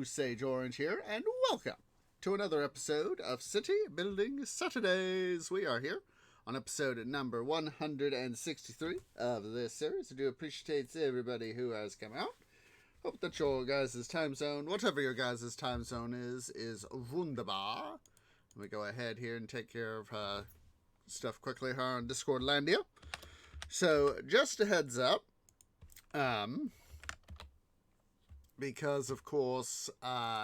Blue Sage Orange here, and welcome to another episode of City Building Saturdays. We are here on episode number 163 of this series. I do appreciate everybody who has come out. Hope that your guys' time zone, whatever your guys' time zone is wunderbar. Let me go ahead here and take care of stuff quickly here on Discord Landia. So, just a heads up, because, of course,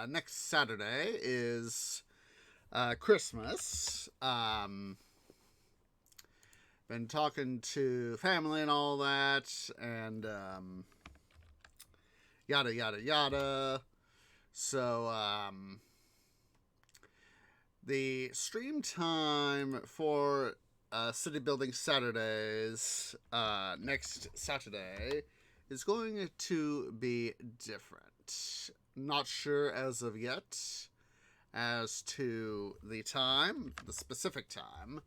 next Saturday is Christmas. Been talking to family and all that, and yada, yada, yada. So, the stream time for City Building Saturdays next Saturday is going to be different. Not sure as of yet as to the time, the specific time,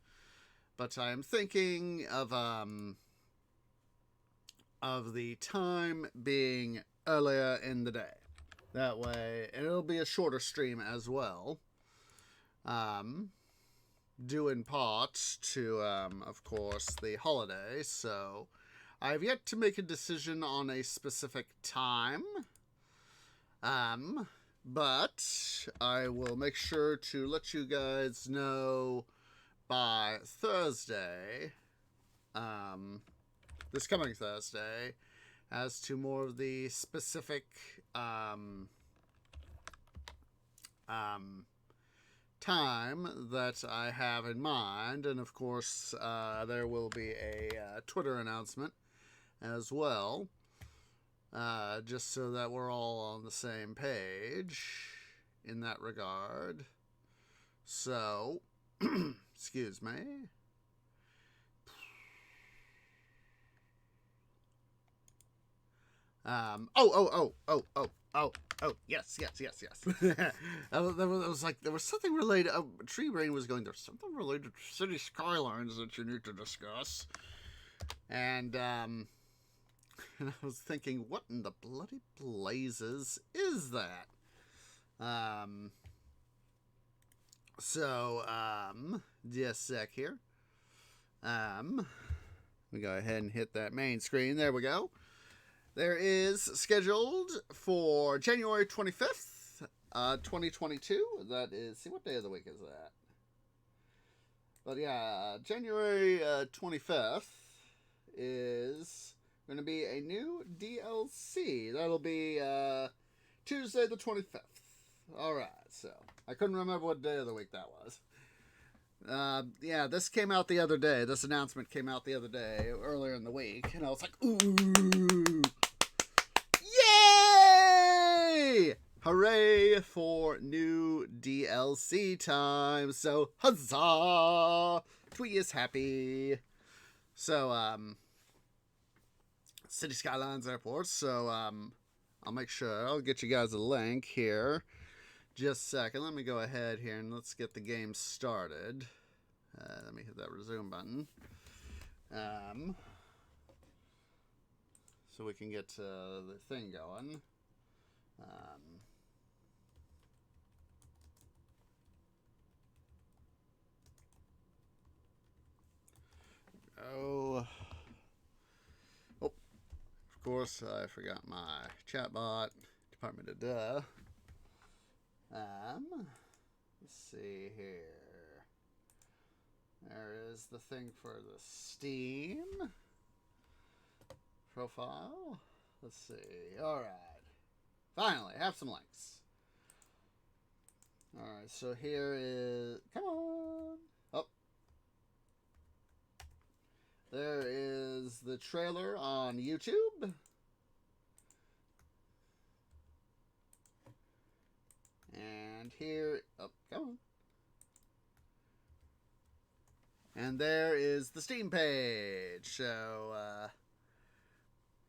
but I'm thinking of the time being earlier in the day. That way, it'll be a shorter stream as well. Due in part to, of course, the holiday, so I've yet to make a decision on a specific time, but I will make sure to let you guys know by Thursday, this coming Thursday, as to more of the specific, time that I have in mind, and of course there will be a Twitter announcement as well, just so that we're all on the same page in that regard. So, excuse me. Yes. There was something related. Tree Brain was going, there's something related to City Skylines that you need to discuss. And I was thinking, what in the bloody blazes is that? Just a sec here. We go ahead and hit that main screen. There we go. There is scheduled for January 25th, 2022. That is, see, what day of the week is that? But yeah, January 25th is going to be a new DLC. That'll be Tuesday the 25th. Alright, so I couldn't remember what day of the week that was. Yeah, this came out the other day. This announcement came out the other day, earlier in the week, and I was like, ooh! Yay! Hooray for new DLC time. So, huzzah! Tweet is happy. So, City Skylines Airport. So, I'll make sure. I'll get you guys a link here. Just a second. Let me go ahead here and let's get the game started. Let me hit that resume button. So we can get the thing going. Oh, of course, I forgot my chatbot. Department of Duh. Let's see here. There is the thing for the Steam profile. Let's see. Alright. Finally, have some links. Alright, so here is... Come on! Oh. There is the trailer on YouTube. And here... Oh, come on. And there is the Steam page. So,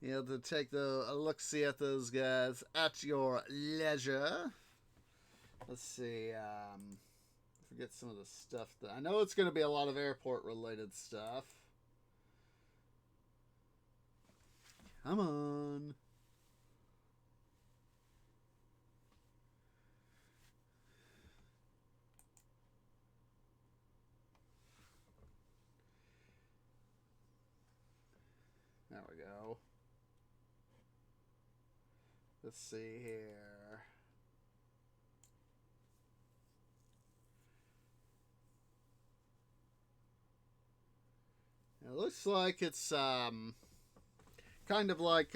to take a look-see at those guys at your leisure. Let's see. Forget some of the stuff. I know it's going to be a lot of airport-related stuff. Come on. Let's see here. It looks like it's kind of like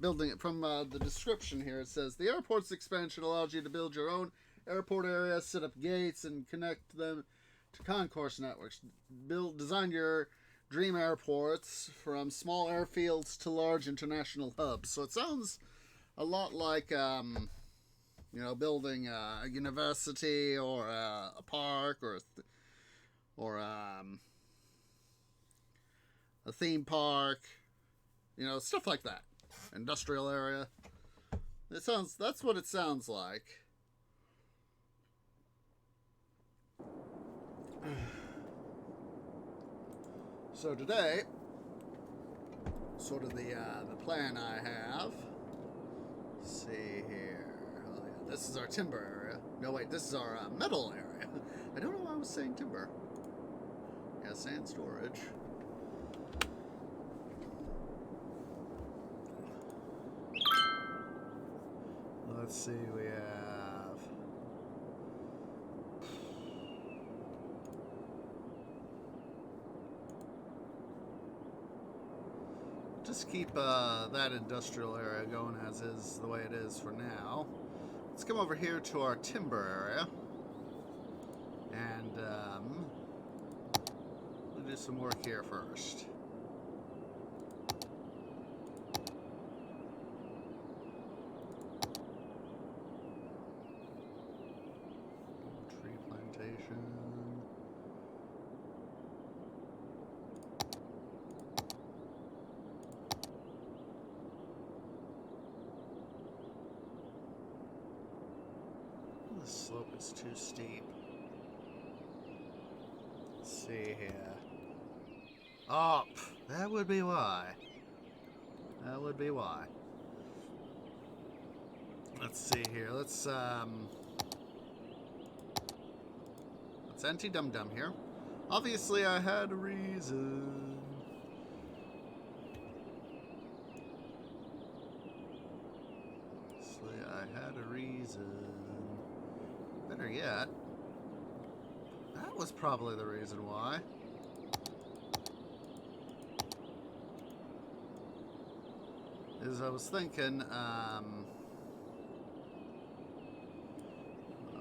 building it from the description here. It says the airport's expansion allows you to build your own airport area, set up gates, and connect them to concourse networks. Design your dream airports from small airfields to large international hubs. So it sounds a lot like building a university or a park or a theme park, stuff like that. Industrial area. That's what it sounds like. So today, sort of the plan I have. Let's see here. Oh yeah, this is our timber area. No wait, this is our metal area. I don't know why I was saying timber. Yeah, sand storage. Let's see, we have just keep that industrial area going as is the way it is for now. Let's come over here to our timber area and we'll do some work here first. Plantation. The slope is too steep. Let's see here. Oh, that would be why. That would be why. Let's see here. Let's anti-dum-dum here. Obviously, I had a reason. Obviously, I had a reason. Better yet, that was probably the reason why. Is I was thinking,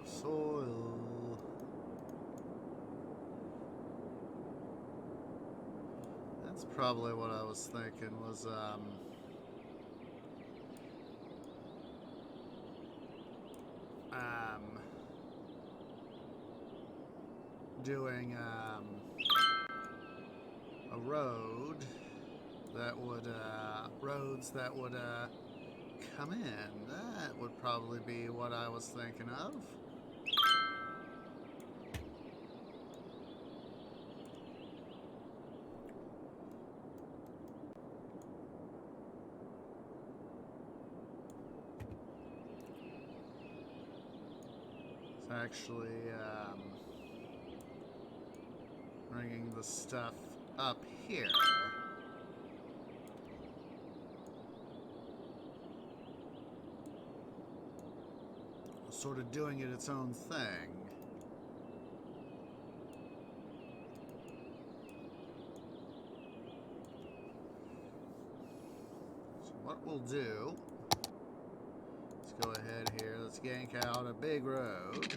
soil. That's probably what I was thinking was, doing, a road that would, roads that would, come in. That would probably be what I was thinking of. It's actually bringing the stuff up here. Sort of doing it its own thing. So what we'll do, let's go ahead here, let's yank out a big road.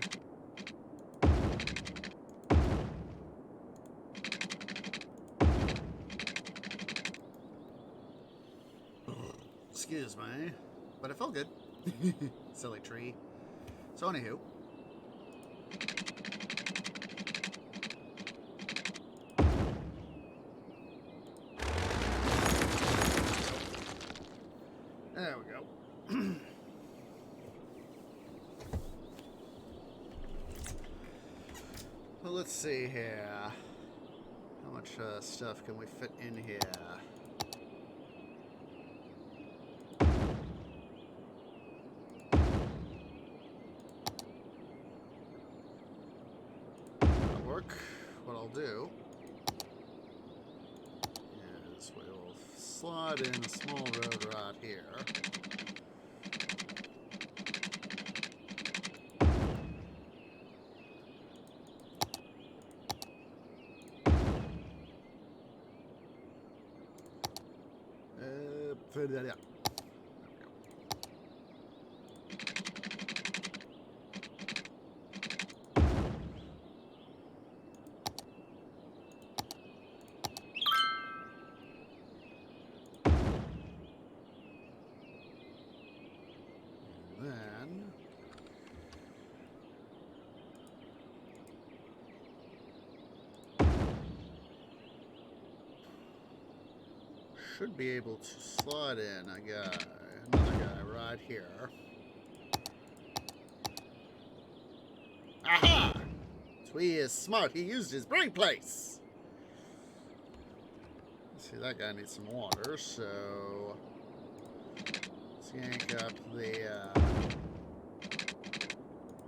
Excuse me, but it felt good. Silly tree. So anywho, there we go. Well, let's see here. How much stuff can we fit in here? What I'll do is we'll slide in a small road right here. Yeah. Then should be able to slide in another guy right here. Aha! So he is smart. He used his brain place. See, that guy needs some water, so let's yank up the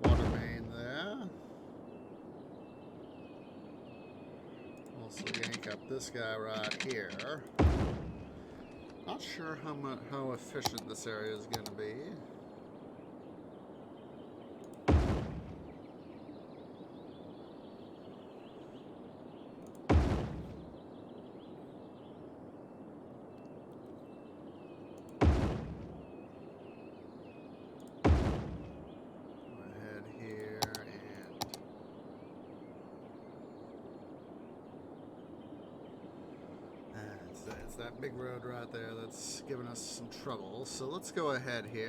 water main there. Also yank up this guy right here. Not sure how efficient this area is going to be. It's that big road right there that's giving us some trouble. So let's go ahead here.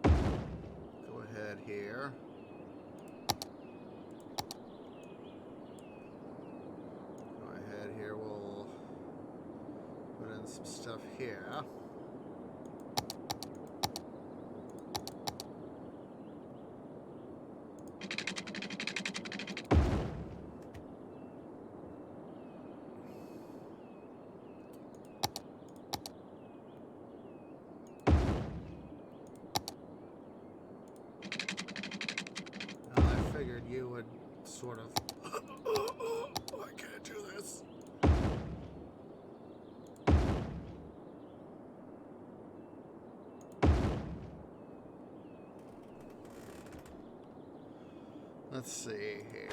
Go ahead here. Go ahead here. We'll put in some stuff here. You would sort of I can't do this. Let's see here.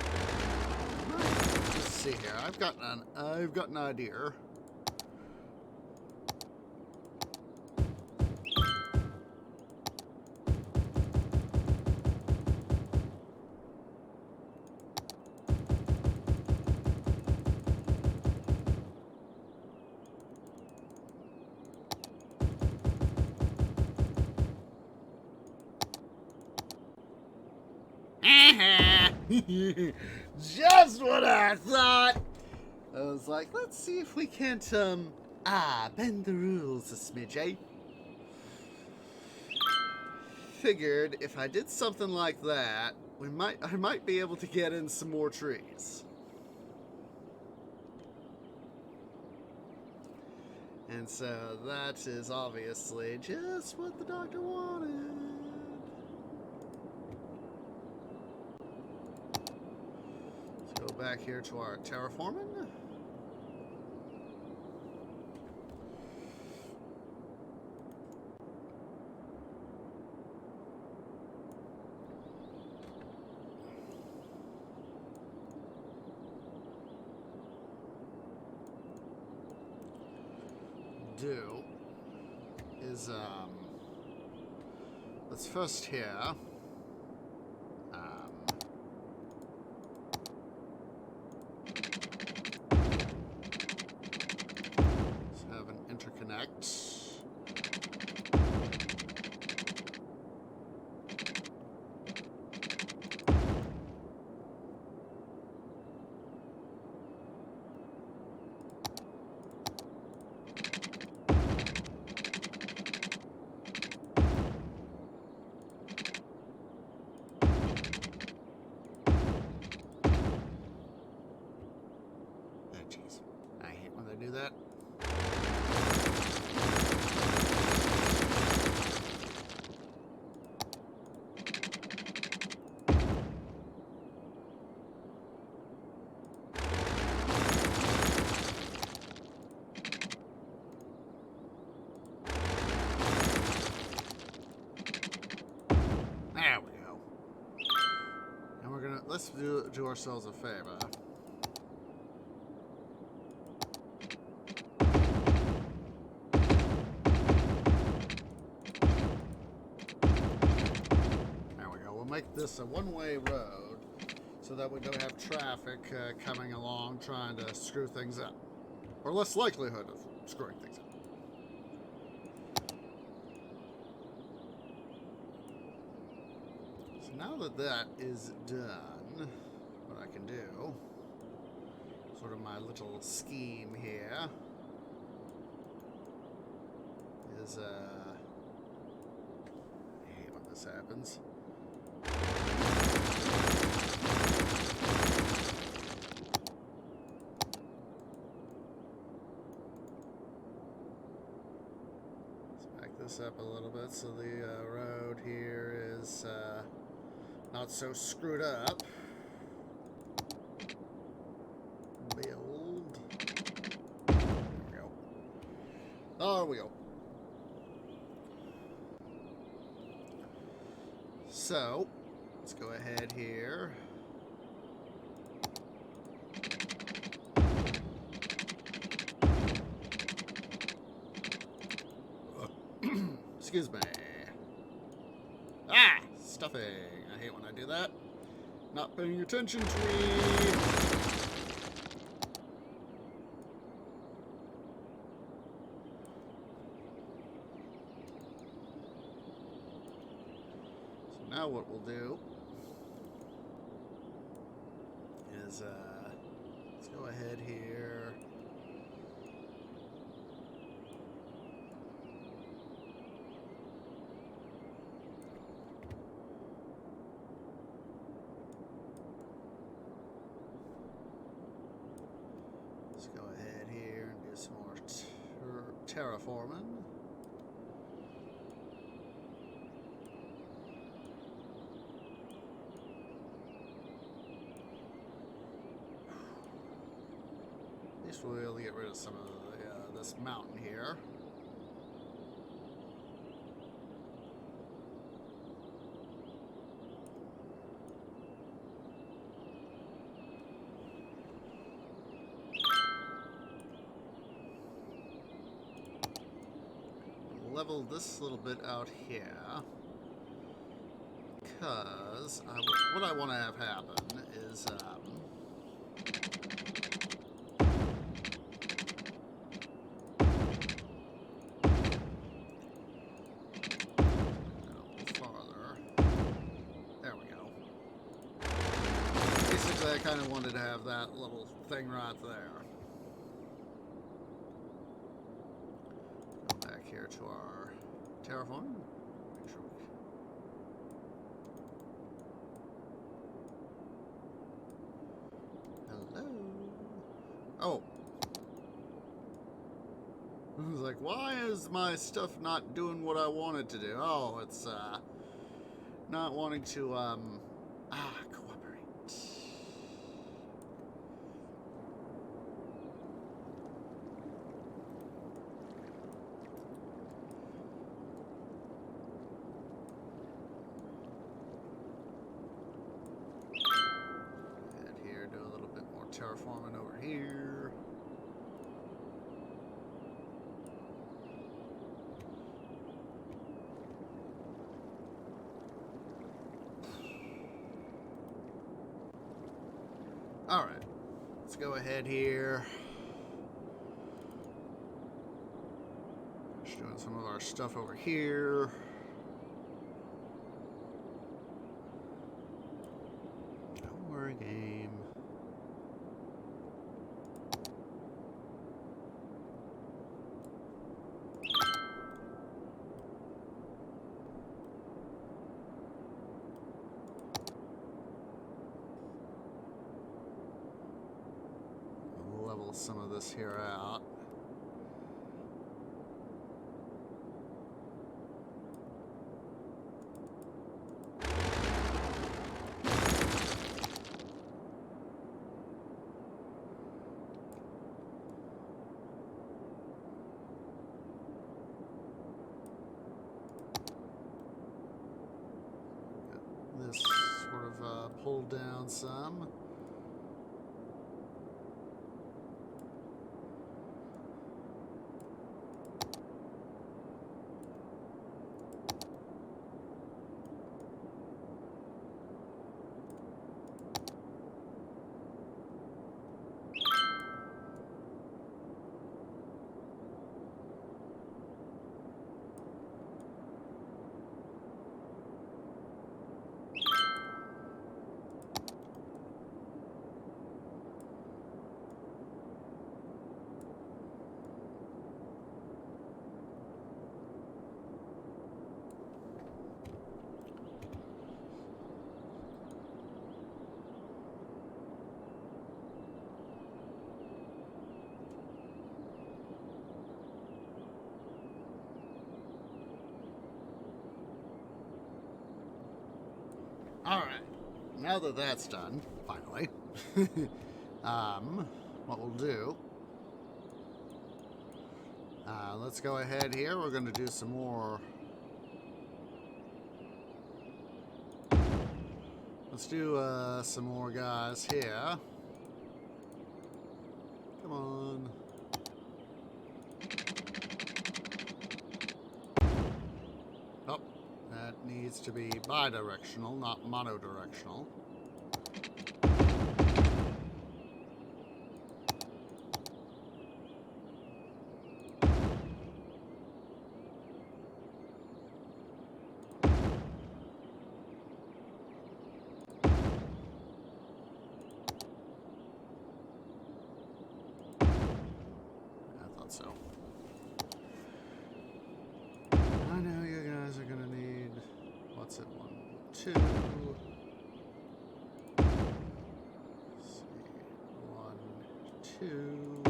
Let's see here. I've got an idea. Just what I thought. I was like, let's see if we can't bend the rules a smidge, eh? Figured if I did something like that, I might be able to get in some more trees. And so that is obviously just what the doctor wanted. Go back here to our terraforming. Do is let's first here interconnect. Oh, jeez. I hate when they do that. There we go. And let's do ourselves a favor. make this a one-way road so that we don't have traffic coming along trying to screw things up. Or less likelihood of screwing things up. So now that that is done, what I can do, sort of my little scheme here, is, I hate when this happens. Up a little bit so the road here is not so screwed up. Build. There we go. There we go. So let's go ahead here. Excuse me. Ah! Stuffing. I hate when I do that. Not paying attention to me. So now what we'll do is, let's go ahead here. Let's go ahead here and do some more terraforming. At least we'll get rid of some of this mountain here. Level this little bit out here because what I want to have happen is farther. There we go. Basically, I kind of wanted to have that little thing right there. Here to our terraform. Make sure Hello. Oh. I was like, why is my stuff not doing what I want it to do? Oh, it's not wanting to cooperate. Terraforming over here. All right, let's go ahead here. Just doing some of our stuff over here. Don't worry, game. Level some of this here out. Get this sort of pulled down some. Alright. Now that that's done, finally, what we'll do, let's go ahead here. We're going to do some more. Let's do some more guys here. Come on. Oh, that needs to be bidirectional, not monodirectional. So I know you guys are gonna need, what's it, 1, 2, let's see, 1, 2,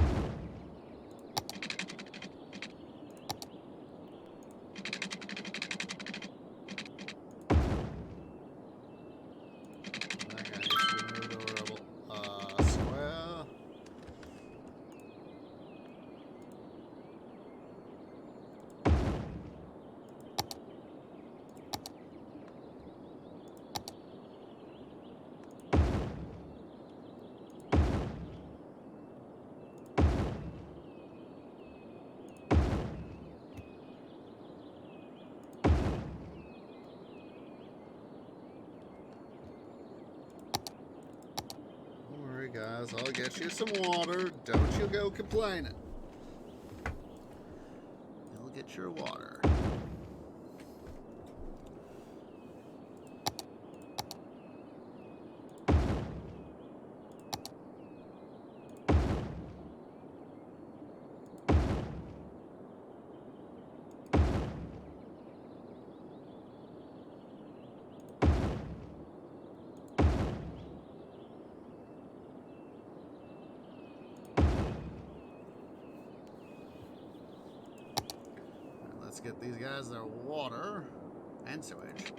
that guy needs to be moved over a square. Guys, I'll get you some water. Don't you go complaining. You'll get your water. Let's get these guys their water and sewage.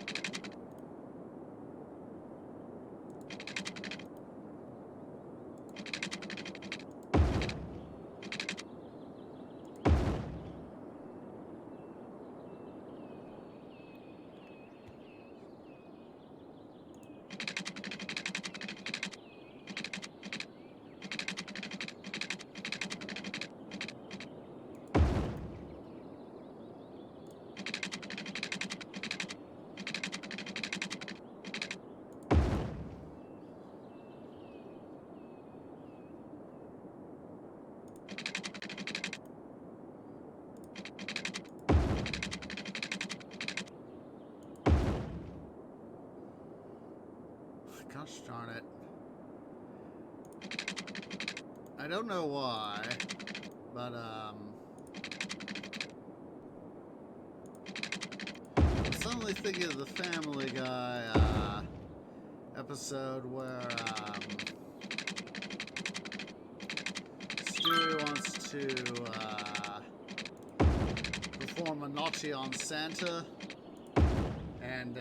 Gosh darn it. I don't know why, but I'm suddenly thinking of the Family Guy episode where Stewie wants to perform a naughty on Santa, and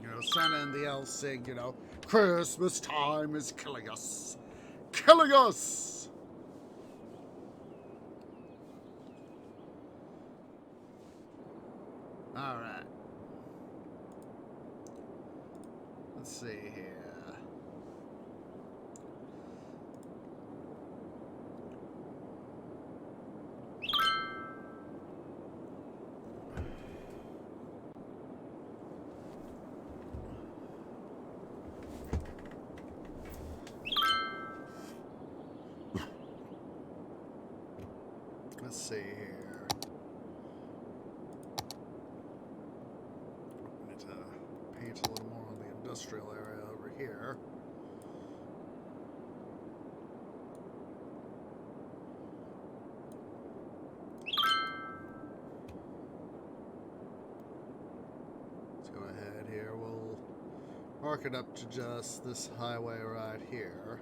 you know, Santa and the elves sing, you know, Christmas time is killing us. Killing us! Alright. Let's see here. Let's see here. I need to paint a little more on the industrial area over here. Let's go ahead here. We'll mark it up to just this highway right here.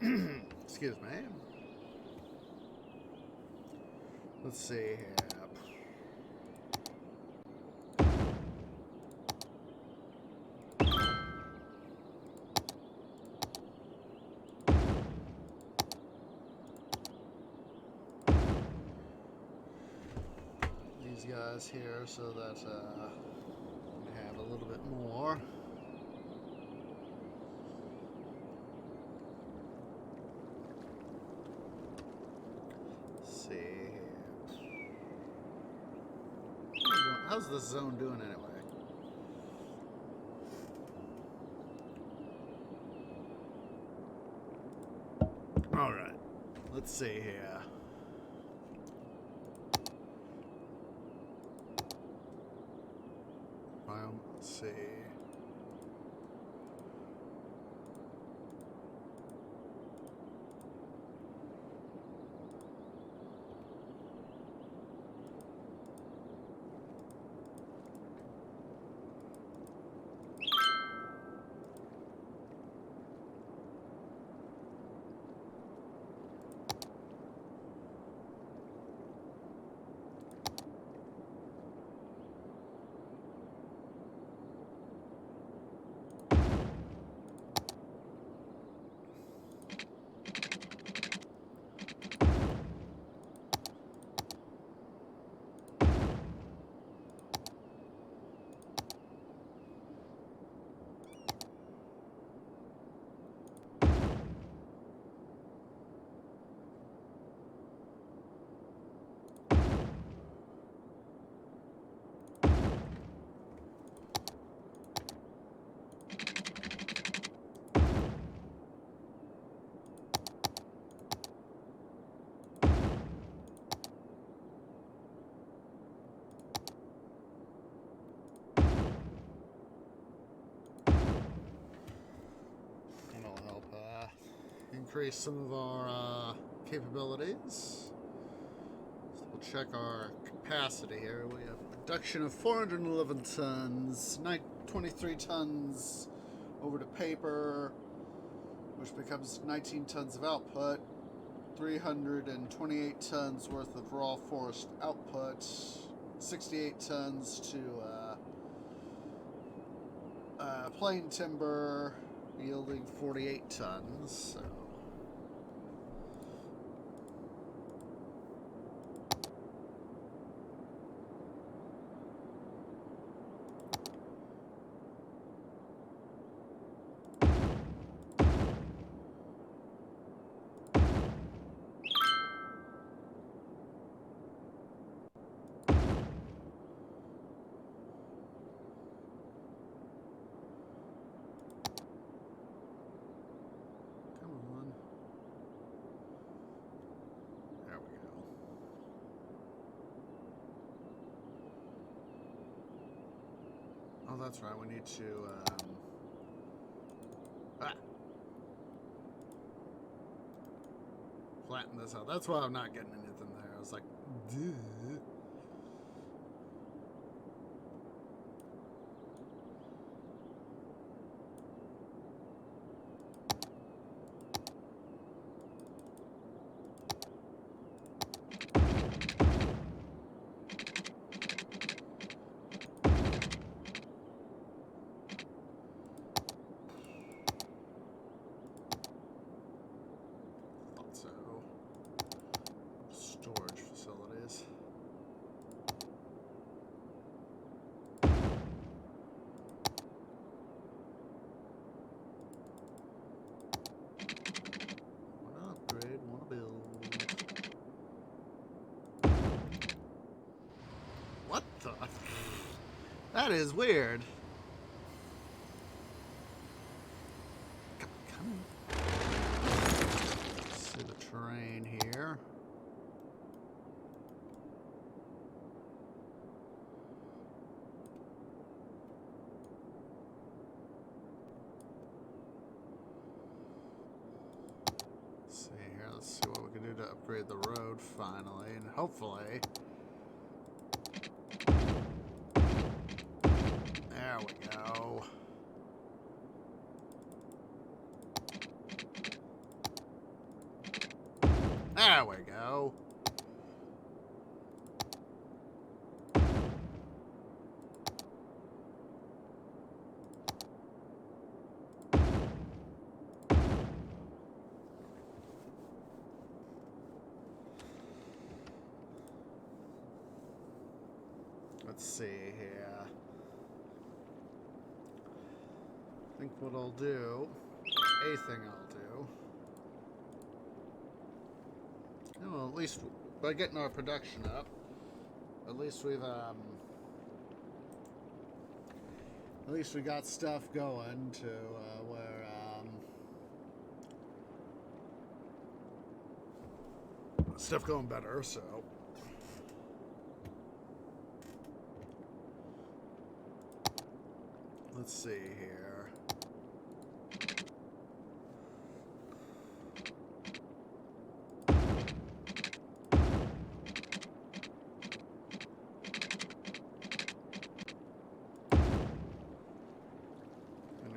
Excuse me. Let's see here. These guys here so that we have a little bit more. Let's see here. How's this zone doing anyway? All right. Let's see here. Let's see. Increase some of our capabilities. So we'll check our capacity here. We have a production of 411 tons, 23 tons over to paper, which becomes 19 tons of output, 328 tons worth of raw forest output, 68 tons to plain timber, yielding 48 tons. So. Oh, that's right. We need to flatten this out. That's why I'm not getting anything there. I was like, duh. Storage facilities. Wanna upgrade, wanna build. What the? That is weird. Come on. See the terrain here. Let's see what we can do to upgrade the road finally, and hopefully. There we go. There we go. Let's see here. I think what I'll do, a thing I'll do, well, at least by getting our production up, at least we got stuff going to where stuff going better. So let's see here.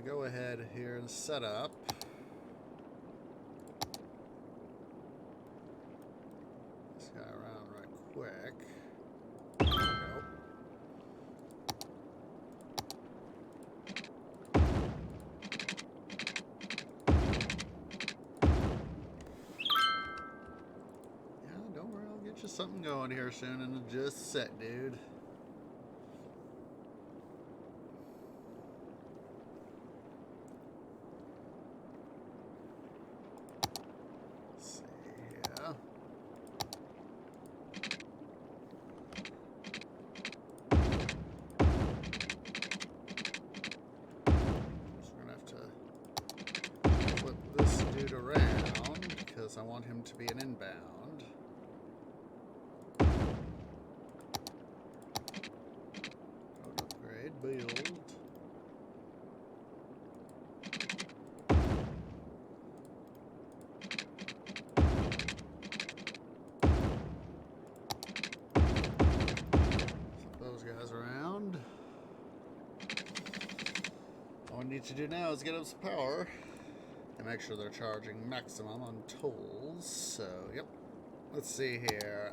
Go ahead here and set up. This guy around right quick. There we go. Yeah, don't worry, I'll get you something going here soon in just a sec, dude. I want him to be an inbound. Code upgrade, build. Flip those guys around. All we need to do now is get up some power. And make sure they're charging maximum on tolls. So, yep. Let's see here.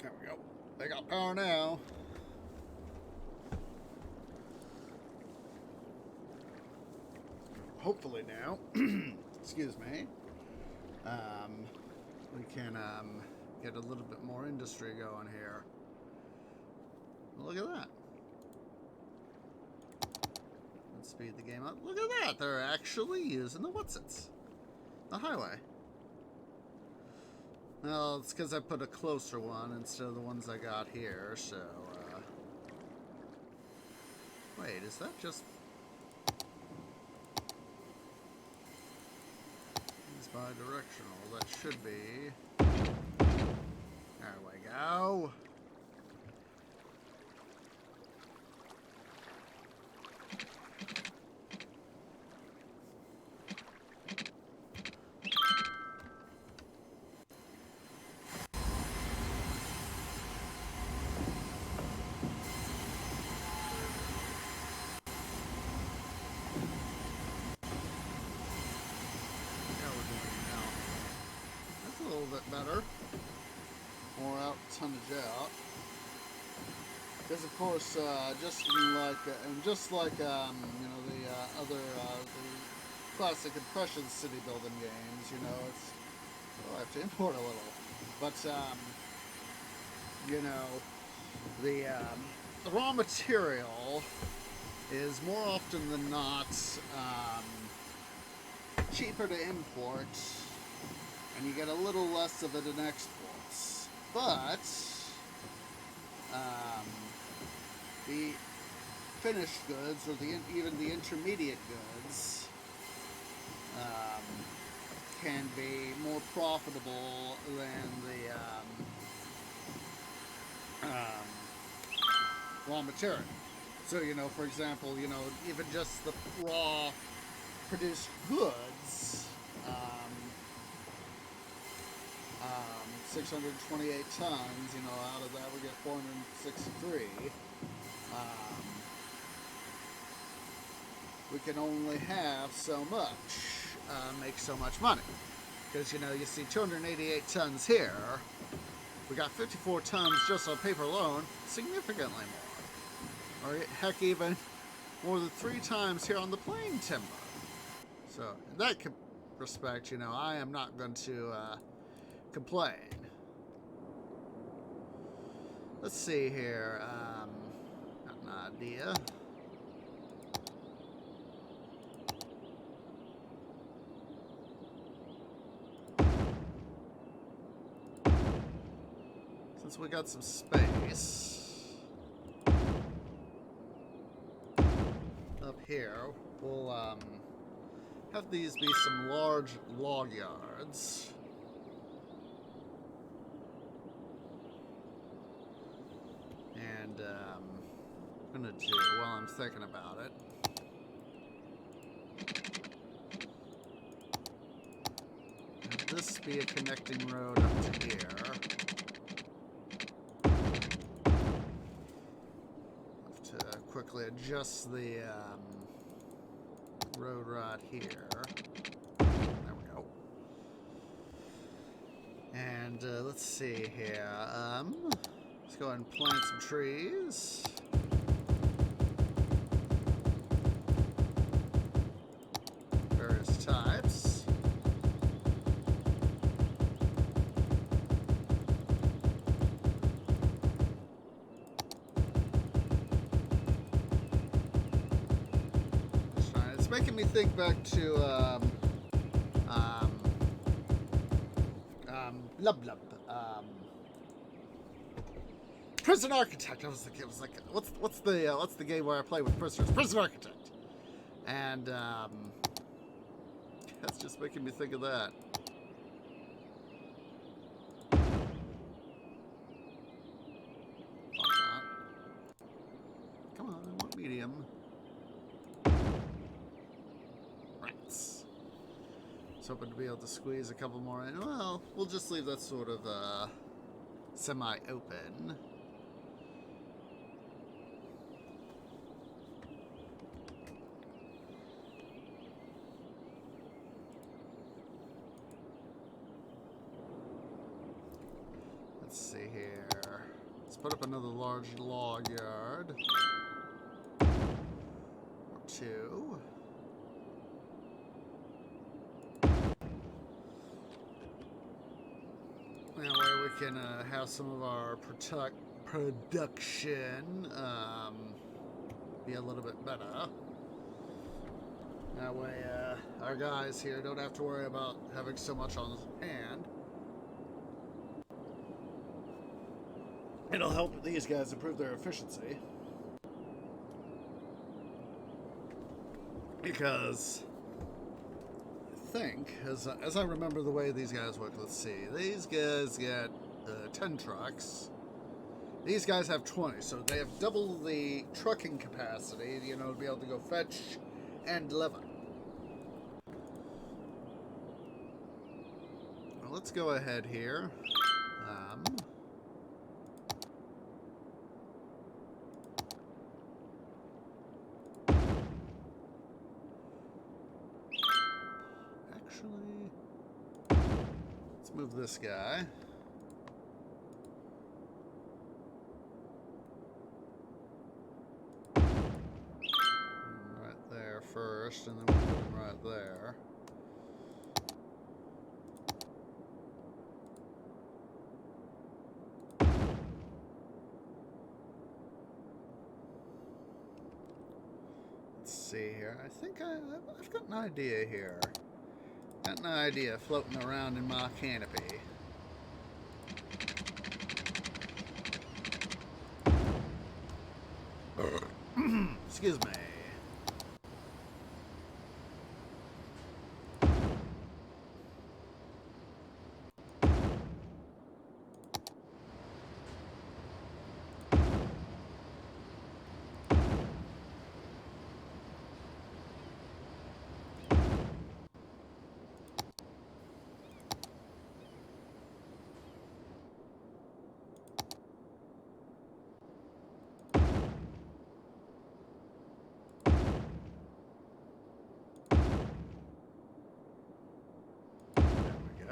There we go. They got power now. Hopefully now, excuse me, we can get a little bit more industry going here. Look at that. Let's speed the game up. Look at that. They're actually using the what's-its. The highway. Well, it's because I put a closer one instead of the ones I got here, so, wait, is that just... It's bi-directional. That should be... There we go. Better, more out tonnage out, because of course just like you know, the other the classic impression city building games, you know, it's, oh, I have to import a little, but you know, the raw material is more often than not cheaper to import, and you get a little less of it in exports. But the finished goods, or even the intermediate goods, can be more profitable than the raw material. So, for example, even just the raw produced goods, 628 tons, out of that we get 463. We can only have so much, make so much money. Because, you see 288 tons here. We got 54 tons just on paper alone, significantly more. Or heck, even more than 3 times here on the plain timber. So, in that respect, I am not going to complain. Let's see here. Got an idea. Since we got some space up here, we'll have these be some large log yards. And I'm gonna do, while I'm thinking about it, have this be a connecting road up to here. Have to quickly adjust the road right here. There we go. And let's see here. Let's go ahead and plant some trees. Various types. It's making me think back to Prison Architect. I was like, it was like, what's the game where I play with prisoners? Prison Architect. And that's just making me think of that. Come on, I want medium. Rats. Was hoping to be able to squeeze a couple more in. Well, we'll just leave that sort of semi-open. Let's see here. Let's put up another large log yard. Or 2. That way we can have some of our production be a little bit better. That way our guys here don't have to worry about having so much on hand. It'll help these guys improve their efficiency. Because I think, as I remember the way these guys work, let's see. These guys get 10 trucks. These guys have 20, so they have double the trucking capacity, to be able to go fetch and deliver. Well, let's go ahead here. Let's move this guy. Right there first, and then we'll put him right there. Let's see here. I think I've got an idea here. Got an idea floating around in my canopy. Excuse me.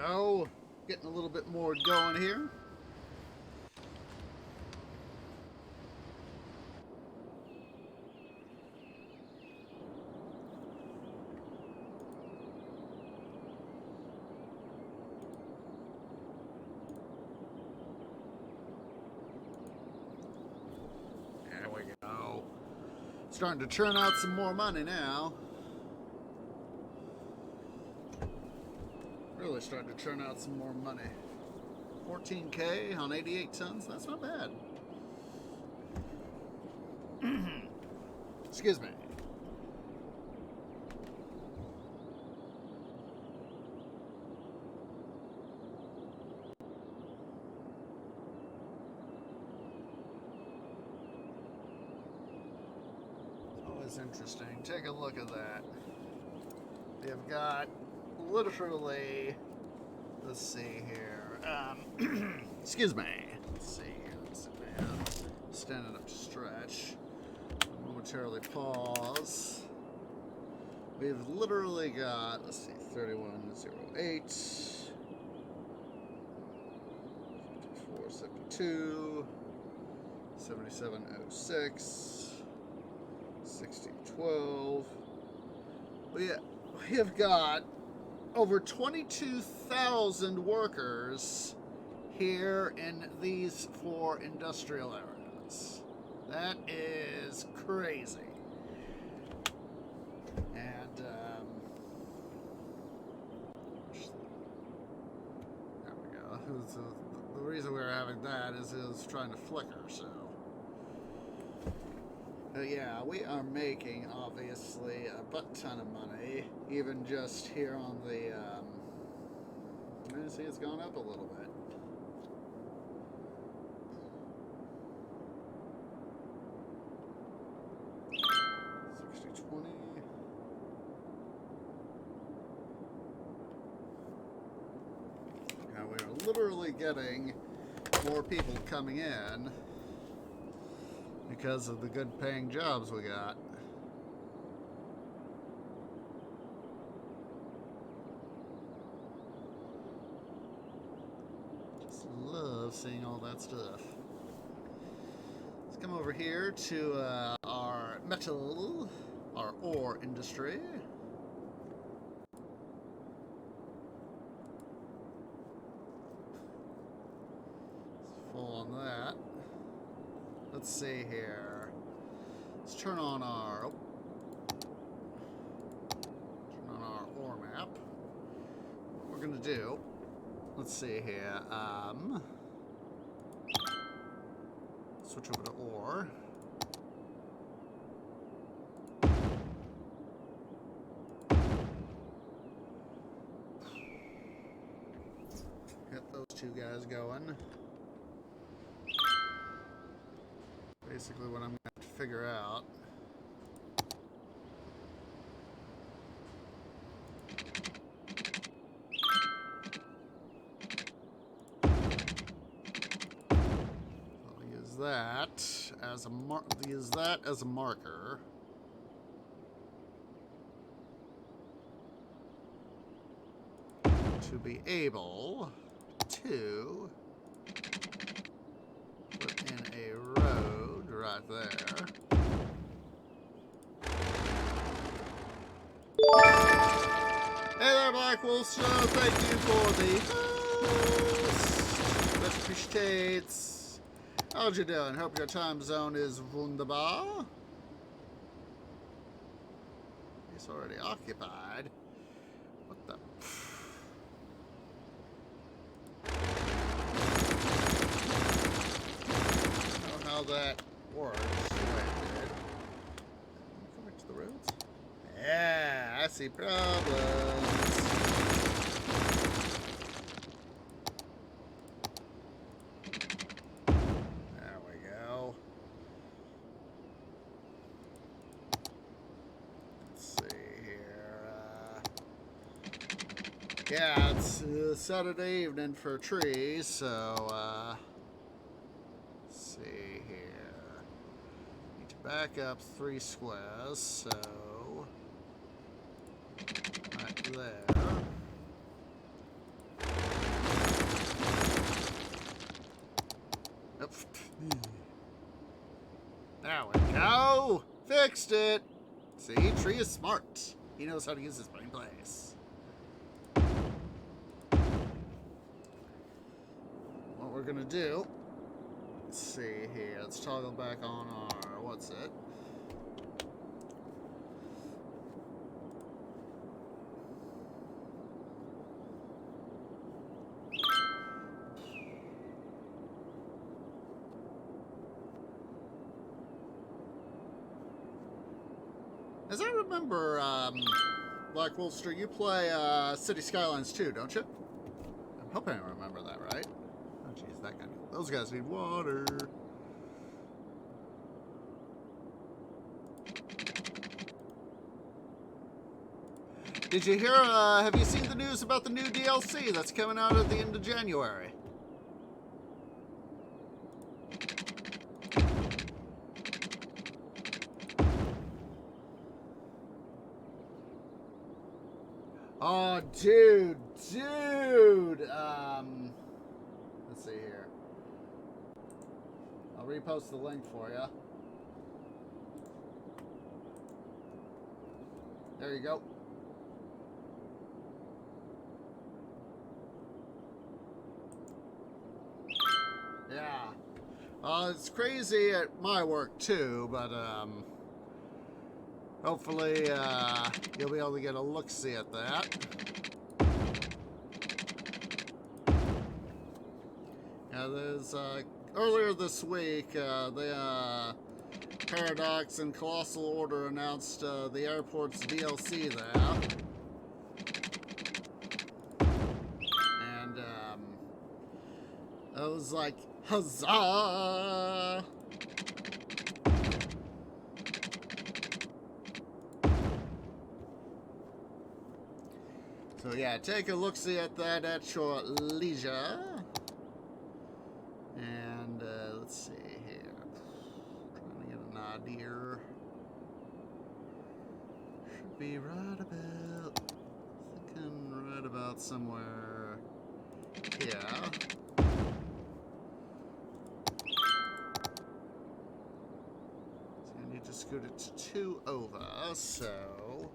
go. Getting a little bit more going here. There we go. Starting to churn out some more money now. Really starting to churn out some more money. 14K on 88 tons. That's not bad. Excuse me. It's always interesting. Take a look at that. You've got literally, let's see here, excuse me, let's see here, let's sit down, standing up to stretch, momentarily pause. We've literally got, let's see, 3108, 5472, 7706, 6012. We have got over 22,000 workers here in these 4 industrial areas. That is crazy. And, there we go. The reason we were having that is it was trying to flicker, so. Yeah, we are making, obviously, a butt ton of money, even just here on the, you see it's gone up a little bit. $60.20. Now we are literally getting more people coming in because of the good paying jobs we got. Just love seeing all that stuff. Let's come over here to our metal, our ore industry. It's full on that. Let's see here. Let's turn on our ore map. What we're gonna do, let's see here. Switch over to ore. Get those two guys going. Basically what I'm going to have to figure out. I'll use that as a marker. To be able to put in a road right there. Hey there, Black Wolf Show. Thank you for the host. Much appreciates. How's you doing? Hope your time zone is wunderbar. It's already occupied. What the? How that works. Come back to the roads. Yeah, I see problems. There we go. Let's see here. Yeah, it's Saturday evening for trees, so back up 3 squares, so right there. Fixed it. See, Tree is smart. He knows how to use his brain place. What we're gonna do, let's see here. Let's toggle back on our, what's it? As I remember, Black Wolf Street, you play City Skylines too, don't you? I'm hoping I remember that right. Oh, jeez, that guy. Those guys need water. Did you hear, have you seen the news about the new DLC that's coming out at the end of January? Oh, dude. Let's see here. I'll repost the link for you. There you go. Yeah. It's crazy at my work too, but hopefully you'll be able to get a look-see at that. Yeah, there's earlier this week the Paradox and Colossal Order announced the airport's DLC there. And I was like, huzzah! So yeah, take a look-see at that at your leisure. And let's see here. Trying to get an idea. Should be right about, thinking right about somewhere here. So I need to scoot it to 2 over, so...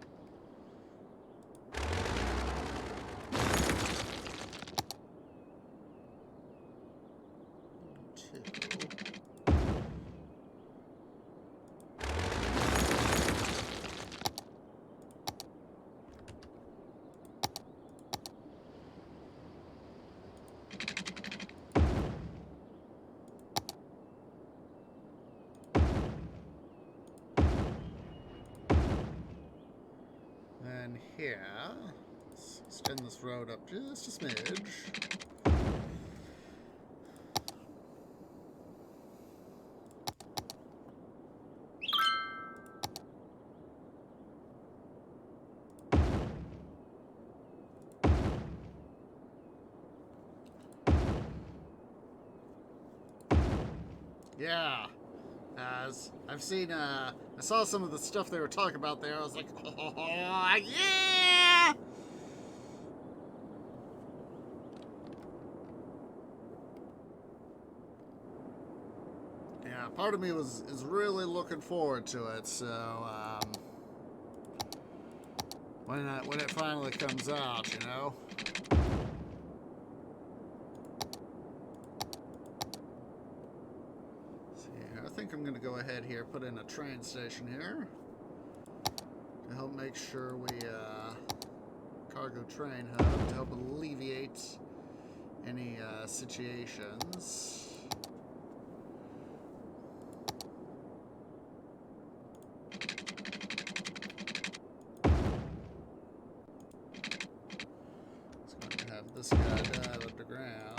And here, let's extend this road up just a smidge. Yeah, as I've seen, I saw some of the stuff they were talking about there. I was like, oh, yeah! Yeah, part of me is really looking forward to it. So when it finally comes out, you know. I think I'm going to go ahead here, put in a train station here to help make sure we cargo train hub to help alleviate any situations. It's going to have this guy dive underground.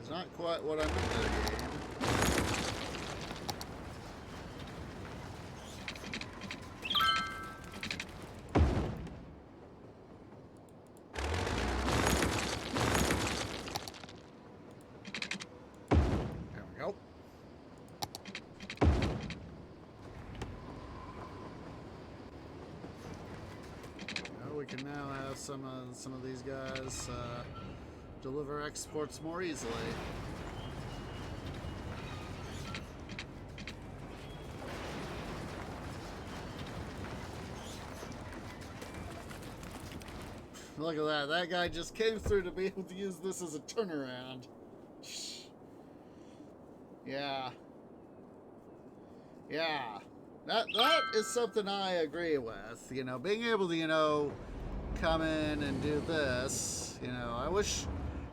Not quite what I meant to game. we can now have some of these guys deliver exports more easily. Look at that. That guy just came through to be able to use this as a turnaround. Yeah. Yeah. That is something I agree with. You know, being able to, you know, come in and do this. You know, I wish...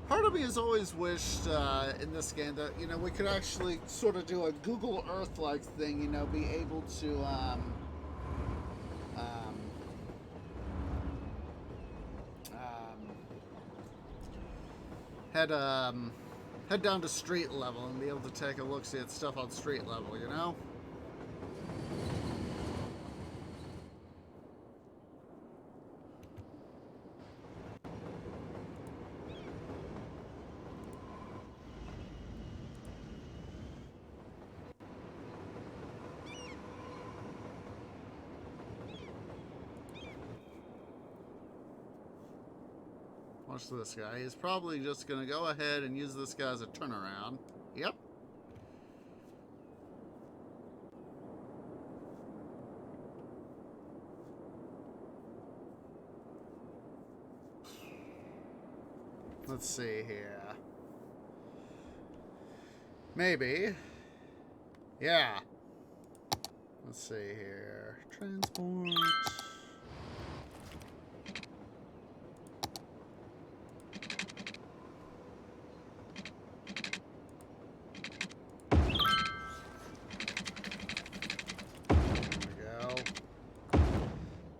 Part of me has always wished in this game that, you know, we could actually sort of do a Google Earth-like thing, you know, be able to, head down to street level and be able to take a look-see at stuff on street level, you know? Watch this guy. He's probably just going to go ahead and use this guy as a turnaround. Yep. Let's see here. Maybe. Yeah. Let's see here. Transport.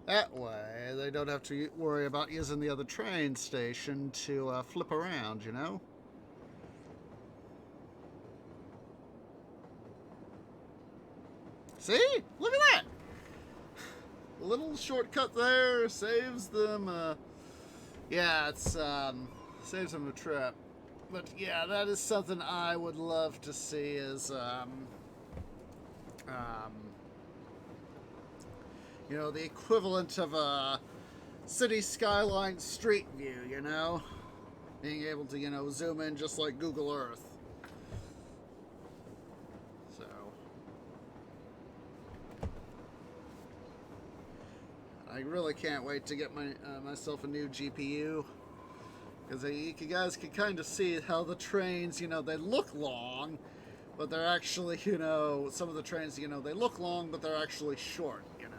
That way, they don't have to worry about using the other train station to flip around, you know? See? Look at that! A little shortcut there saves them, yeah, it's, saves them a trip. But, yeah, that is something I would love to see is, you know, the equivalent of a city skyline street view, you know? Being able to, you know, zoom in just like Google Earth. So. I really can't wait to get myself a new GPU. Because you guys can kind of see how the trains, you know, they look long, but they're actually, you know, some of the trains, you know, they look long, but they're actually short, you know?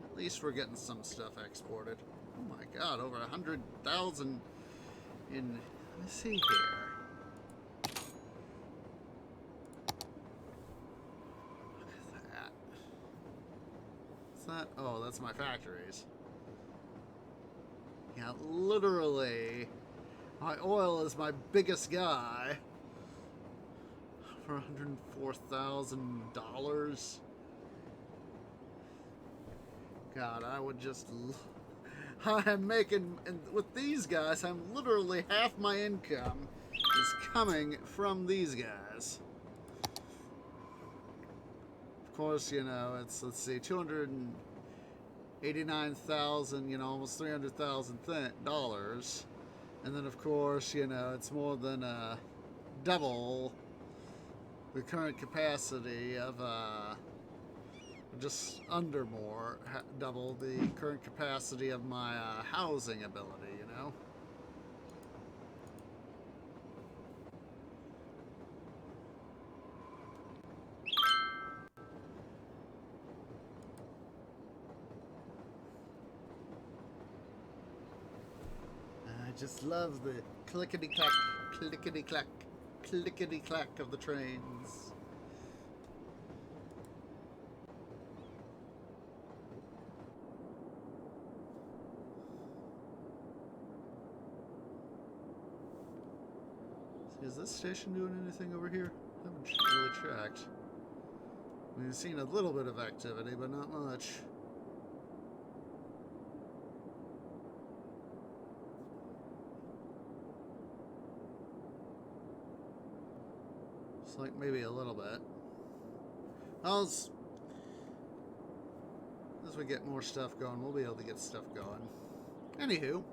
At least we're getting some stuff exported. Oh my god, over 100,000 in... Let's see here. Look at that. What's that? Oh, that's my factories. Yeah, literally, my oil is my biggest guy. For $104,000. God, I would just... I'm making... And with these guys, I'm literally half my income is coming from these guys. Of course, you know, it's, let's see, 289,000, you know, almost $300,000. And then, of course, you know, it's more than double the current capacity of, just under double the current capacity of my housing ability, you know? I just love the clickety-clack, clickety-clack, clickety-clack of the trains. Is this station doing anything over here? I haven't really tracked. We've seen a little bit of activity, but not much. It's like maybe a little bit. Well, as we get more stuff going, we'll be able to get stuff going. Anywho,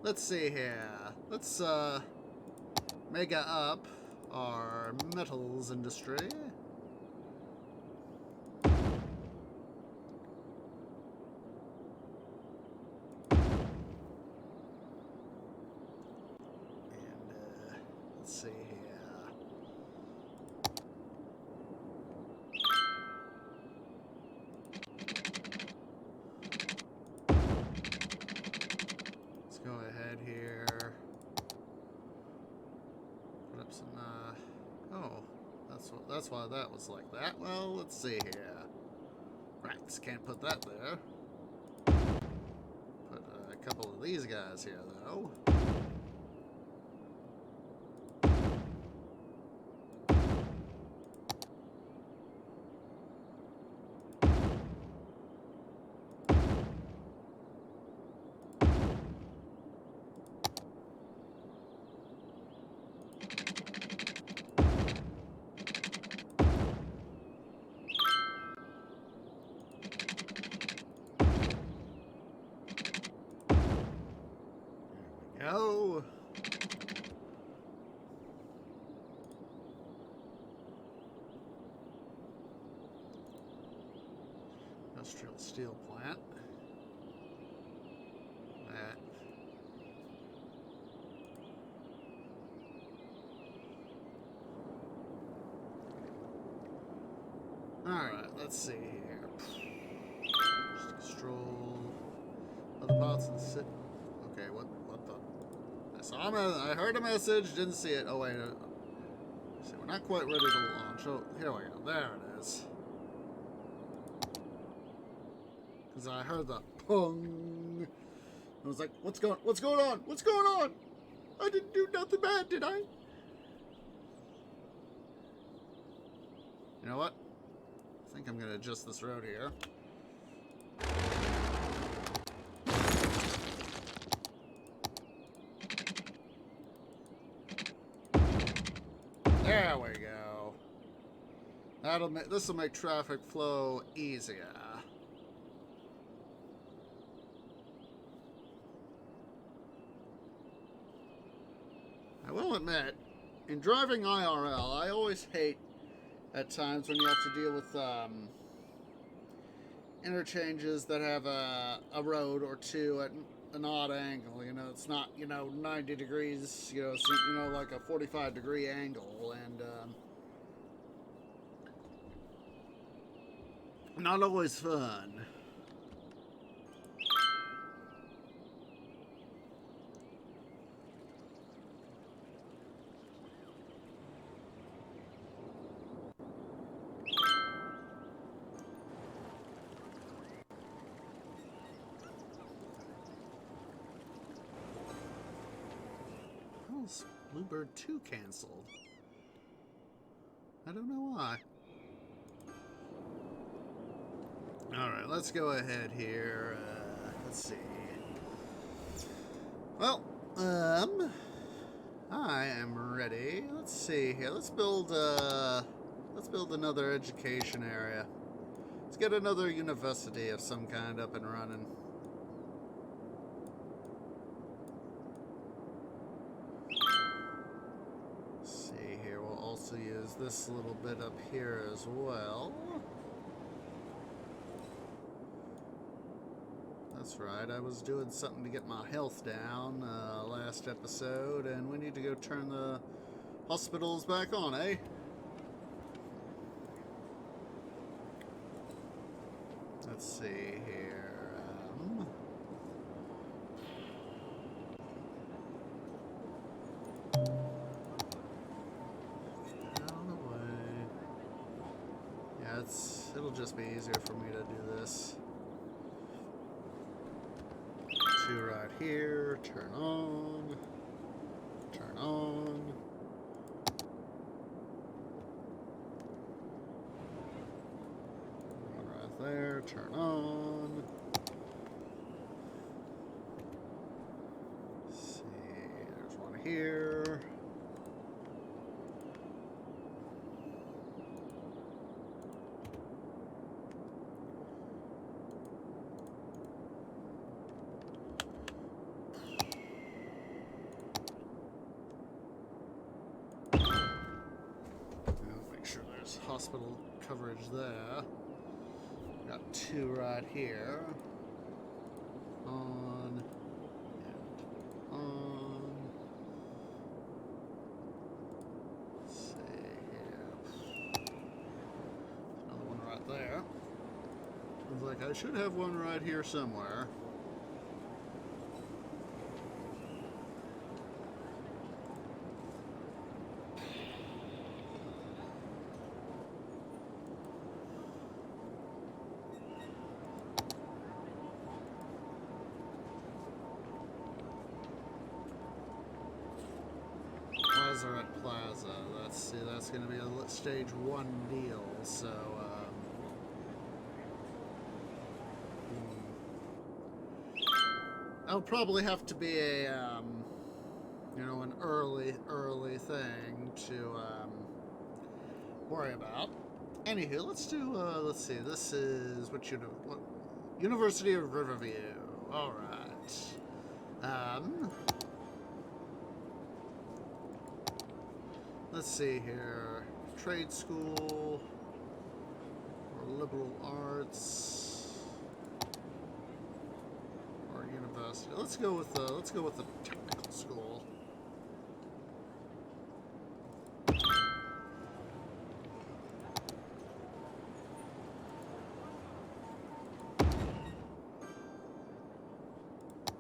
let's see here. Let's mega up our metals industry. Let's see here. Let's go ahead here. Put up some. Oh, that's why that was like that. Well, let's see here. Right, can't put that there. Put a couple of these guys here, though. Go. Industrial steel plant. That. Alright, let's see here. Just a stroll. Other parts of the city. Okay, what the? I heard a message, didn't see it. Oh wait, see, we're not quite ready to launch. Oh, here we go. There it is. Because I heard the pong. I was like, what's going on? What's going on? I didn't do nothing bad, did I? You know what? I think I'm gonna adjust this road here. There we go. This will make traffic flow easier. I will admit, in driving IRL, I always hate at times when you have to deal with interchanges that have a road or two at an odd angle. You know, it's not 90 degrees. It's like a 45-degree angle, and not always fun. Bluebird 2 canceled. I don't know why. Alright, let's go ahead here. Let's see. Well, I am ready. Let's see here. Let's build another education area. Let's get another university of some kind up and running. Use this little bit up here as well. That's right, I was doing something to get my health down last episode, and we need to go turn the hospitals back on, eh? Let's see here. It'll just be easier for me to do this. 2 right here, turn on, turn on. 1 right there, turn on. Let's see, there's 1 here. There's hospital coverage there. Got 2 right here. On and on. Let's see here. Another one right there. Sounds like I should have one right here somewhere. Plaza. Let's see, that's going to be a stage 1 deal, so that'll probably have to be a you know, an early thing to worry about. Anywho, let's do let's see, this is what University of Riverview. All right. Let's see here. Trade school or liberal arts or university. Let's go with the technical school.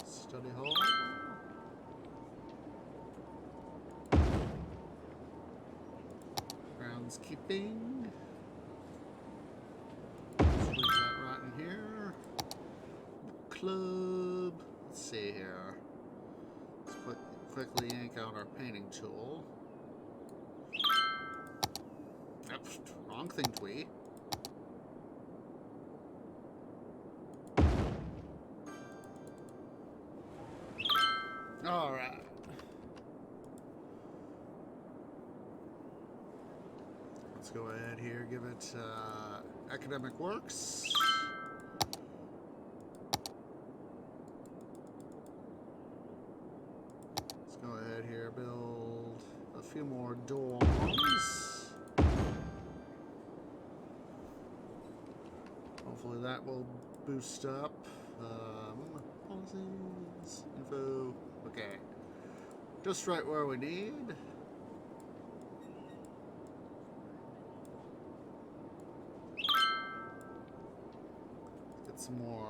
Study hall. Keeping. Let's leave that right in here. Club. Let's see here. Let's quickly yank out our painting tool. Oops, wrong thing, Twee. All right. Let's go ahead here, give it academic works. Let's go ahead here, build a few more dorms. Hopefully that will boost up. Policies, info, okay. Just right where we need. Some more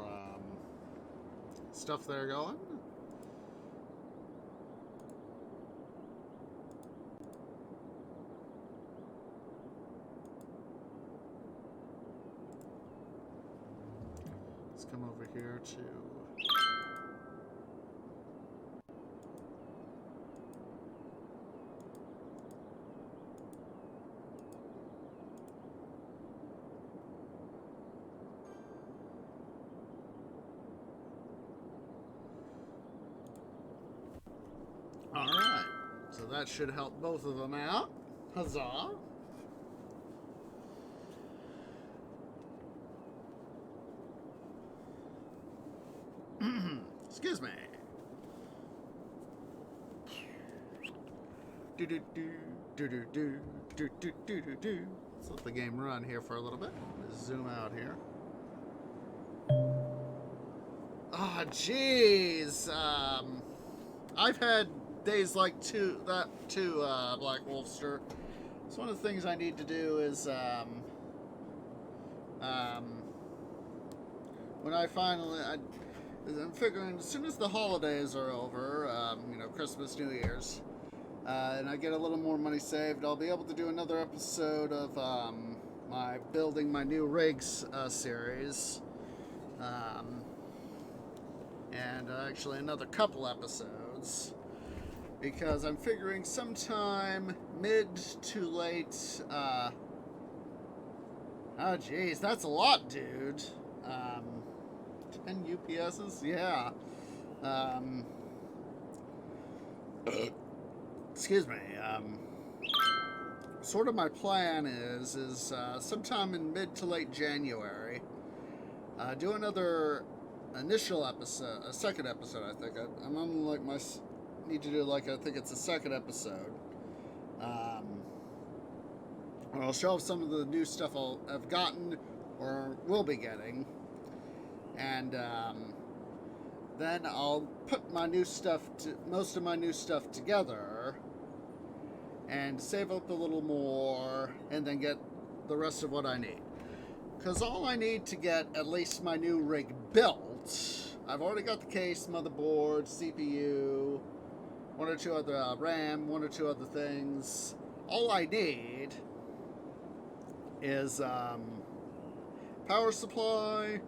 stuff there going. Let's come over here to Alright, so that should help both of them out. Huzzah! Excuse me. Let's let the game run here for a little bit. Let's zoom out here. Ah, jeez. I've had days like Black Wolfster. So one of the things I need to do is when I finally I'm figuring as soon as the holidays are over, you know, Christmas, New Year's, and I get a little more money saved, I'll be able to do another episode of my building my new rigs series, and actually another couple episodes, because I'm figuring sometime mid to late. Oh, geez, that's a lot, dude. 10 UPSs? Yeah. Excuse me. Sort of my plan is sometime in mid to late January, do another initial episode, a second episode, I think. I'm on like need to do like, I think it's a second episode, I'll show off some of the new stuff I've gotten or will be getting, and then I'll put my new stuff, most of my new stuff together, and save up a little more, and then get the rest of what I need. Because all I need to get at least my new rig built, I've already got the case, motherboard, CPU, one or two other RAM, one or two other things. All I need is power supply,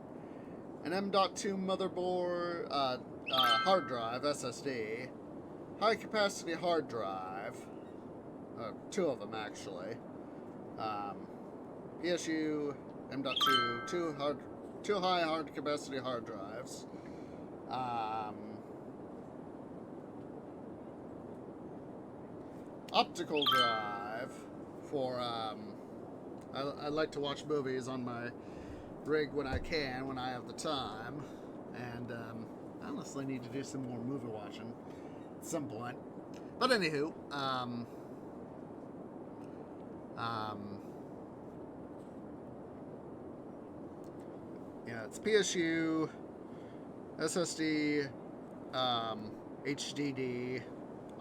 an M.2 motherboard, hard drive, SSD, high capacity hard drive, two of them actually, PSU, M.2, two high hard capacity hard drives, optical drive for, I like to watch movies on my rig when I can, when I have the time, and I honestly need to do some more movie watching at some point. But anywho, yeah, it's PSU, SSD, HDD,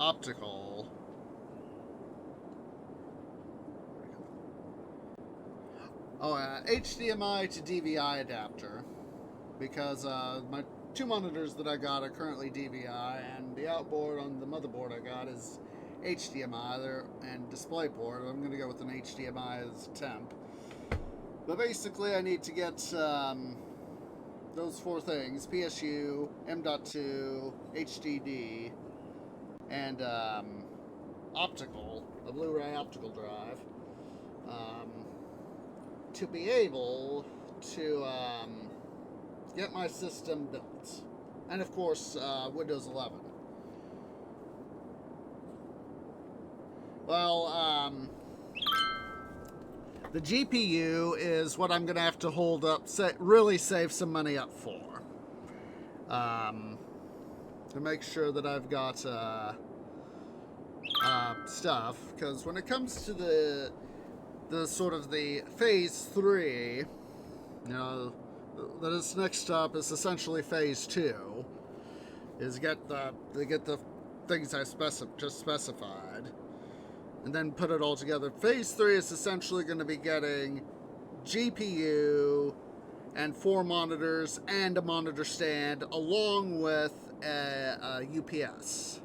optical. Oh, HDMI to DVI adapter, because my two monitors that I got are currently DVI, and the outboard on the motherboard I got is HDMI there, and DisplayPort. I'm going to go with an HDMI as temp. But basically I need to get those four things: PSU, M.2, HDD, and optical, a Blu-ray optical drive, to be able to get my system built. And of course, Windows 11. Well, the GPU is what I'm going to have to hold up, really save some money up for. To make sure that I've got stuff, because when it comes to the sort of the phase 3, you know, that is next up is essentially phase 2, is get the things I just specified, and then put it all together. Phase 3 is essentially going to be getting GPU and 4 monitors and a monitor stand, along with a UPS,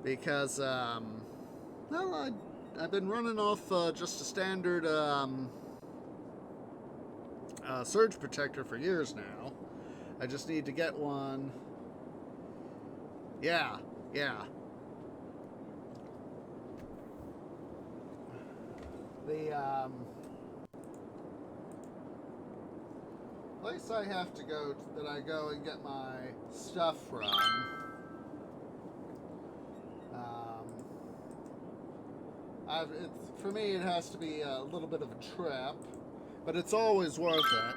because well, I've been running off just a standard surge protector for years now. I just need to get one. Yeah. The place I have to go, that I go and get my stuff from, for me, it has to be a little bit of a trip, but it's always worth it.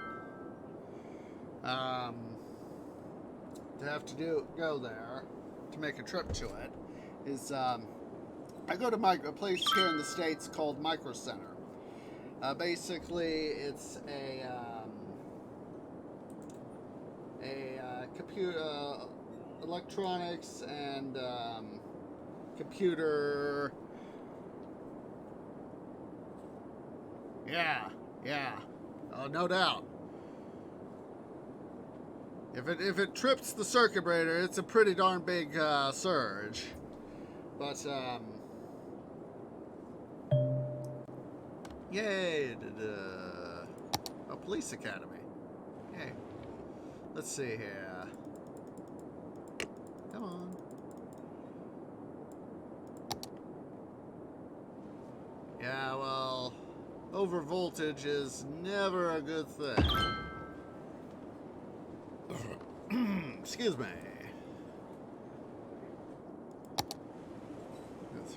To have to go there, to make a trip to it, is I go to a place here in the States called Micro Center. Basically, it's a computer, electronics and computer. Yeah. Oh, no doubt. If it trips the circuit breaker, it's a pretty darn big surge. But yay! A police academy. Yay. Let's see here. Come on. Yeah, well, over voltage is never a good thing. Excuse me. It's,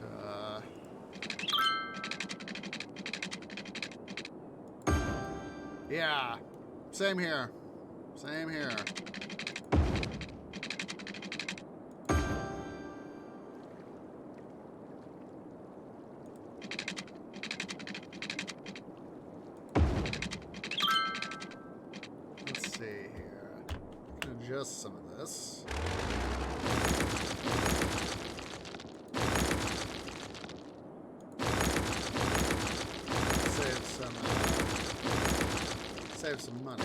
yeah, same here. just some of this. Save some money.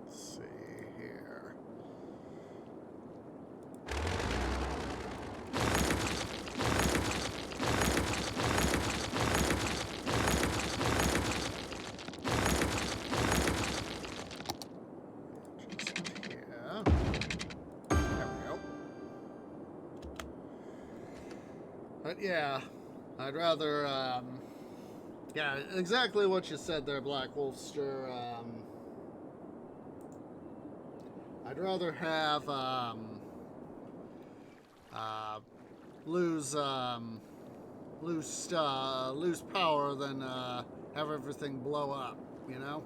Let's see here. But yeah, I'd rather, yeah, exactly what you said there, Black Wolfster. I'd rather have, lose power than, have everything blow up, you know?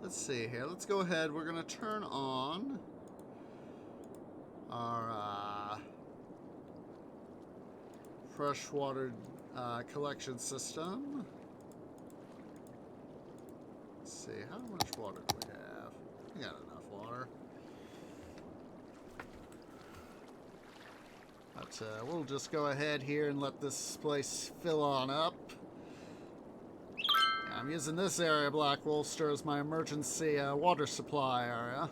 Let's see here. Let's go ahead. We're going to turn on our, freshwater collection system. Let's see, how much water do we have? We got enough water. But we'll just go ahead here and let this place fill on up. Yeah, I'm using this area, Black Wolfster, as my emergency water supply area.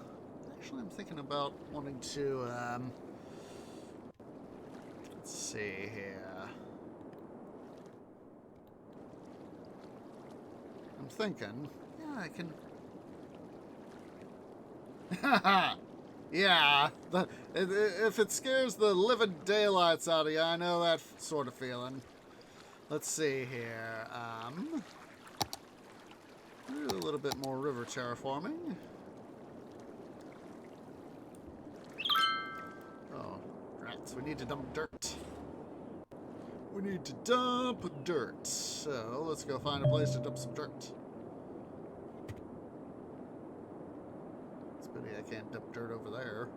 Actually, I'm thinking about wanting to, let's see here. I'm thinking, yeah, I can. Yeah, if it scares the living daylights out of you, I know that sort of feeling. Let's see here. Do a little bit more river terraforming. Oh, rats! We need to dump dirt. We need to dump dirt. So let's go find a place to dump some dirt. It's a pity I can't dump dirt over there.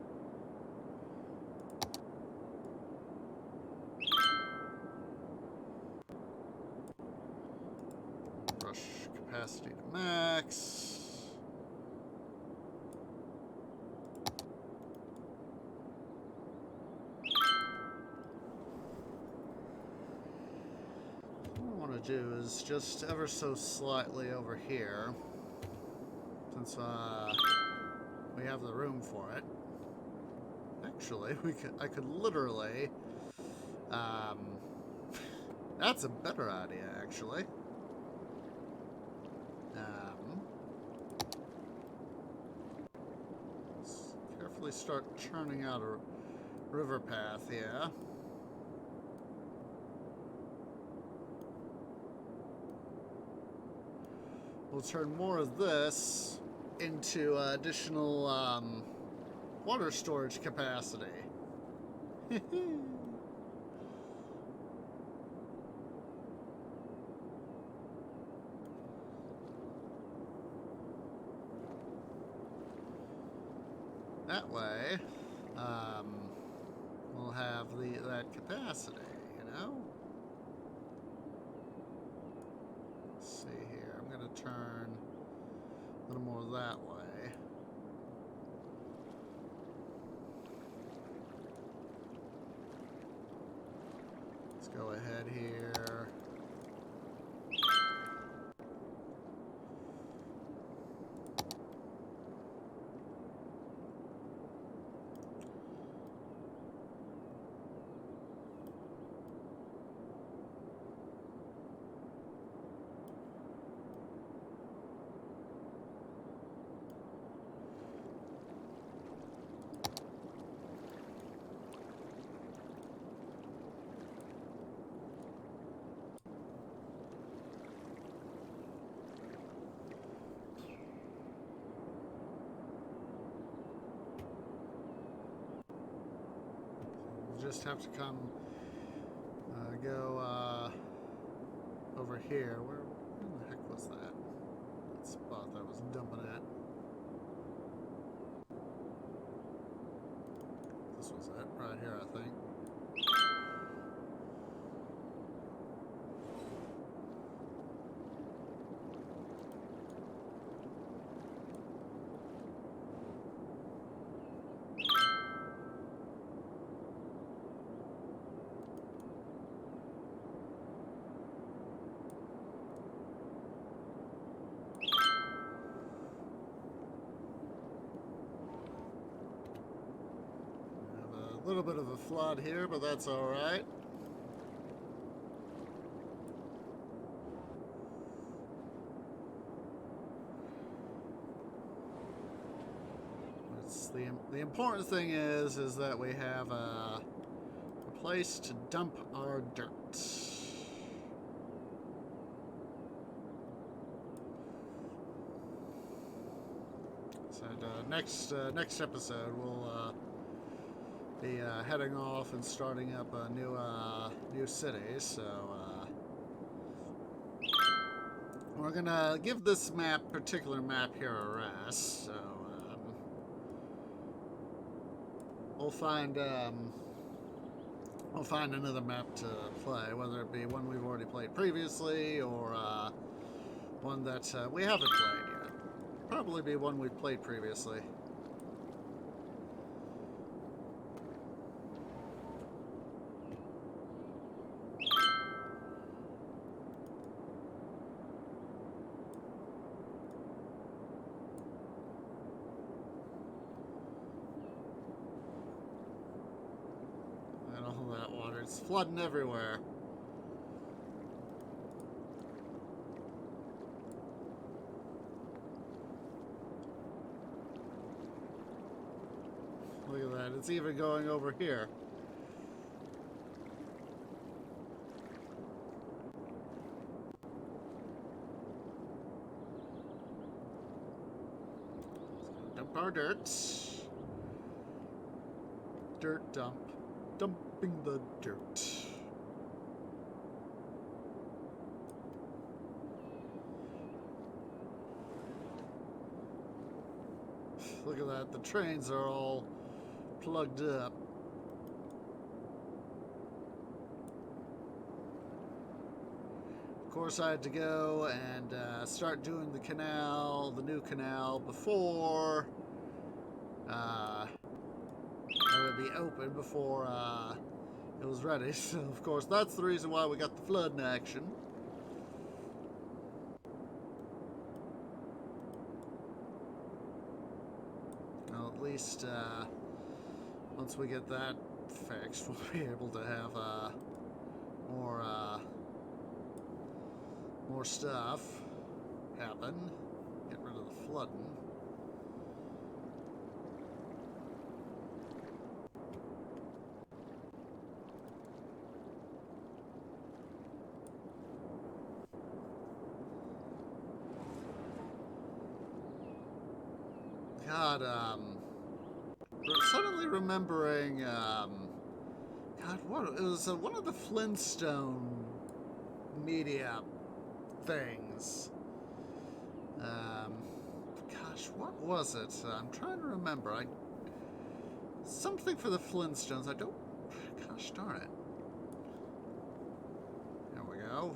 Brush capacity to max. Do is just ever so slightly over here, since we have the room for it. Actually, I could literally, that's a better idea, actually. Let's carefully start churning out a river path here. We'll turn more of this into additional water storage capacity. That way, we'll have that capacity, you know? Let's see here. I'm going to turn a little more that way. Let's go ahead here. Just have to come go over here. Where the heck was that? That spot that I was dumping at. This was it right here, I think. little bit of a flood here, but that's all right. The important thing is that we have a place to dump our dirt. So next episode we'll be heading off and starting up a new city. So we're gonna give this particular map here a rest. So we'll find another map to play, whether it be one we've already played previously or one that we haven't played yet. Probably be one we've played previously. And all that water, it's flooding everywhere. Look at that, it's even going over here. Dump our dirt. Dirt dump. Dumping the dirt. Look at that, the trains are all plugged up. Of course, I had to go and start doing the canal, the new canal, before it would be open, before it was ready. So, of course, that's the reason why we got the flood in action. Well, at least once we get that fixed, we'll be able to have more stuff happen. Get rid of the flooding. God, suddenly remembering, God, what, it was one of the Flintstone media things. Gosh, what was it? I'm trying to remember. Something for the Flintstones. I don't, gosh darn it. There we go.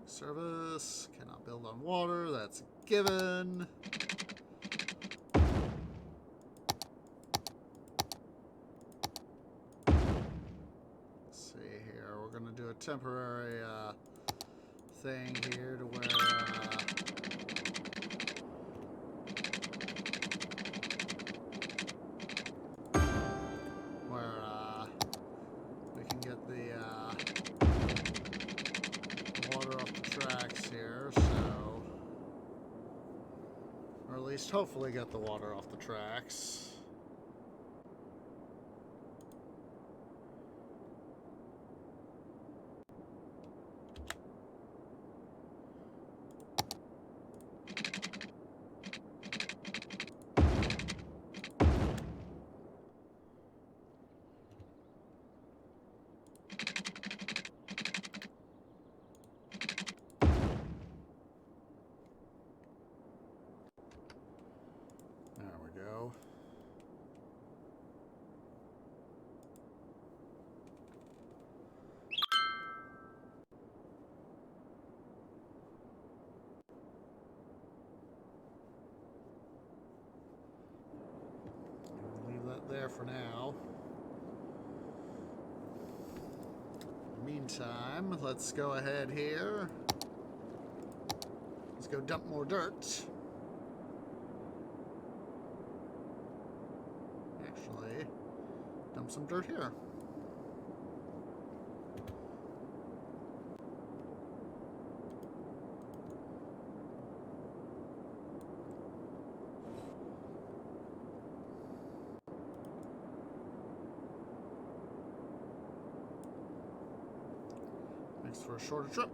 Service, cannot build on water, that's a given. Let's see here, we're going to do a temporary thing here to where we can get the water off the tracks here, so, or at least hopefully get the water off the tracks. There we go. for now. Meantime, let's go ahead here. Let's go dump more dirt. Actually, dump some dirt here. Makes for a shorter trip.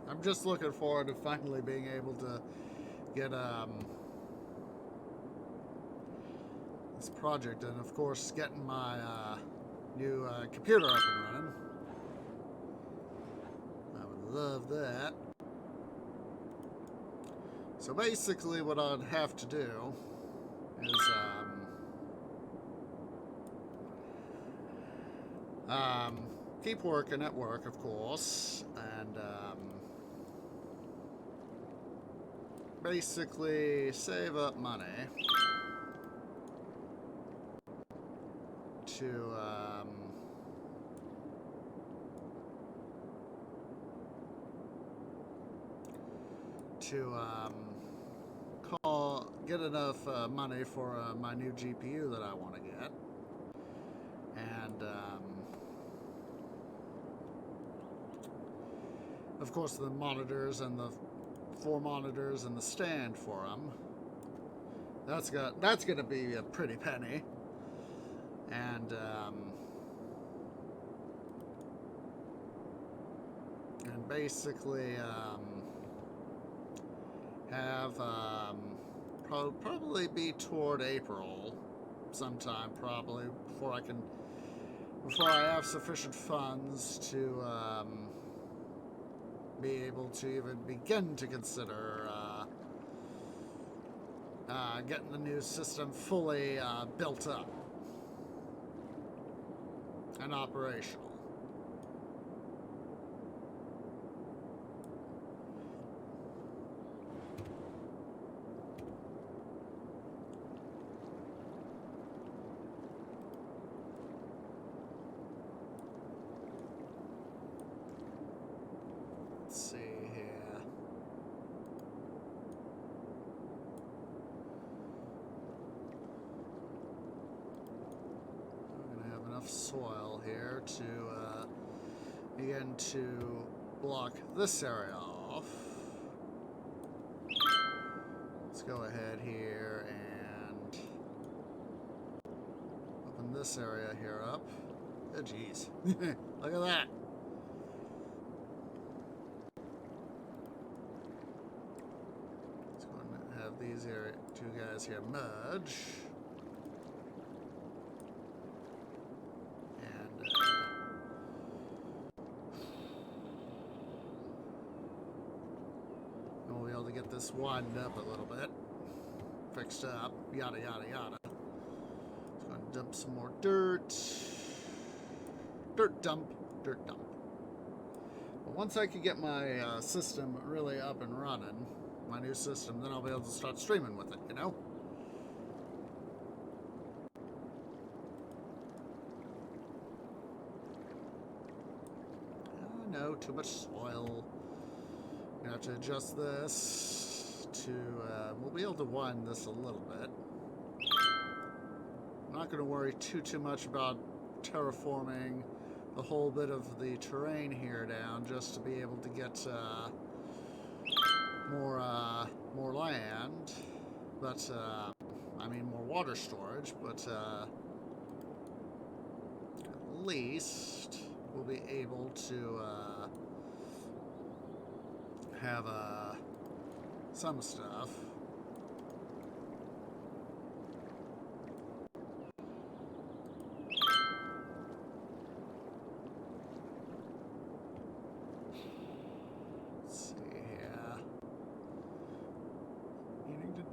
I'm just looking forward to finally being able to get this project and, of course, getting my new computer up and running. I would love that. So basically what I'd have to do is keep working at work, of course, and basically save up money to get enough money for my new GPU that I want to get, and of course the monitors and the 4 monitors and the stand for them. That's gonna be a pretty penny, and basically have probably be toward April sometime, probably before I have sufficient funds to be able to even begin to consider getting the new system fully built up and operational. Let's see here. We're going to have enough soil here to begin to block this area off. Let's go ahead here and open this area here up. Oh, geez. Look at that. Let's go and have these here, 2 guys here merge. And we'll be able to get this widened up a little bit. Fixed up. Yada, yada, yada. Let's go and dump some more dirt. Dirt dump. Dirt dump. But once I can get my system really up and running, my new system, then I'll be able to start streaming with it, you know? Oh, no, too much soil. Gonna have to adjust this to, we'll be able to widen this a little bit. I'm not gonna worry too much about terraforming the whole bit of the terrain here down, just to be able to get more land, but I mean more water storage, but at least we'll be able to have some stuff.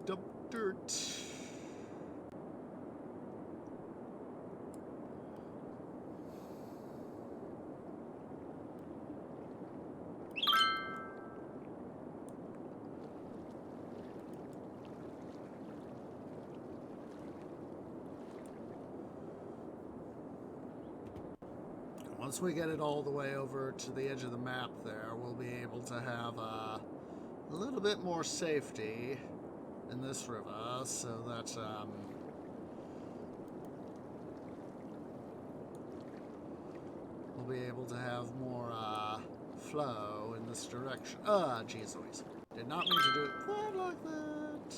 Dump dirt. Once we get it all the way over to the edge of the map there, we'll be able to have a little bit more safety in this river, so that we'll be able to have more flow in this direction. Jeez Louise. Did not mean to do it quite like that.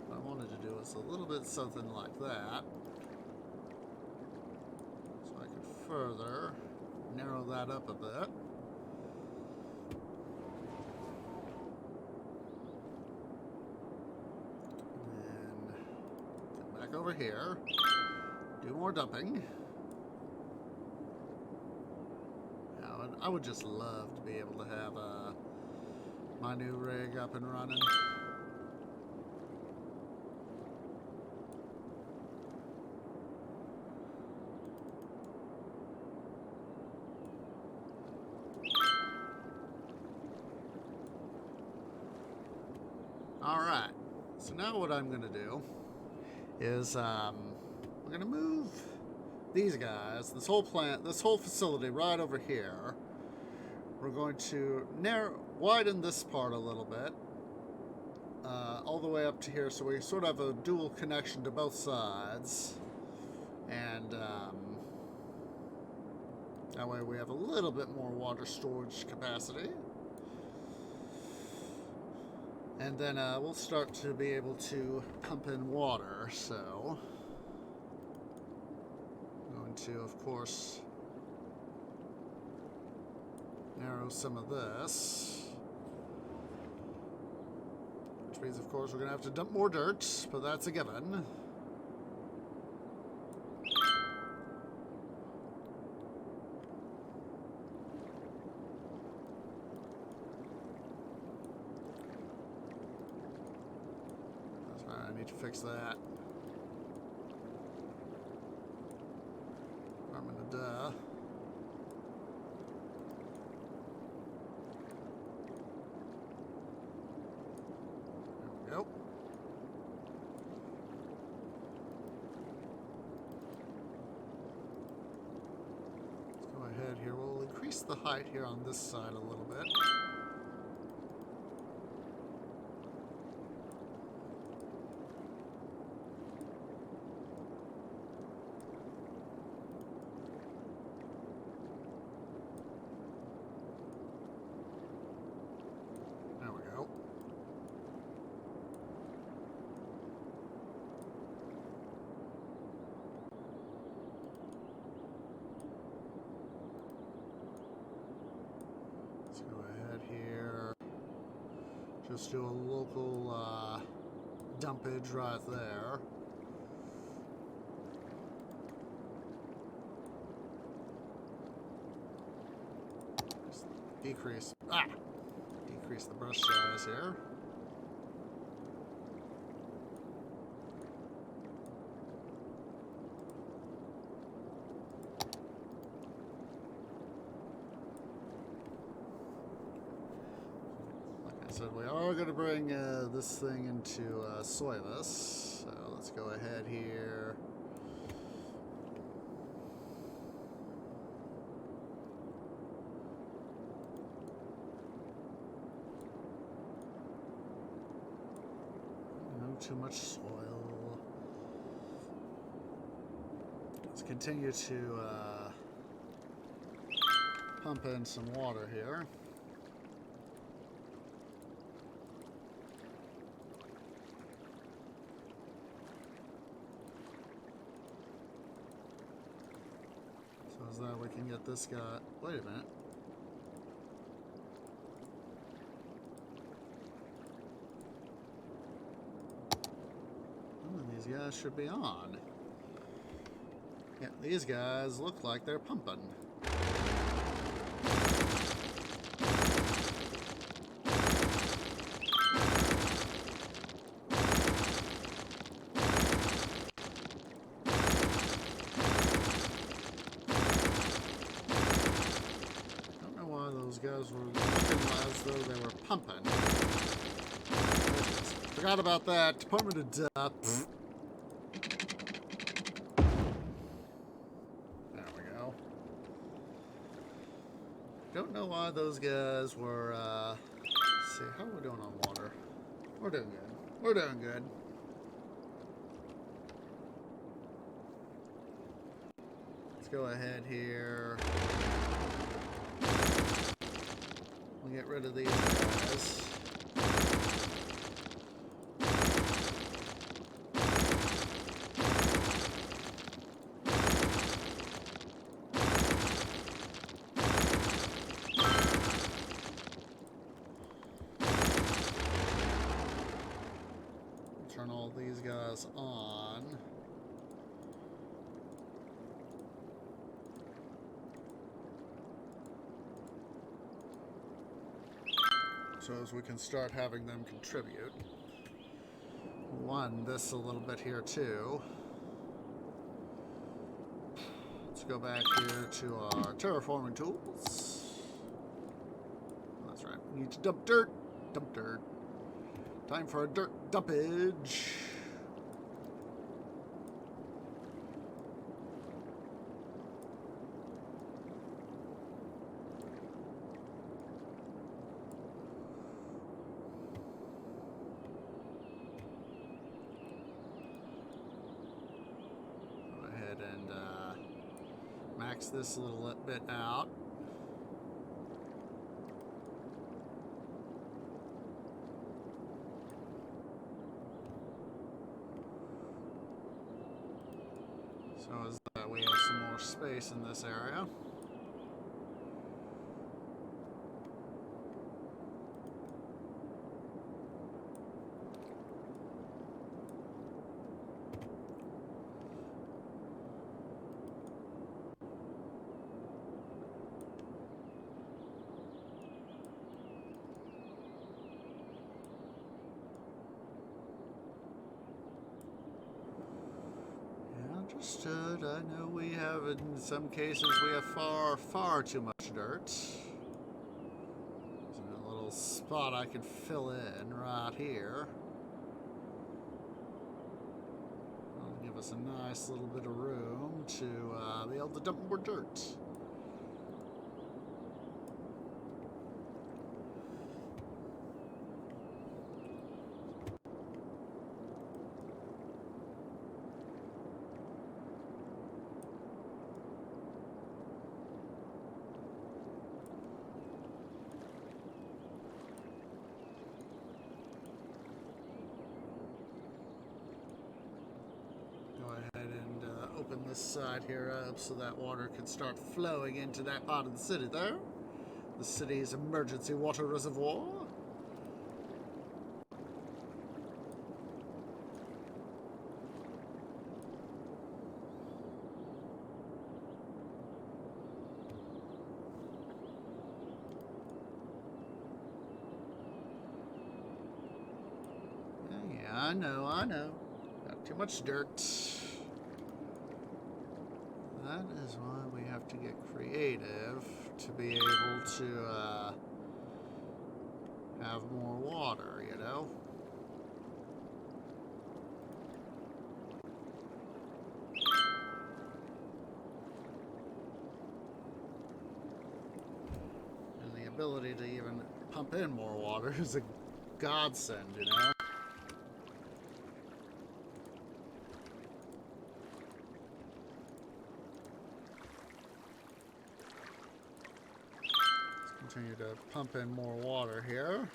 What I wanted to do was a little bit something like that. So I could further narrow that up a bit. And get back over here. Do more dumping. I would just love to be able to have my new rig up and running. Alright, so now what I'm going to do is we're going to move these guys, this whole facility right over here. We're going to widen this part a little bit, all the way up to here, so we sort of have a dual connection to both sides, and that way we have a little bit more water storage capacity. And then we'll start to be able to pump in water, so I'm going to, of course, narrow some of this, which means, of course, we're going to have to dump more dirt, but that's a given. That's right, I need to fix that. Department of Duh. Nope. Let's go ahead here. We'll increase the height here on this side a little bit. There we go. Let's go ahead here. Just do a local dumpage right there. Just decrease the brush size here. So we are going to bring this thing into Soyvis, so let's go ahead here. No too much soil. Let's continue to pump in some water here. So that we can get this guy. Wait a minute. These guys should be on. Yeah, these guys look like they're pumping. Guys were looking as though they were pumping. Forgot about that. Department of Duh. There we go. Don't know why those guys were, let's see, how are we doing on water? We're doing good. We're doing good. Let's go ahead here. We'll get rid of these guys. Turn all these guys on. So as we can start having them contribute. One, this a little bit here too. Let's go back here to our terraforming tools. That's right, we need to dump dirt. Dump dirt. Time for a dirt dumpage. Go ahead and max this a little bit out. So as that we have some more space in this area. Understood. I know we have, in some cases, we have far too much dirt. There's a little spot I could fill in right here. That'll give us a nice little bit of room to be able to dump more dirt. Open this side here up so that water can start flowing into that part of the city there. The city's emergency water reservoir. Yeah, I know. Got too much dirt. That is why we have to get creative to be able to have more water, you know? And the ability to even pump in more water is a godsend, you know? Continue to pump in more water here.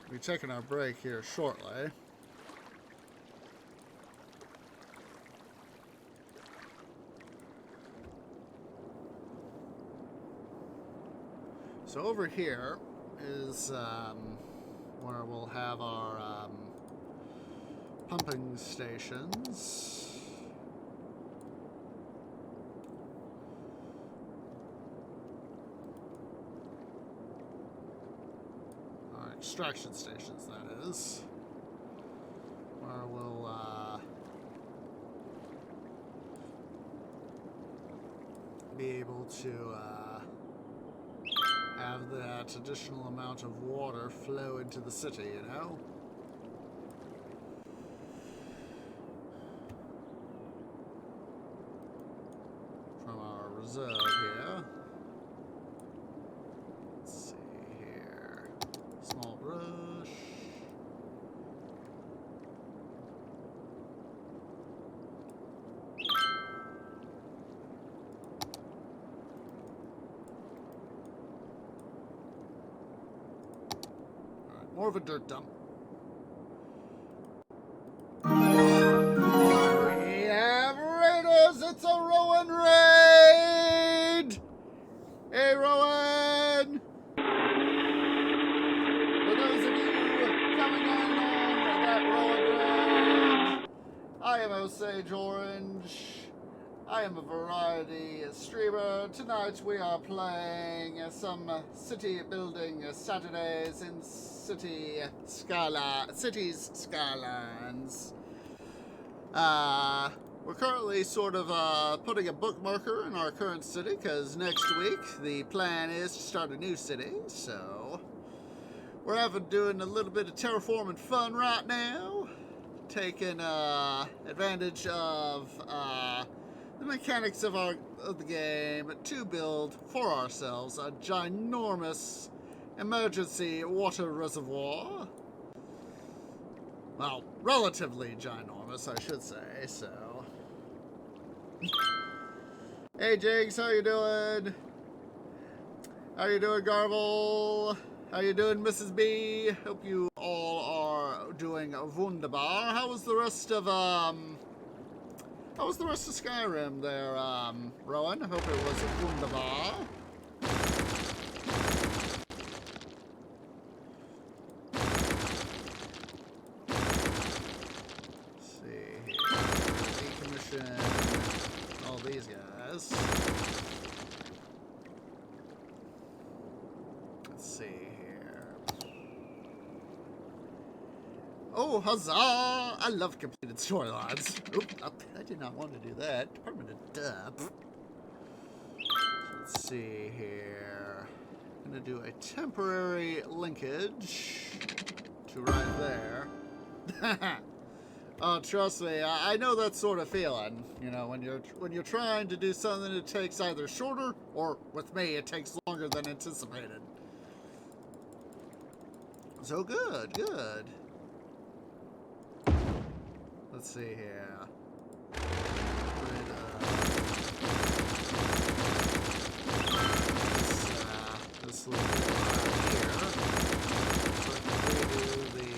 We'll be taking our break here shortly. So over here is where we'll have our pumping stations. Extraction stations, that is, where we'll be able to have that additional amount of water flow into the city, you know? From our reserve here. More of a dirt dump. We have raiders! It's a Rowan raid! Hey, Rowan! For those of you coming on that Rowan raid, I am Osage Orange. I am a variety streamer. Tonight we are playing some city building Saturdays in Cities Skylines. We're currently sort of putting a bookmarker in our current city because next week the plan is to start a new city. So we're doing a little bit of terraforming fun right now, taking advantage of the mechanics of the game to build for ourselves a ginormous emergency water reservoir. Well, relatively ginormous, I should say, so. Hey, Jigs, how you doing? How you doing, Garble? How you doing, Mrs. B? Hope you all are doing wunderbar. How was the rest of, Skyrim there, Rowan? I hope it was wunderbar. Let's see here. Decommission all these guys. Let's see here. Oh, huzzah! I love completed storylines. Oop, I did not want to do that. Department of Dub. Let's see here. I'm going to do a temporary linkage to right there. Oh, trust me, I know that sort of feeling. You know, when you're trying to do something that takes either shorter, or with me, it takes longer than anticipated. So good, good. Let's see here. This little bit here. So I can redo the,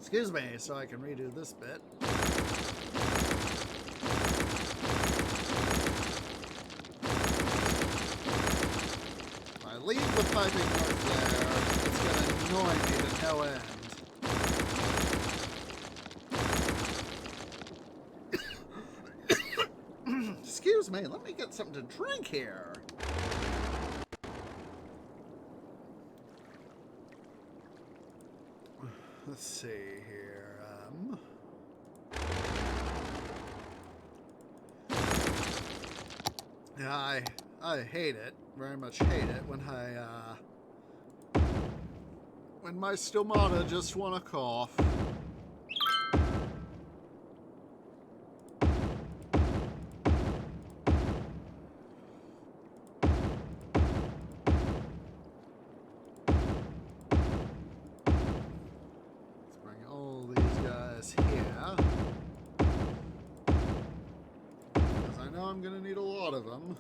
excuse me, so I can redo this bit. If I leave the piping work there, it's going to annoy me to no end. Excuse me, let me get something to drink here. Let's see here. Yeah, I hate it. Very much hate it when when my stomata just want to cough. I'm gonna need a lot of them.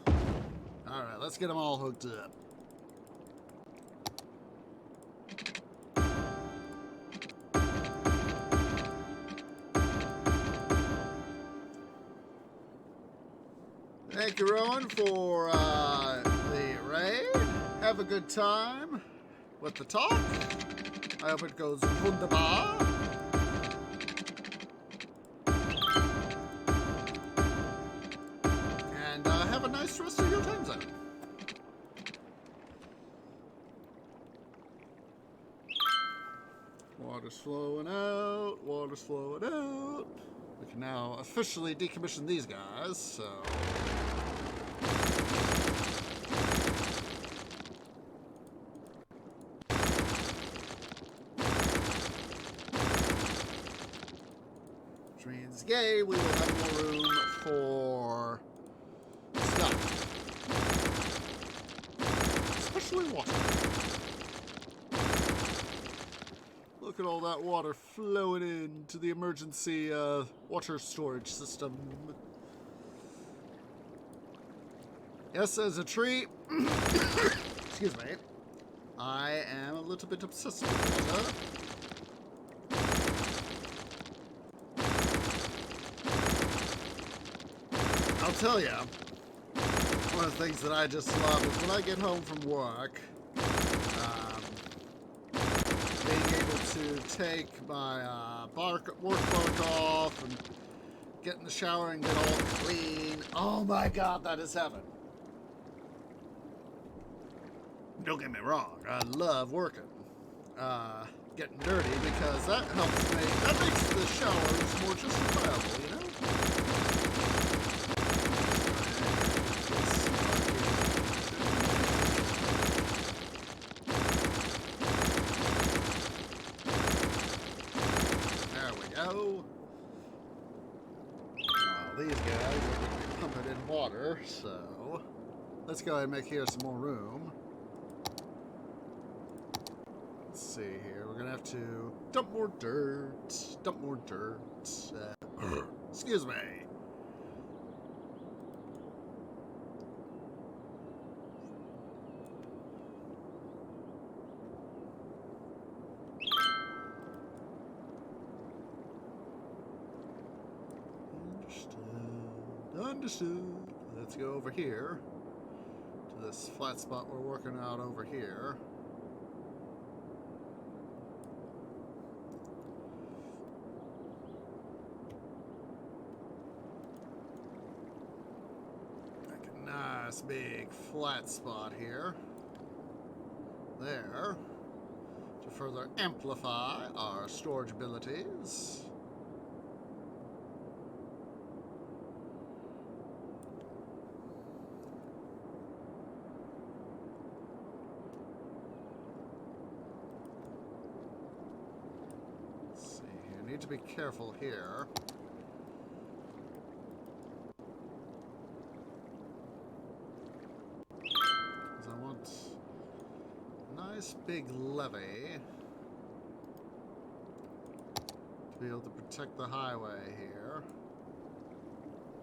Alright, let's get them all hooked up. Thank you, Rowan, for the raid. Have a good time with the talk. I hope it goes wunderbar. Have a nice rest of your time zone. Water's flowing out, water's flowing out. We can now officially decommission these guys, so. Which means, yay, we will have more room for stuff. Especially water. Look at all that water flowing into the emergency water storage system. Yes, as a tree. Excuse me. I am a little bit obsessed with water. I'll tell you, one of the things that I just love is when I get home from work, being able to take my work bark off and get in the shower and get all clean. Oh my God, that is heaven. Don't get me wrong, I love working, getting dirty, because that makes the showers more justifiable, you know? There we go. These guys are pumping in water, so let's go ahead and make here some more room. Let's see here. We're gonna have to dump more dirt. Excuse me. Understood. Let's go over here to this flat spot we're working out over here. Make a nice big flat spot here. There. To further amplify our storage abilities. Need to be careful here. Because I want a nice big levee to be able to protect the highway here.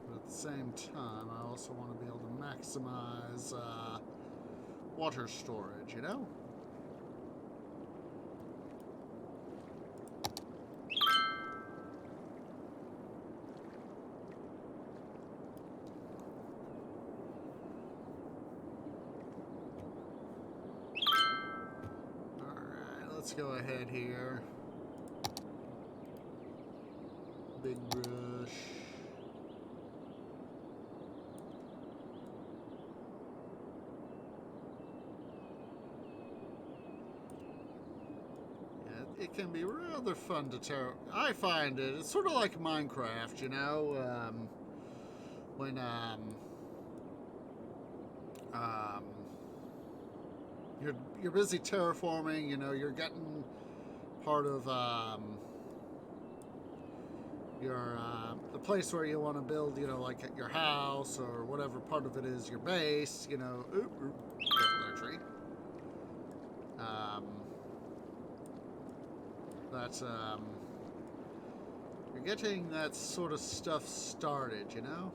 But at the same time, I also want to be able to maximize water storage, you know? Let's go ahead here. Big brush. Yeah, it can be rather fun to tear. I find it's sort of like Minecraft, you know, when you're busy terraforming, you know, you're getting part of the place where you want to build, you know, like your house or whatever part of it is, your base, you know. Careful there, tree. You're getting that sort of stuff started, you know.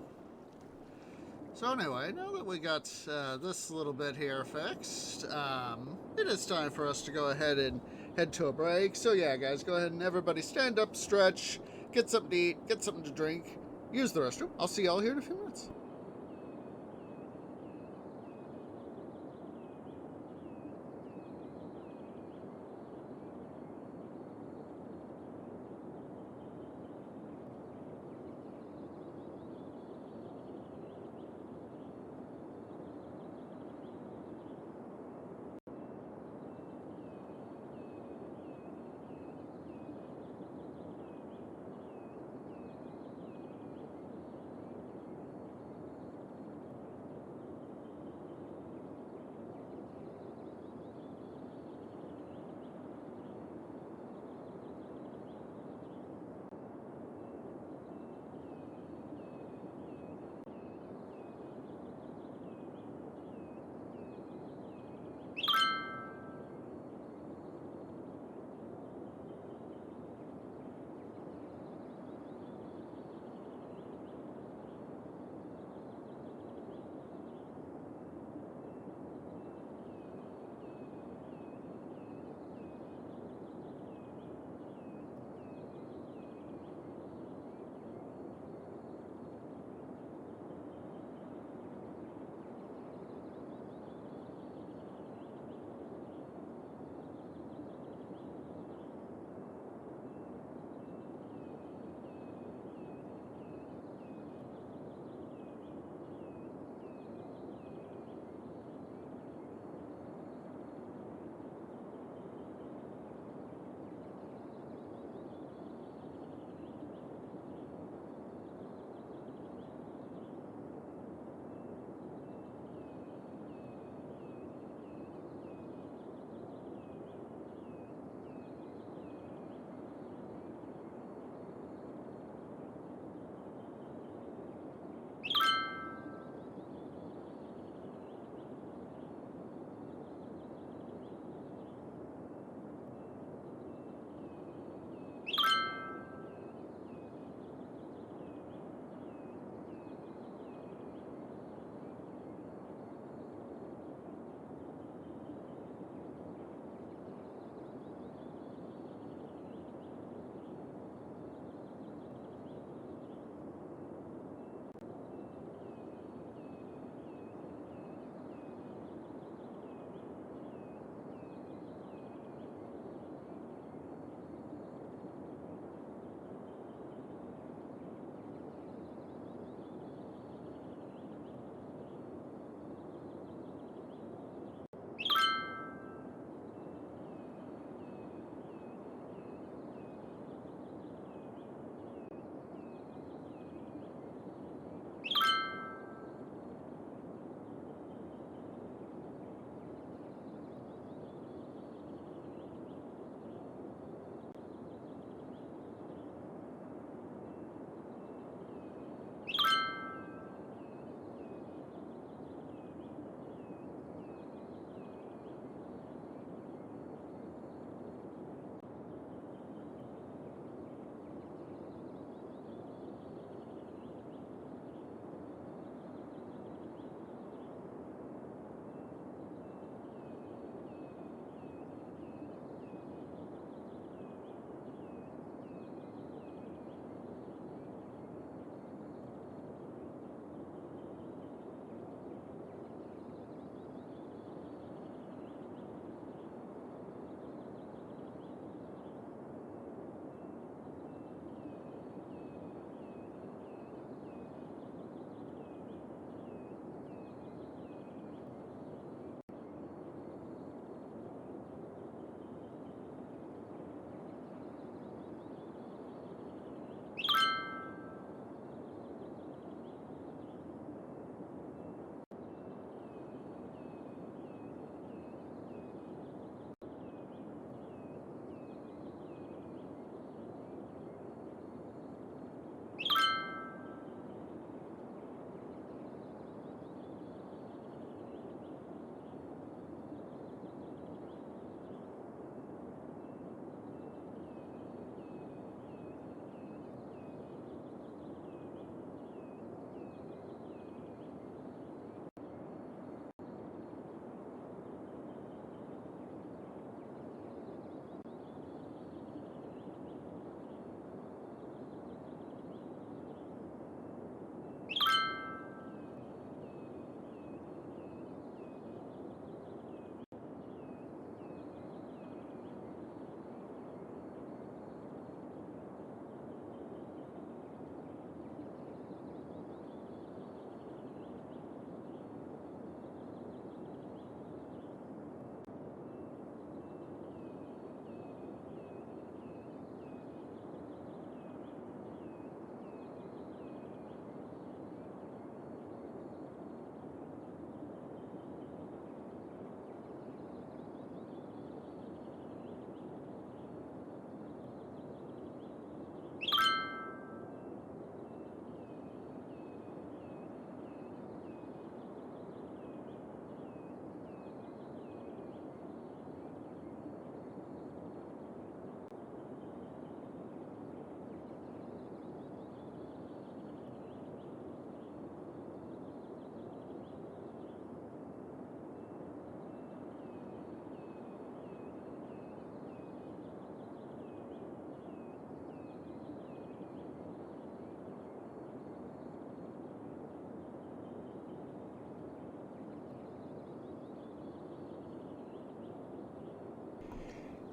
So anyway, now that we got this little bit here fixed, it is time for us to go ahead and head to a break. So yeah, guys, go ahead and everybody stand up, stretch, get something to eat, get something to drink, use the restroom. I'll see y'all here in a few minutes.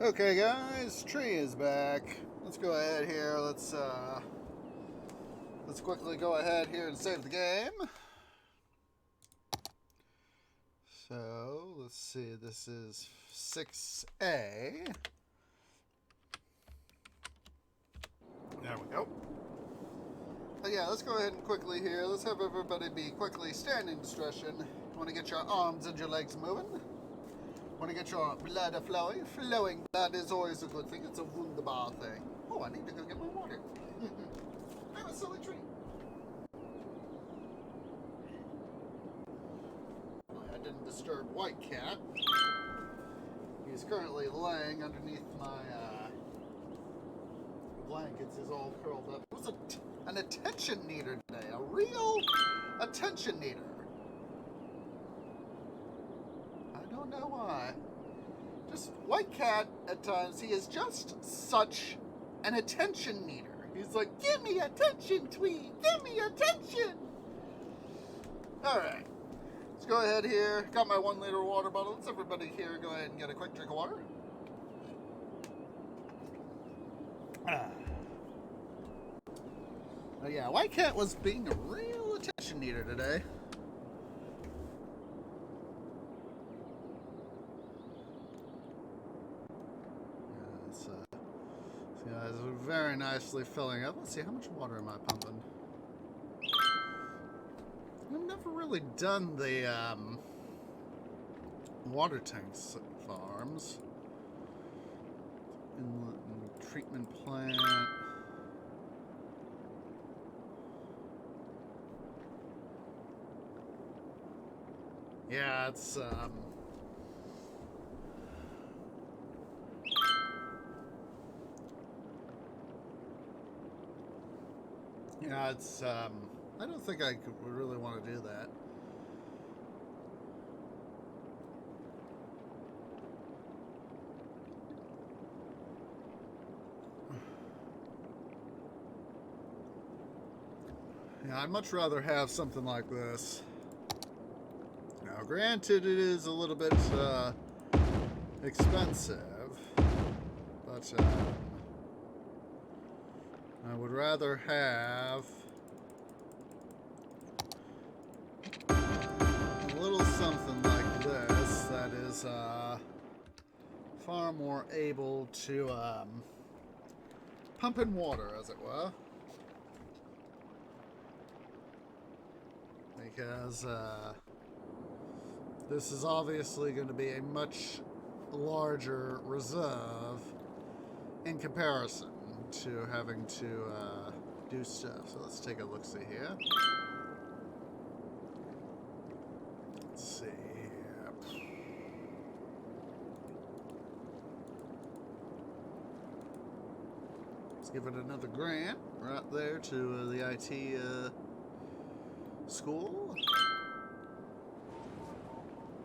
Okay, guys, tree is back. Let's go ahead here. Let's quickly go ahead here and save the game. So let's see. This is 6A. There we go. But yeah, let's go ahead and quickly here. Let's have everybody be quickly standing discretion. Want to get your arms and your legs moving. Want to get your blood flowing. Flowing blood is always a good thing. It's a wunderbar thing. Oh, I need to go get my water. I'm a silly tree. I didn't disturb White Cat. He's currently laying underneath my blankets. He's all curled up. It was an attention needer today. A real attention needer. I don't know why. Just White Cat at times, he is just such an attention needer. He's like, give me attention, Tweet! Give me attention! Alright. Let's go ahead here. Got my 1 liter water bottle. Let's everybody here go ahead and get a quick drink of water. Oh yeah, White Cat was being a real attention needer today. Yeah, it's very nicely filling up. Let's see, how much water am I pumping? I've never really done the water tanks farms. Inlet and treatment plant. Yeah, it's yeah, it's I don't think I would really want to do that. Yeah, I'd much rather have something like this. Now, granted, it is a little bit expensive, but I would rather have a little something like this that is far more able to pump in water, as it were. Because this is obviously going to be a much larger reserve in comparison to having to do stuff. So let's take a look-see here. Let's see here. Let's give it another grant right there to the IT school.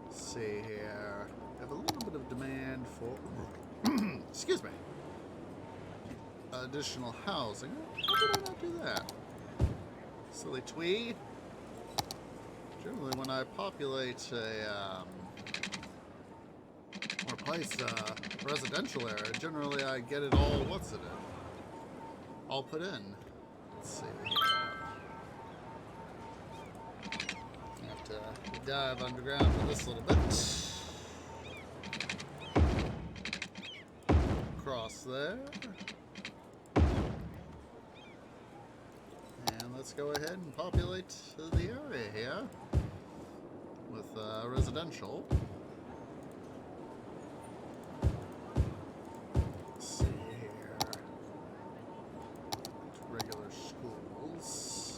Let's see here. Have a little bit of demand for excuse me, additional housing. Why did I not do that? Silly twee. Generally when I populate a or place a residential area, generally I get it all, what's it in? All put in. Let's see here. Have to dive underground for this little bit. Across there. And let's go ahead and populate the area here with residential. Let's see here. Regular schools.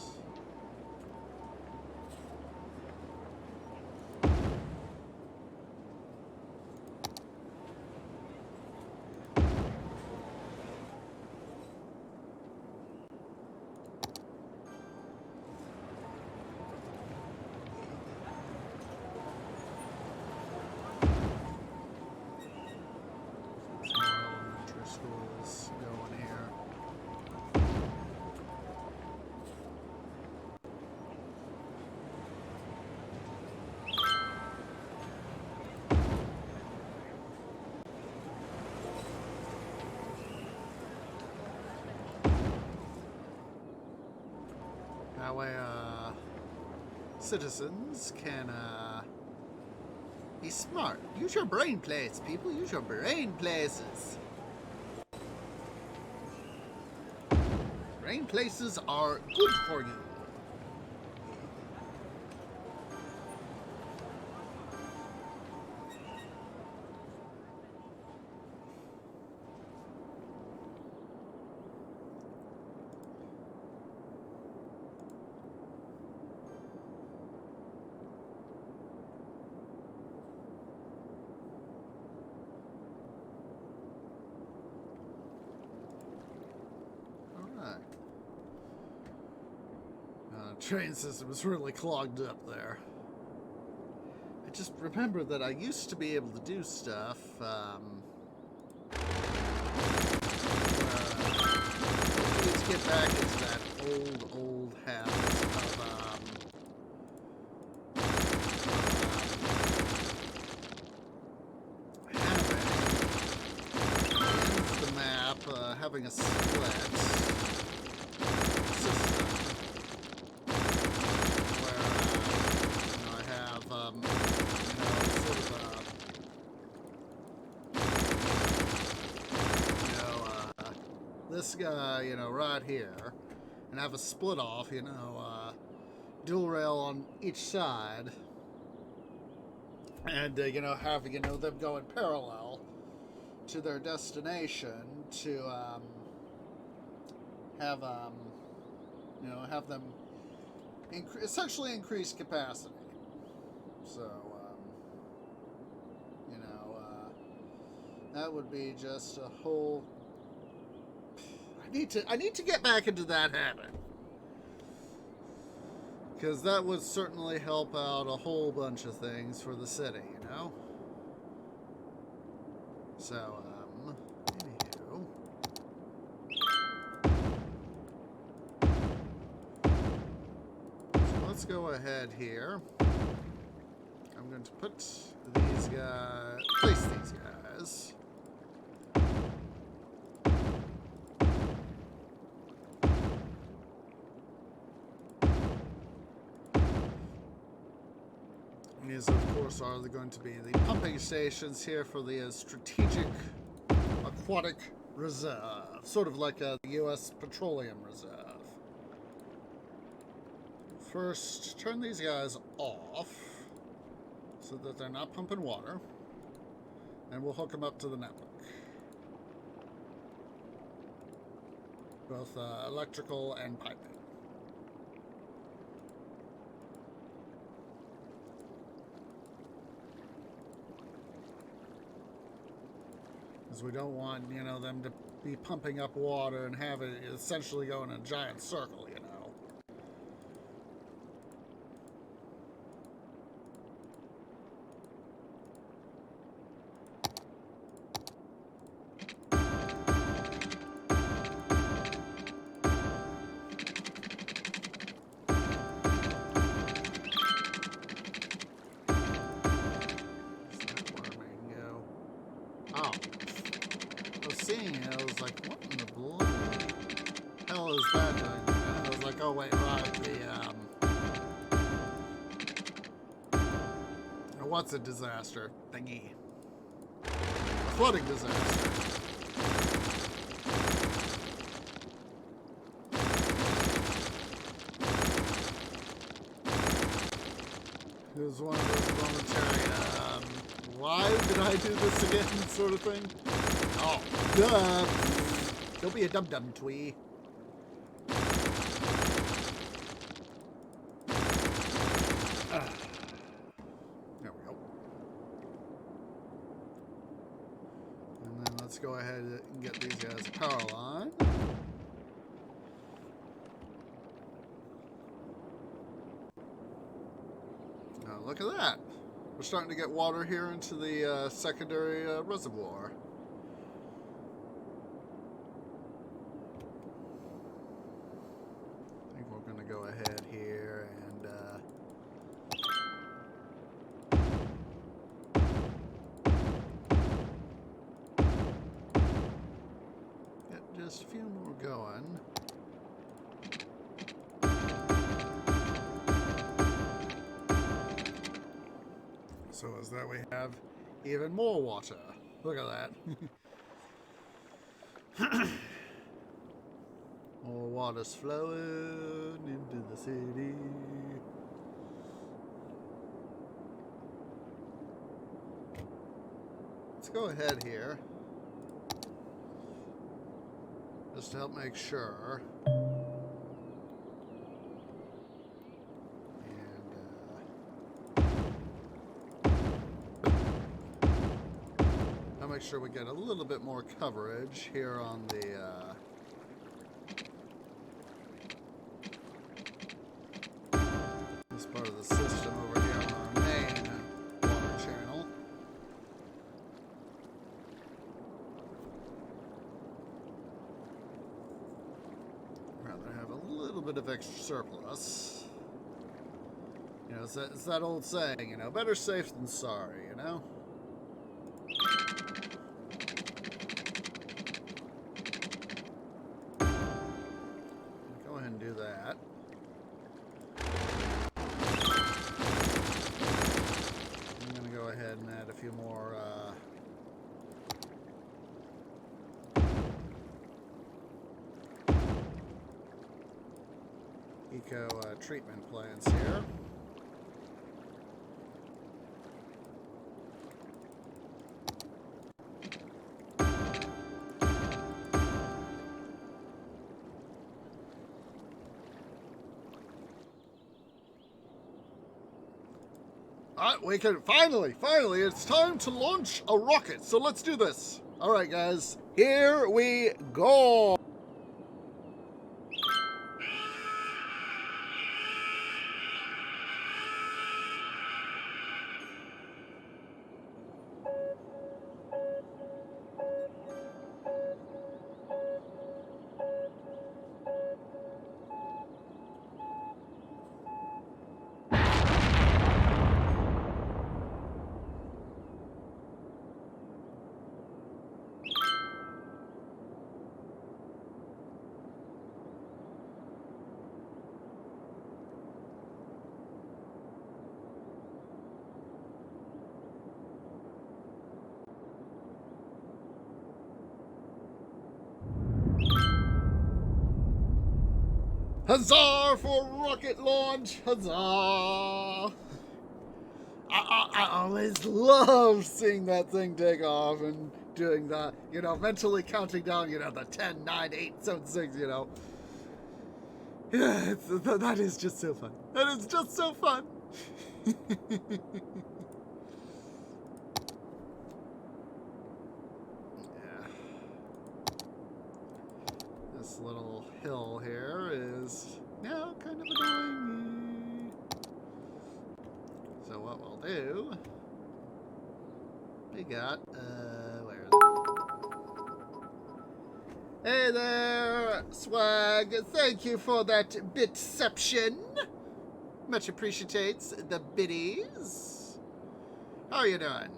way citizens can be smart. Use your brain plates, people. Use your brain places. Brain places are good for you. Train system is really clogged up there. I just remember that I used to be able to do stuff let's get back into that old habit of having the map, having a split system. This guy, right here, and have a split off, dual rail on each side, and, having, them going parallel to their destination to, have them essentially increase capacity. So, that would be just a whole... I need to get back into that habit, because that would certainly help out a whole bunch of things for the city, So, anywho. So let's go ahead here. I'm going to put these guys, place these guys. These, of course, are going to be the pumping stations here for the Strategic Aquatic Reserve, sort of like the U.S. Petroleum Reserve. First, turn these guys off so that they're not pumping water, and we'll hook them up to the network. Both electrical and piping. We don't want, them to be pumping up water and have it essentially go in a giant circle, I was like, what in the bloody hell is that doing? And I was like, oh wait, right, what's a disaster thingy? Flooding disaster. It was one of those momentary, why did I do this again sort of thing? Oh, duh. Don't be a dum-dum, twee. There we go. And then let's go ahead and get these guys a power line. Now look at that. We're starting to get water here into the secondary reservoir. I think we're going to go ahead here and get just a few more going. So is that we have even more water. Look at that. More water's flowing into the city. Let's go ahead here. Just to help make sure. I'll make sure we get a little bit more coverage here on the this part of the system over here on our main water channel. Rather have a little bit of extra surplus. You know, it's that old saying, you know, better safe than sorry, you know? Go ahead and do that. I'm going to go ahead and add a few more eco treatment plants here. Alright, we can finally, it's time to launch a rocket. So let's do this. Alright, guys, here we go. Huzzah for rocket launch! Huzzah! I always love seeing that thing take off and doing the, you know, mentally counting down, you know, the 10, 9, 8, 7, 6, you know. Yeah, that is just so fun. That is just so fun. This little hill here is now kind of annoying me. So what we'll do, we got, where is it? Hey there, Swag. Thank you for that bitception. Much appreciates the biddies. How are you doing?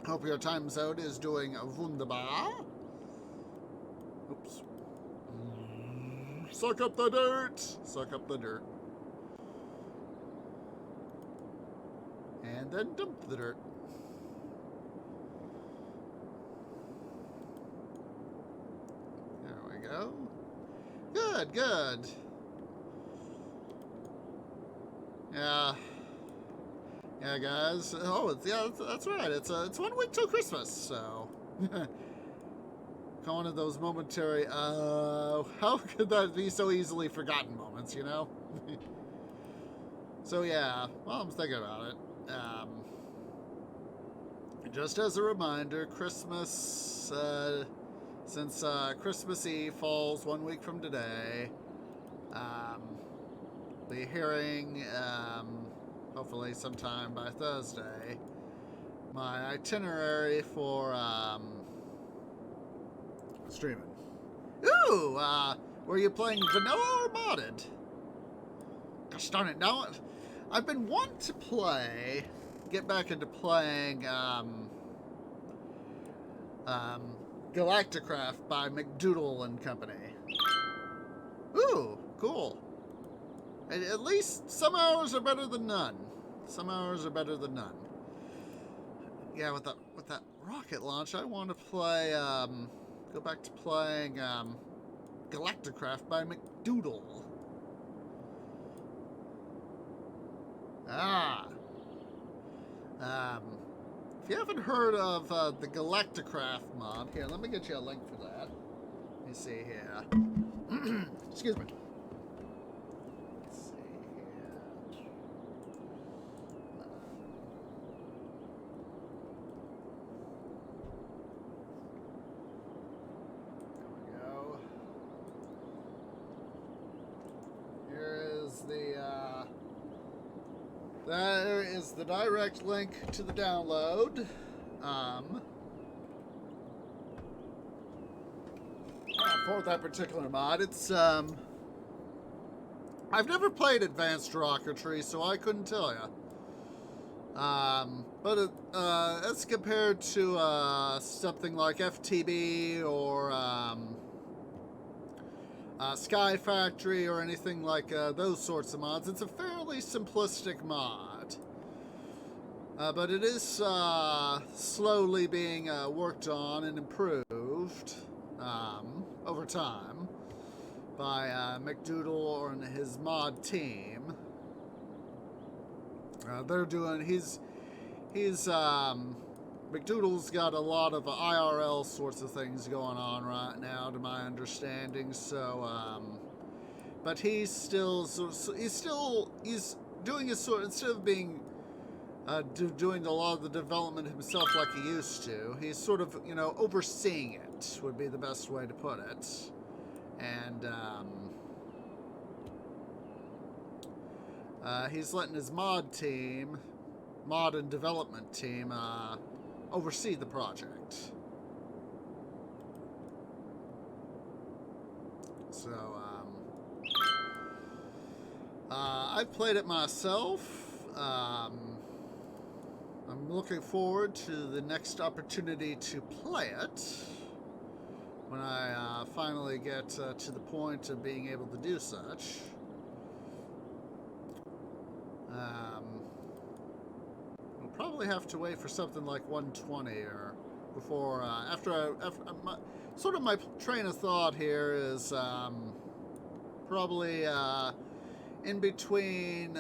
Hope your time zone is doing wunderbar. Oops. Suck up the dirt. Suck up the dirt. And then dump the dirt. There we go. Good, good. Yeah. Yeah, guys. Oh, yeah, that's right. It's 1 week till Christmas, so. One of those momentary, how could that be so easily forgotten moments, you know? So yeah, well, I'm thinking about it. Just as a reminder, Christmas, since Christmas Eve falls 1 week from today, be hearing, hopefully sometime by Thursday, my itinerary for, streaming. Ooh, were you playing vanilla or modded? Gosh darn it, now I've been wanting to get back into playing, Galacticraft by McDoodle and Company. Ooh, cool. At least some hours are better than none. Some hours are better than none. Yeah, with that rocket launch, I want to play, go back to playing, Galacticraft by McDoodle. Ah. If you haven't heard of, the Galacticraft mod, here, let me get you a link for that. Let me see here. Excuse me. Let's see here. There is the direct link to the download. For that particular mod, it's I've never played Advanced Rocketry, so I couldn't tell you. But as compared to something like FTB or Sky Factory or anything like those sorts of mods, it's a fairly simplistic mod. But it is slowly being worked on and improved over time by McDoodle and his mod team. They're doing, McDoodle's got a lot of IRL sorts of things going on right now, to my understanding. So, but he's doing his sort, instead of being doing a lot of the development himself like he used to, he's sort of, overseeing it would be the best way to put it. And he's letting his mod and development team, oversee the project. So, I've played it myself. I'm looking forward to the next opportunity to play it when I finally get to the point of being able to do such. We'll probably have to wait for something like 120 or before my train of thought here is probably in between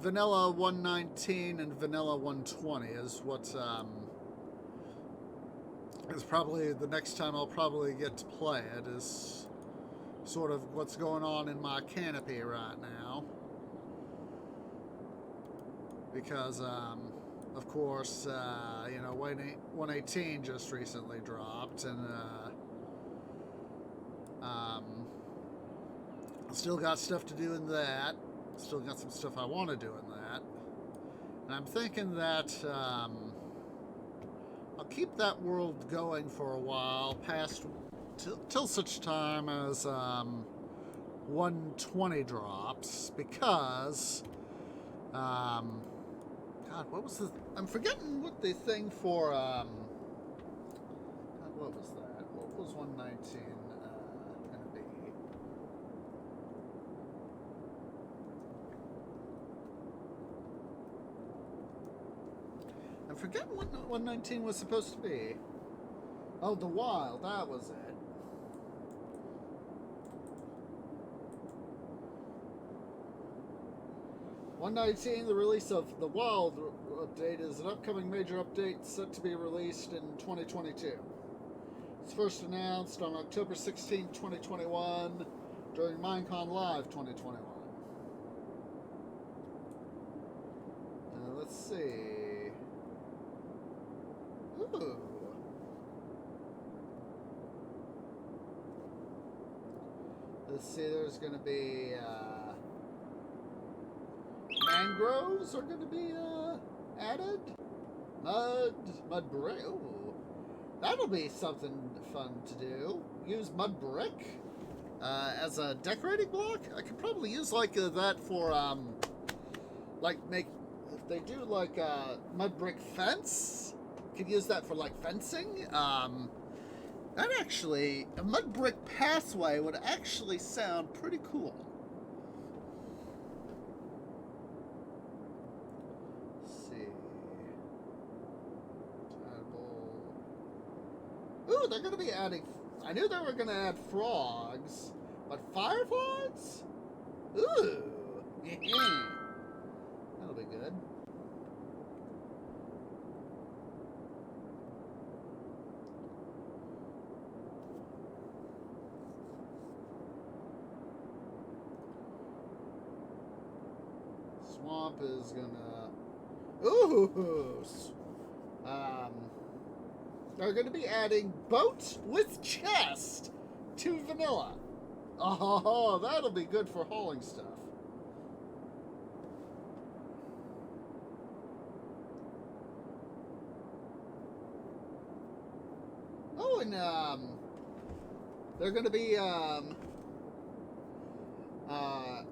Vanilla 119 and Vanilla 120 is what is probably the next time I'll probably get to play it, is sort of what's going on in my canopy right now. Because, of course, 118 just recently dropped, and still got stuff to do in that. Still got some stuff I want to do in that. And I'm thinking that I'll keep that world going for a while, till such time as 120 drops, because God, what was the... I'm forgetting what the thing for... God, what was that? What was 119 going to be? I'm forgetting what 119 was supposed to be. Oh, the Wild, that was it. 119, the release of the Wild update, is an upcoming major update set to be released in 2022. It's first announced on October 16, 2021, during Minecon Live 2021. Let's see. Ooh. Let's see, there's going to be... mangroves are going to be added. Mud brick. Ooh, that'll be something fun to do. Use mud brick as a decorating block. I could probably use like that for if they do like mud brick fence. Could use that for like fencing. That actually, a mud brick pathway would actually sound pretty cool. they're going to be adding... I knew they were going to add frogs, but fireflies? Ooh. That'll be good. Swamp is gonna... Ooh! They're gonna be adding boat with chest to vanilla. Oh, that'll be good for hauling stuff. Oh, and they're gonna be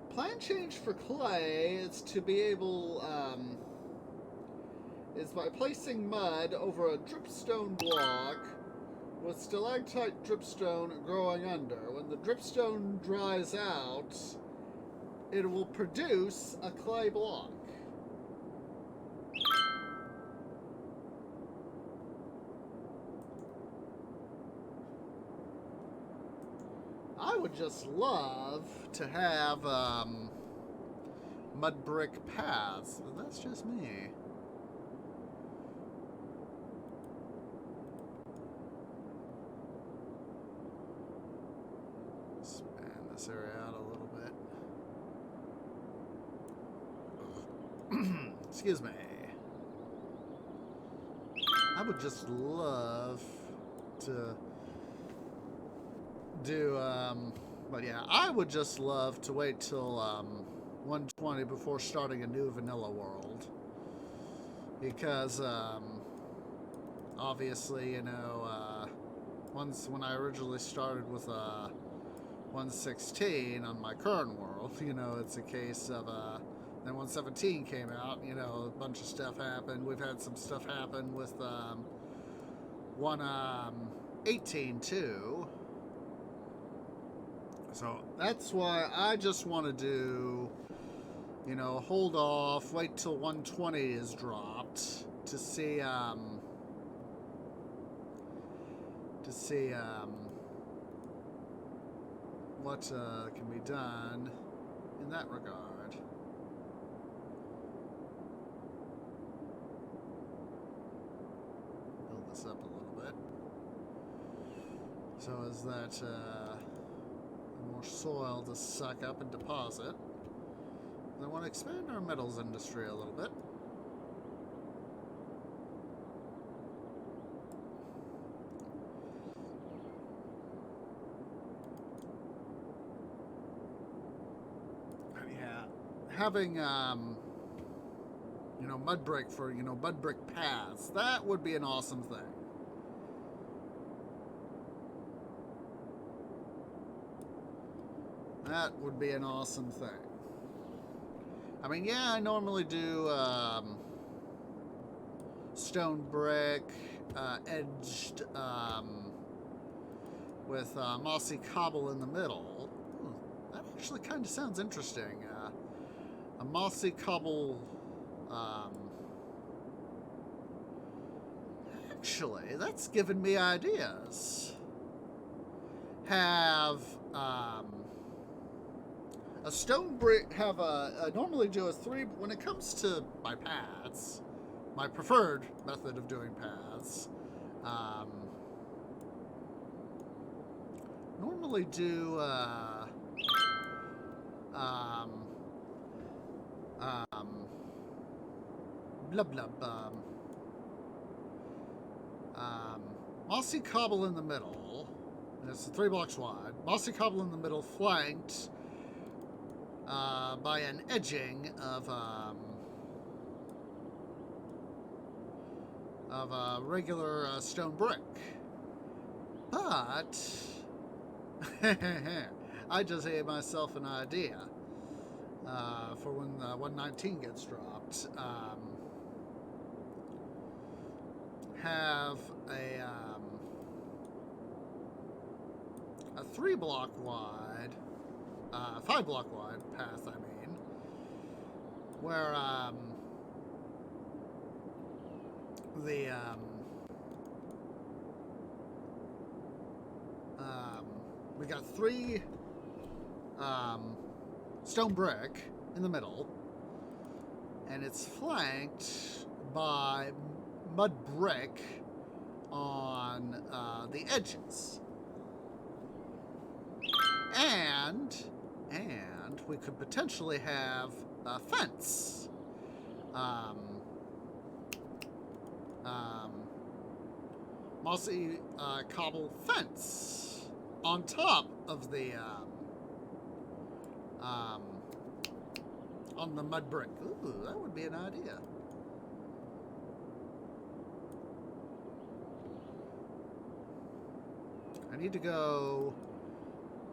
plan change for clay is to be able, is by placing mud over a dripstone block with stalactite dripstone growing under. When the dripstone dries out, it will produce a clay block. I would just love to have mud brick paths, but that's just me. Expand this area out a little bit. Excuse me. I would just love to do, but yeah, I would just love to wait till 120 before starting a new vanilla world, because obviously, you know, when I originally started with 116 on my current world, you know, it's a case of then 117 came out, you know, a bunch of stuff happened. We've had some stuff happen with 118 too. So that's why I just want to do, you know, hold off, wait till 120 is dropped to see what can be done in that regard. Build this up a little bit. So is that more soil to suck up and deposit. I want to expand our metals industry a little bit. And yeah, having you know, mud brick for, you know, mud brick paths, that would be an awesome thing. That would be an awesome thing. I mean, yeah, I normally do stone brick, edged with mossy cobble in the middle. That actually kind of sounds interesting. A mossy cobble. Actually, that's given me ideas. Have a stone brick, have I normally do a 3, when it comes to my paths, my preferred method of doing paths, normally do, mossy cobble in the middle, and it's 3 blocks wide, mossy cobble in the middle, flanked by an edging of regular stone brick. But I just gave myself an idea for when 119 gets dropped. Have a 3 block wide, 5 block wide path, I mean, where We got 3 stone brick in the middle, and it's flanked by mud brick on the edges. And we could potentially have a fence. Mossy cobble fence on top of the on the mud brick. Ooh, that would be an idea. I need to go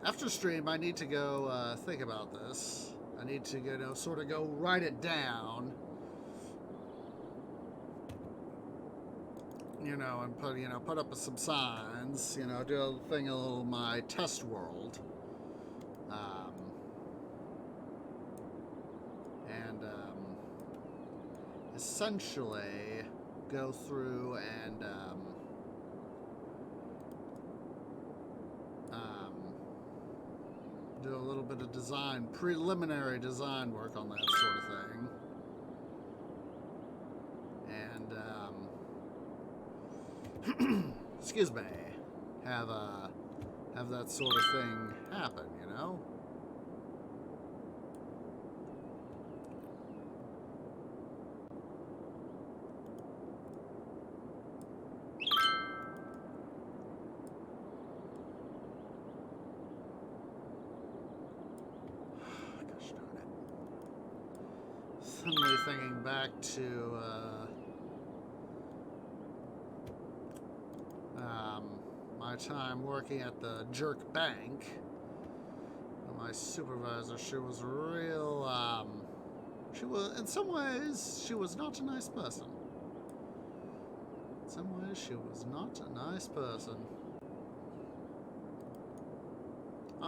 after stream. I need to go think about this. I need to sort of go write it down. And put up some signs, do a thing, a little my test world. And essentially go through and do a little bit of preliminary design work on that sort of thing. And excuse me, have that sort of thing happen, Gosh darn it. Suddenly thinking back to my time working at the Jerk Bank. My supervisor, she was real, in some ways, she was not a nice person. In some ways, she was not a nice person.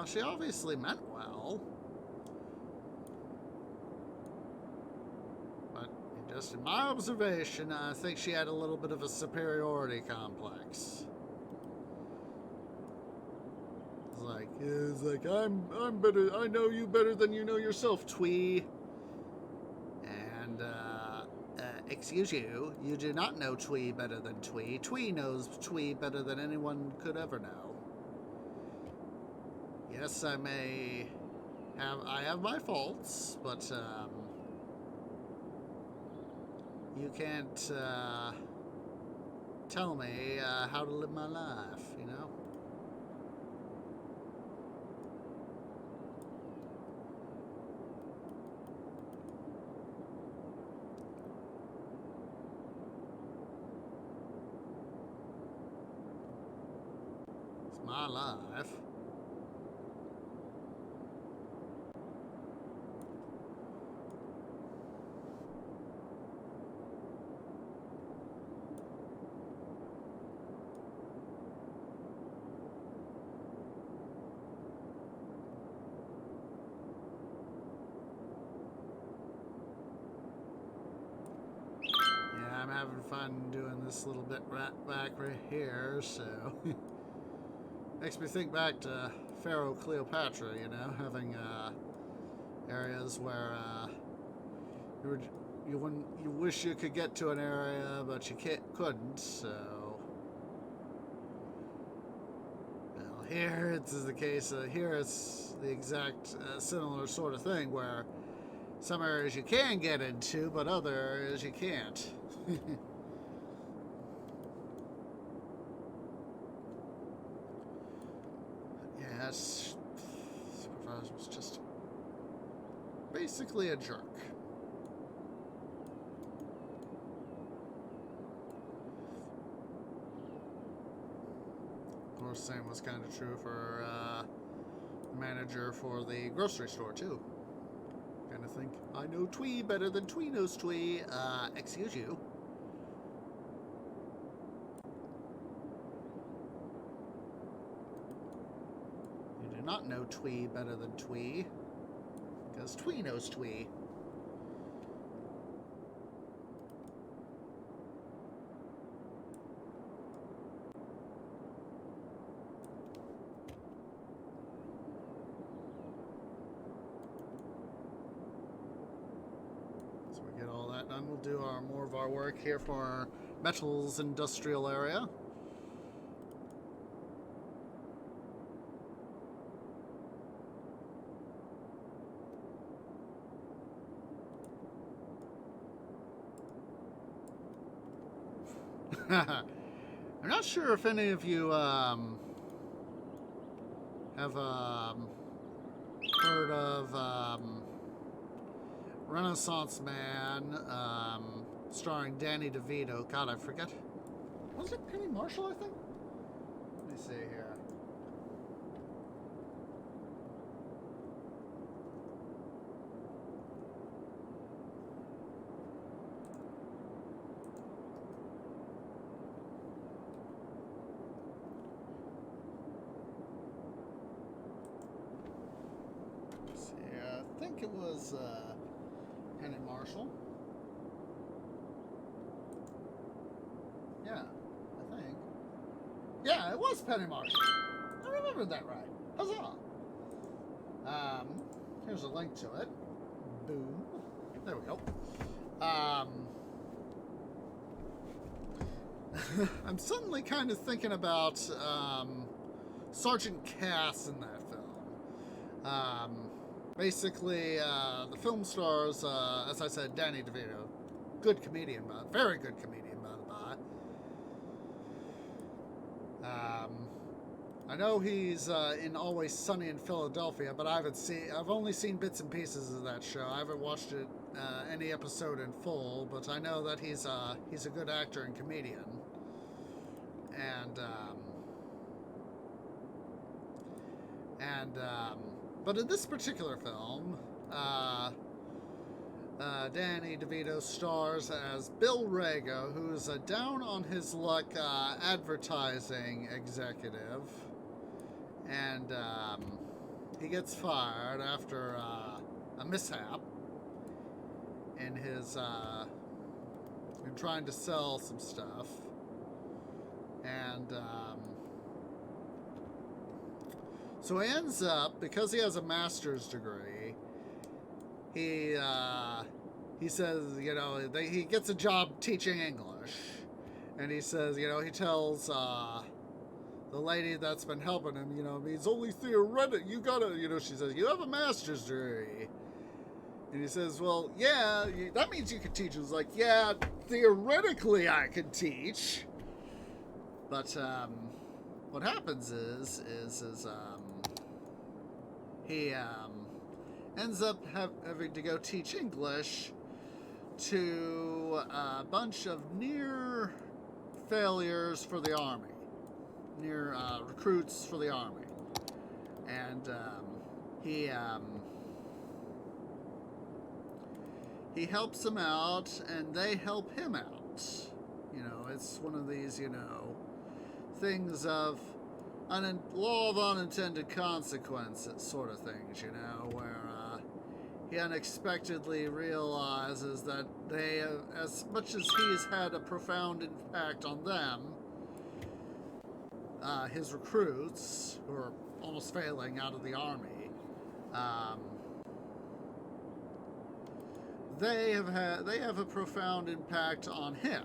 She obviously meant well. But just in my observation, I think she had a little bit of a superiority complex. It's like I'm better. I know you better than you know yourself, Twee. And excuse you, you do not know Twee better than Twee. Twee knows Twee better than anyone could ever know. Yes, I have my faults, but you can't tell me how to live my life, It's my life. I'm having fun doing this little bit right back right here, so makes me think back to Pharaoh Cleopatra, having areas where you wish you could get to an area, but you couldn't. So, well, here it's the case. Here it's the exact similar sort of thing where some areas you can get into, but other areas you can't. Yes, supervisor was just basically a jerk. Of course, same was kind of true for the manager for the grocery store too. Kind of think, I know Twee better than Twee knows Twee. Excuse you. You do not know Twee better than Twee, because Twee knows Twee. that, and we'll do more of our work here for our metals industrial area. I'm not sure if any of you have heard of Renaissance Man, starring Danny DeVito. God, I forget. Was it Penny Marshall, I think? Let me see here. I think it was Penny Marshall. Yeah, I think. Yeah, it was Penny Marshall. I remembered that right. Huzzah! Here's a link to it. Boom. There we go. I'm suddenly kind of thinking about Sergeant Cass in that film. Basically, the film stars, as I said, Danny DeVito. Good comedian, very good comedian, by the by. I know he's in Always Sunny in Philadelphia, but I've only seen bits and pieces of that show. I haven't watched it any episode in full, but I know that he's a good actor and comedian. But in this particular film, Danny DeVito stars as Bill Rago, who's a down-on-his-luck advertising executive, and he gets fired after a mishap in in trying to sell some stuff, and so he ends up, because he has a master's degree, he says, he gets a job teaching English. And he says, he tells the lady that's been helping him, he's only theoretic. You gotta, she says, you have a master's degree. And he says, well, yeah, that means you can teach. He's like, yeah, theoretically I can teach. But what happens is he ends up having to go teach English to a bunch of near failures for the Army, near recruits for the Army. And he helps them out, and they help him out. It's one of these, things of law of unintended consequences sort of things, where he unexpectedly realizes that they, as much as he's had a profound impact on them, his recruits, who are almost failing out of the Army, they have a profound impact on him.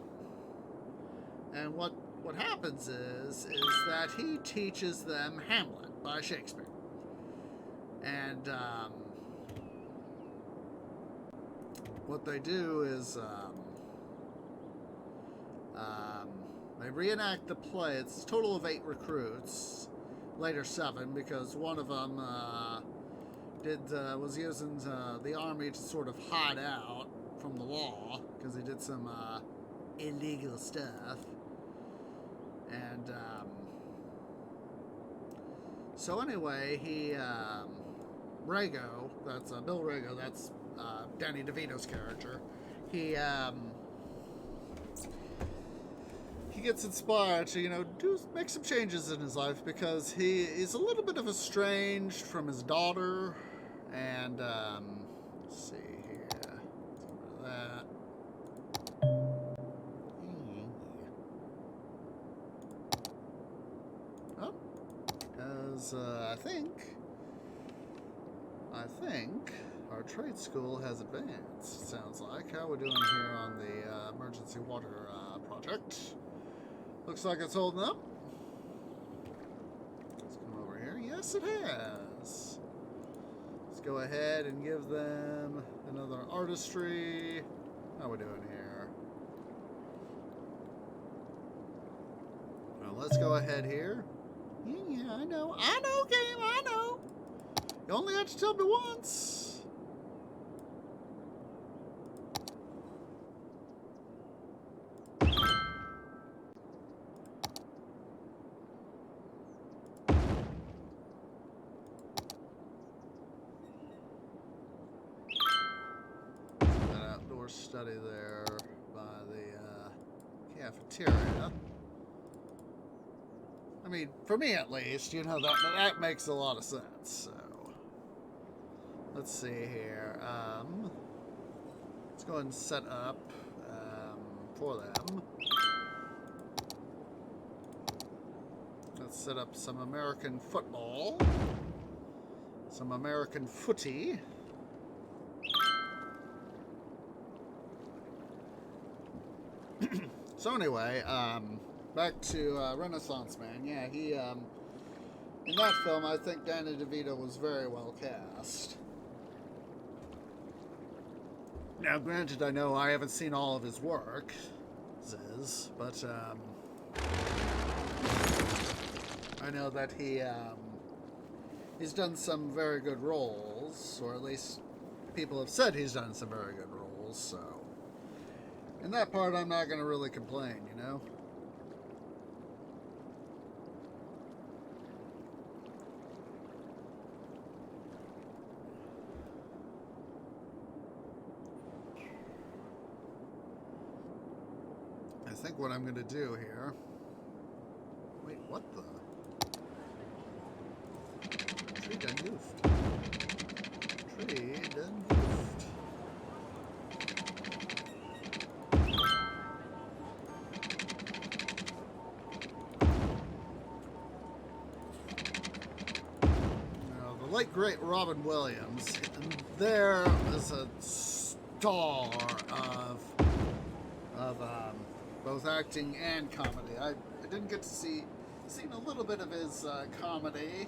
And what happens is that he teaches them Hamlet by Shakespeare. And what they do is they reenact the play. It's a total of 8 recruits, later 7, because one of them was using the Army to sort of hide out from the law, because he did some illegal stuff. And so anyway, Rago, that's Bill Rago, that's Danny DeVito's character. He gets inspired to make some changes in his life, because he is a little bit of estranged from his daughter. And let's see here, let's get rid of that. Because I think Our trade school has advanced, sounds like. How are we doing here on the emergency water project? Looks like it's holding up. Let's come over here. Yes, it has. Let's go ahead and give them another artistry. How are we doing here? Well, let's go ahead here. Yeah, I know, game, I know. You only have to tell me once. Study there by the cafeteria. I mean, for me at least, you know, that makes a lot of sense. So, let's see here. Let's go ahead and set up for them. Let's set up some American football, some American footy. So anyway, back to Renaissance Man. Yeah, he in that film, I think Danny DeVito was very well cast. Now, granted, I know I haven't seen all of his work, but I know that he's done some very good roles, or at least people have said he's done some very good roles. So. In that part, I'm not going to really complain, you know? I think what I'm going to do here... Wait, what the... Tree done goofed. Tree done goofed. Late great Robin Williams, there is a star of both acting and comedy. I didn't get to seen a little bit of his comedy,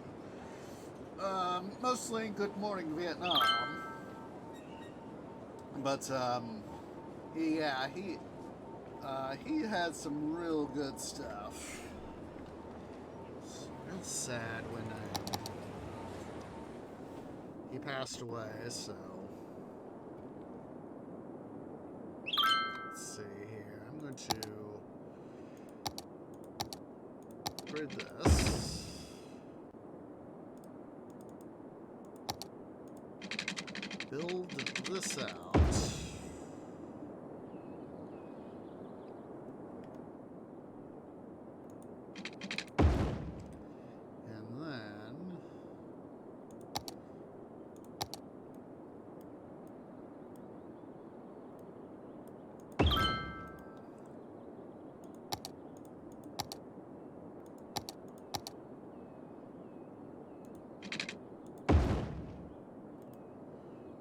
mostly in Good Morning Vietnam. But he had some real good stuff. It's real sad when he passed away, so let's see here. I'm going to grid this. Build this out.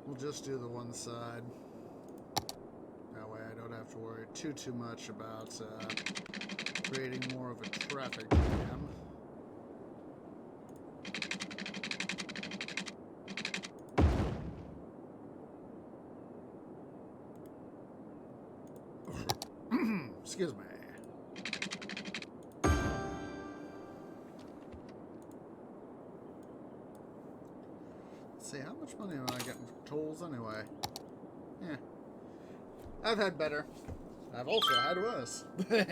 We'll just do the one side. That way I don't have to worry too much about creating more of a traffic jam. Excuse me. See, how much money am I getting for tolls anyway? Yeah. I've had better. I've also had worse. But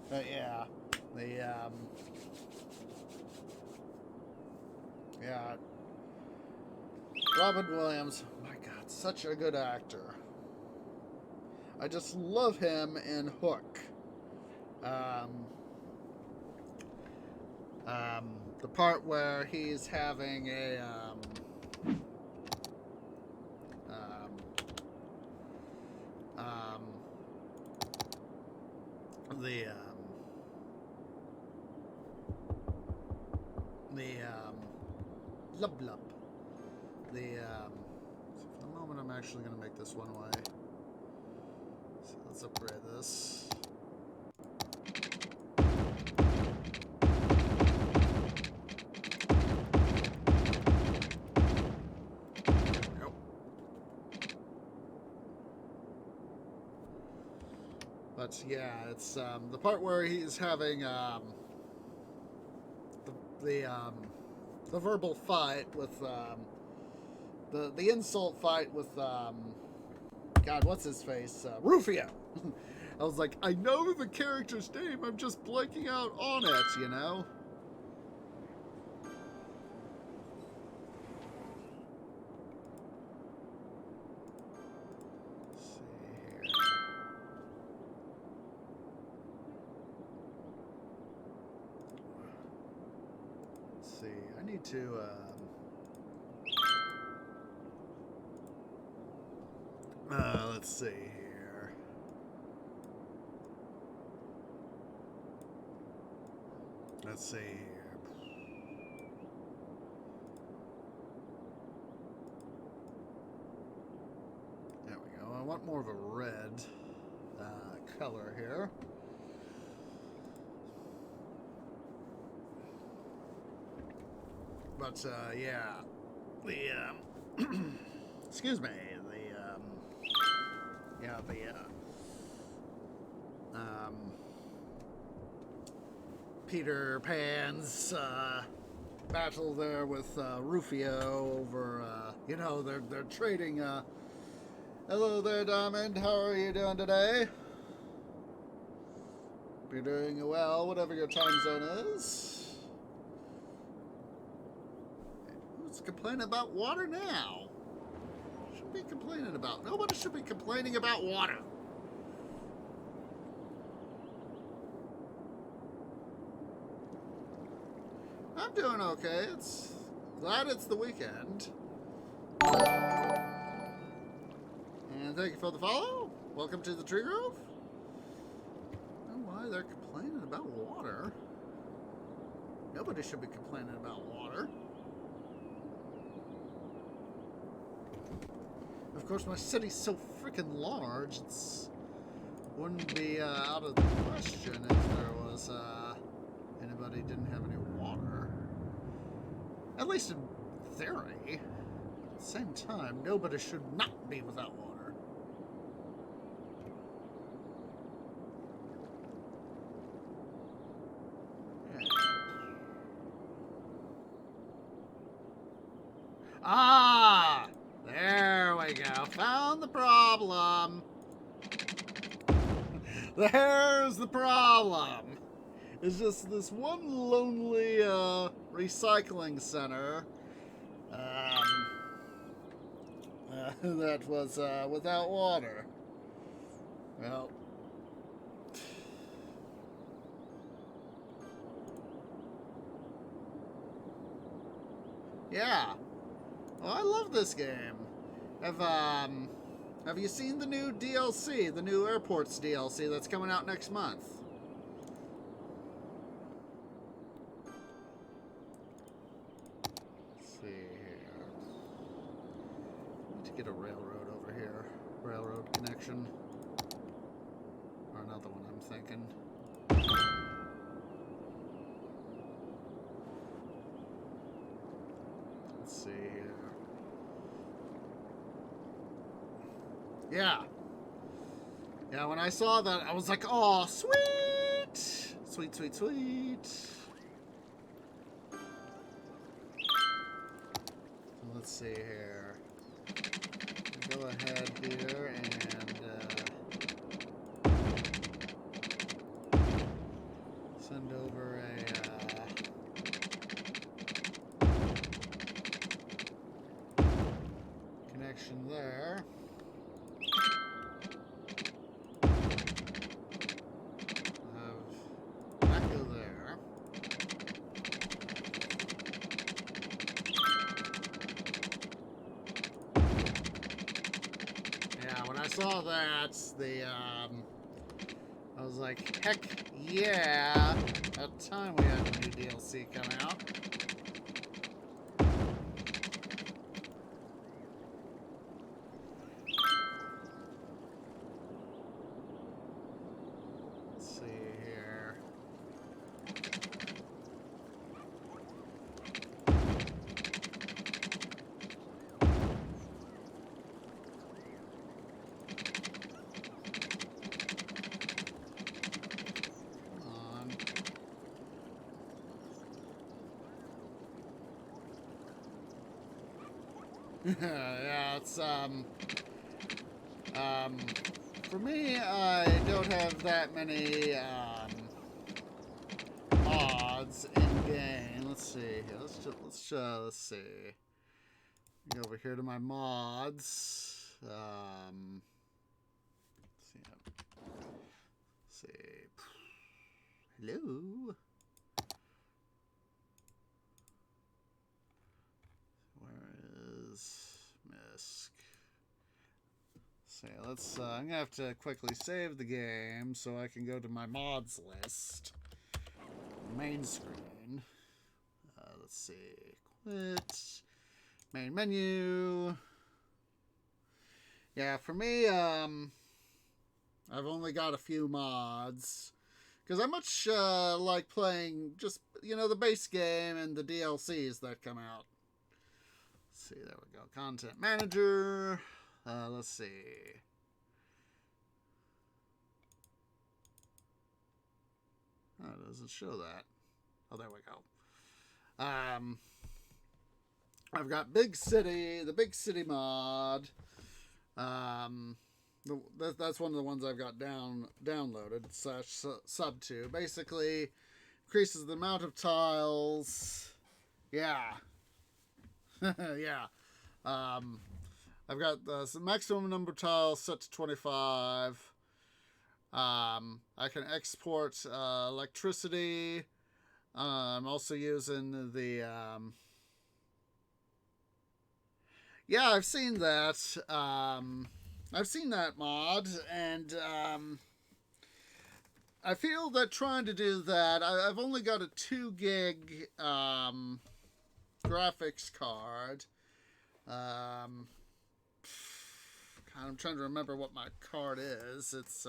yeah. Yeah. Robin Williams, my God, such a good actor. I just love him in Hook. The part where he's having a lub lub. So for the moment, I'm actually going to make this one way. So let's upgrade this. But yeah, it's the part where he's having the verbal fight with the insult fight with God, what's his face? Rufio. I was like, I know the character's name, I'm just blanking out on it, you know? I need to let's see here. Let's see here. There we go. I want more of a red color here. But yeah, the excuse me, Peter Pan's battle there with Rufio over you know, they're trading. Hello there, Diamond. How are you doing today? Hope you're doing well, whatever your time zone is. Who's complaining about water now? Should be complaining about. Nobody should be complaining about water. I'm doing okay. Glad it's the weekend. And thank you for the follow. Welcome to the Tree Grove. I don't know why they're complaining about water. Nobody should be complaining about water. Of course, my city's so freaking large, wouldn't be out of the question if there was anybody didn't have any water. At least in theory. At the same time, nobody should not be without water. Yeah. Ah! There we go. Found the problem. There's the problem. It's just this one lonely recycling center that was without water. Well, yeah. Oh, I love this game. Have you seen the new DLC, the new Airports DLC that's coming out next month? Let's see here. Need to get a railroad over here. Railroad connection. Or another one, I'm thinking. Let's see here. Yeah. Yeah, when I saw that, I was like, oh, sweet! Sweet, sweet, sweet. So let's see here. Go ahead here and send over a connection there. Saw that, I was like, heck yeah, about time we had a new DLC come out. see here. Yeah, it's for me, I don't have that many mods in game. Let's see here. Let's see. Go over here to my mods. Let's see. Hello. Where is Misk? So let's. I'm gonna have to quickly save the game so I can go to my mods list. Main screen. Let's see. Quit. Main menu. Yeah, for me, I've only got a few mods because I much like playing just the base game and the DLCs that come out. Let's see, there we go. Content manager. Let's see. Oh, it doesn't show that. Oh, there we go. I've got Big City, the Big City mod. That's one of the ones I've got downloaded / sub to. Basically, increases the amount of tiles. Yeah. Yeah. I've got the maximum number of tiles set to 25. I can export electricity. I'm also using the yeah, I've seen that. I've seen that mod, and I feel that trying to do that, I've only got a 2 gig graphics card. God, I'm trying to remember what my card is. It's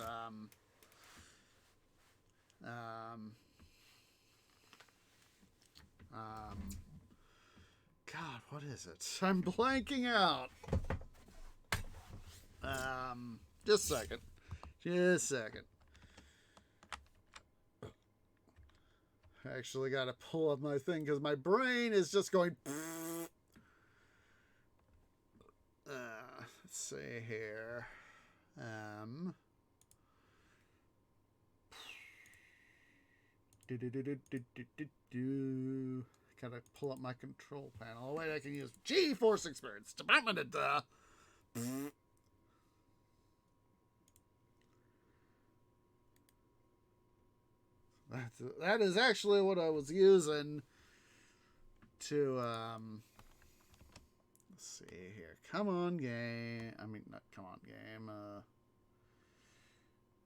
God, what is it? I'm blanking out. Just a second. Just a second. I actually got to pull up my thing because my brain is just going. Let's see here. Gotta pull up my control panel. Oh, wait, I can use G-Force Experience. Department at the. That is actually what I was using to, let's see here. Come on, game. I mean, not come on, game.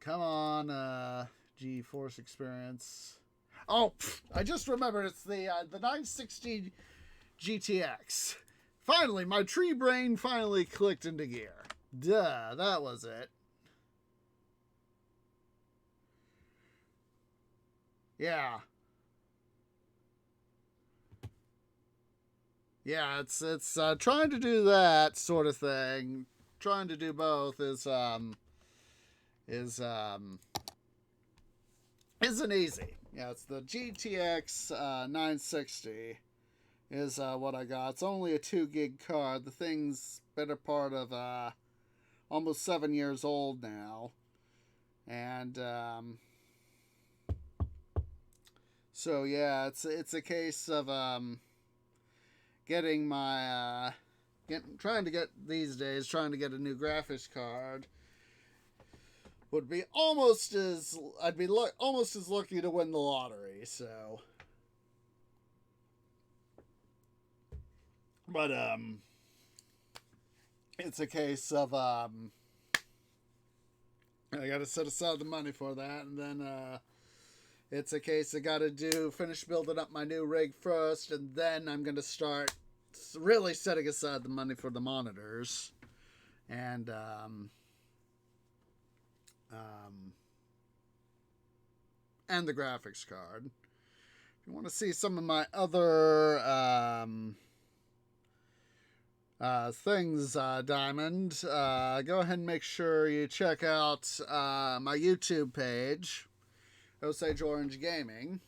Come on, G-Force Experience. Oh, I just remembered. It's the 960 GTX. Finally, my tree brain finally clicked into gear. Duh, that was it. Yeah. Yeah, it's trying to do that sort of thing. Trying to do both isn't easy. Yeah, it's the GTX 960 is what I got. It's only a 2 gig card. The thing's better part of almost 7 years old now, and so yeah, it's a case of getting my trying to get a new graphics card would be almost as almost as lucky to win the lottery. So, but it's a case of I got to set aside the money for that, and then it's a case I got to finish building up my new rig first, and then I'm going to start really setting aside the money for the monitors, and and the graphics card. If you want to see some of my other things, Diamond, go ahead and make sure you check out my YouTube page, Osage Orange Gaming.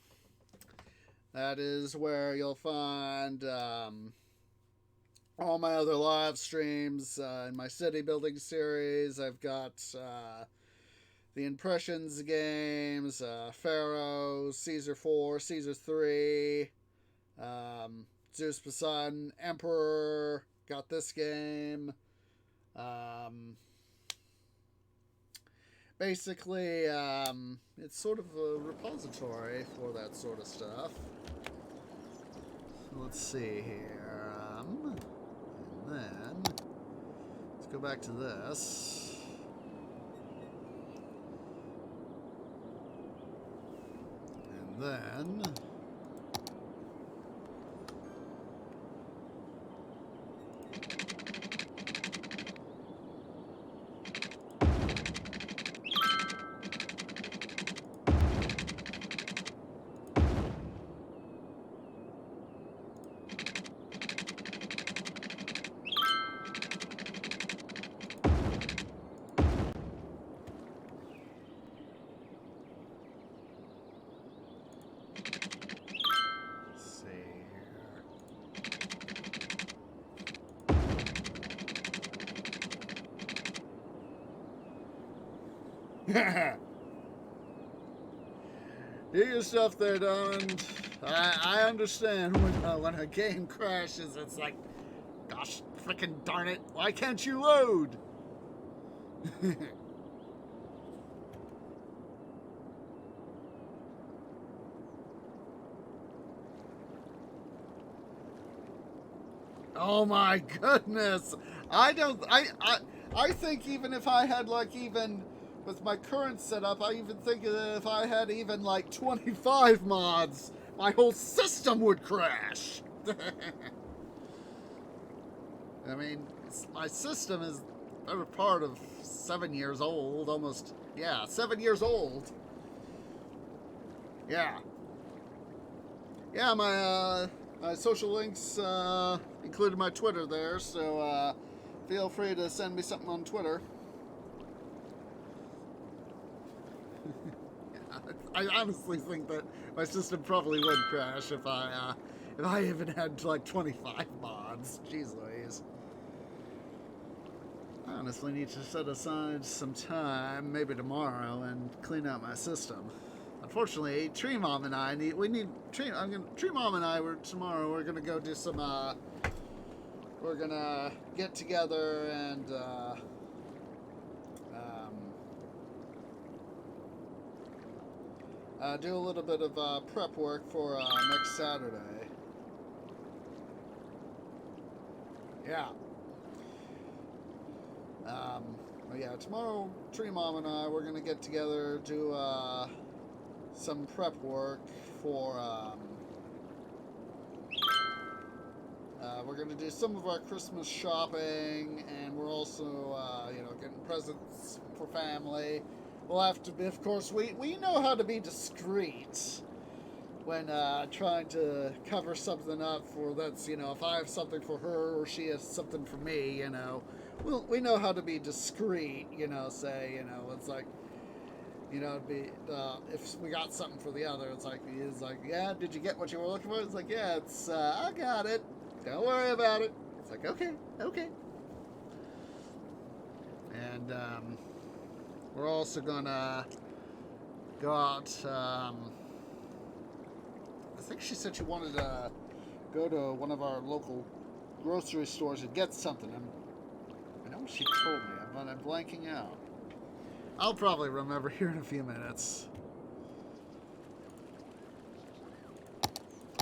That is where you'll find all my other live streams in my city building series. I've got the Impressions games, Pharaoh, Caesar 4, Caesar 3, Zeus Poseidon, Emperor, got this game. Basically, it's sort of a repository for that sort of stuff. So let's see here. And then, let's go back to this. And then... Do your stuff there, Diamond. I understand when a game crashes, it's like, gosh, frickin' darn it, why can't you load? Oh my goodness. I think even if I had like even with my current setup, I even think that if I had even like 25 mods, my whole system would crash. I mean, my system is a part of 7 years old, almost. Yeah, 7 years old. Yeah. Yeah, my social links included my Twitter there, so feel free to send me something on Twitter. I honestly think that my system probably would crash if I even had like 25 mods. Jeez Louise. I honestly need to set aside some time, maybe tomorrow, and clean out my system. Unfortunately, Tree Mom and I tomorrow we're gonna go do some we're gonna get together and do a little bit of prep work for next Saturday. Yeah. Yeah, tomorrow, Tree Mom and I, we're gonna get together, do some prep work for we're going to do some of our Christmas shopping, and we're also getting presents for family. We'll have to be, of course, we know how to be discreet when trying to cover something up for that's, if I have something for her or she has something for me, we know how to be discreet, say, it's like, it'd be, if we got something for the other, it's like, yeah, did you get what you were looking for? It's like, yeah, it's, I got it. Don't worry about it. It's like, okay. And, we're also gonna go out, I think she said she wanted to go to one of our local grocery stores and get something. I know she told me, but I'm blanking out. I'll probably remember here in a few minutes.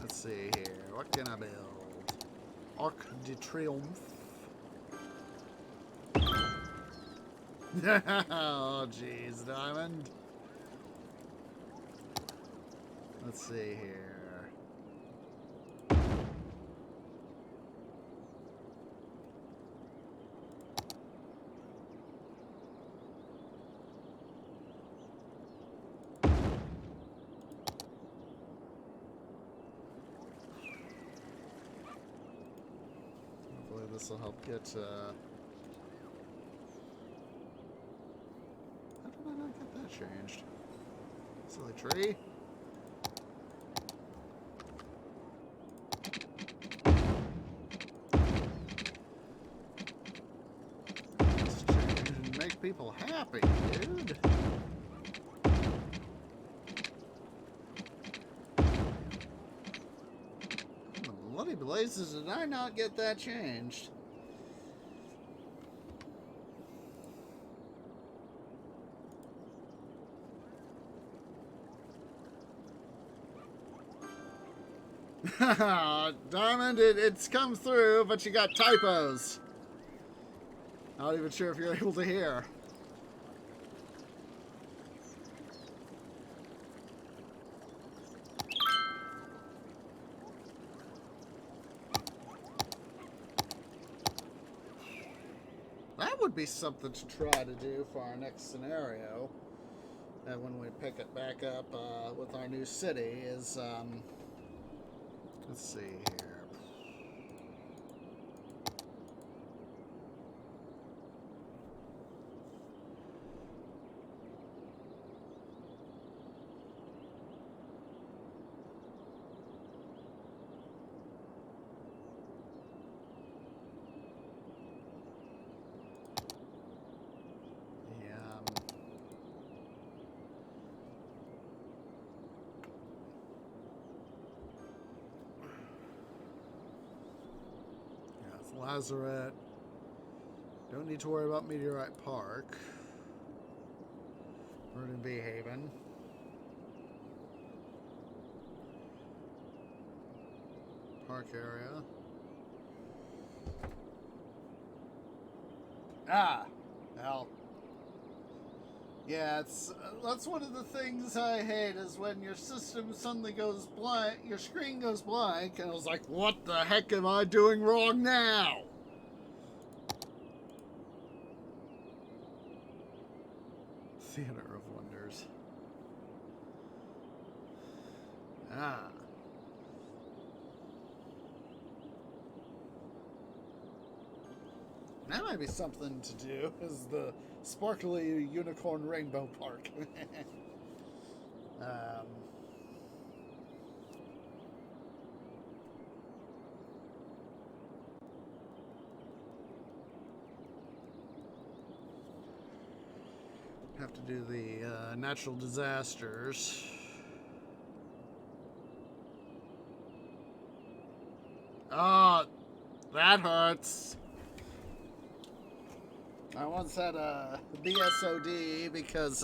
Let's see here. What can I build? Arc De Triomphe. Oh, jeez, Diamond. Let's see here. this will help get, how did I not get that changed? Silly tree. Let's change and make people happy, dude. Bloody blazes, did I not get that changed? Diamond, it's come through, but you got typos. Not even sure if you're able to hear. That would be something to try to do for our next scenario. And when we pick it back up with our new city is, let's see here. Lazarette. Don't need to worry about Meteorite Park. Vernon B. Haven. Park area. Well. Yeah, that's one of the things I hate is when your system suddenly goes blank, your screen goes blank, and I was like, what the heck am I doing wrong now? Theater of Wonders. That might be something to do, is the Sparkly Unicorn Rainbow Park. Have to do the natural disasters. Oh, that hurts. I once had a BSOD because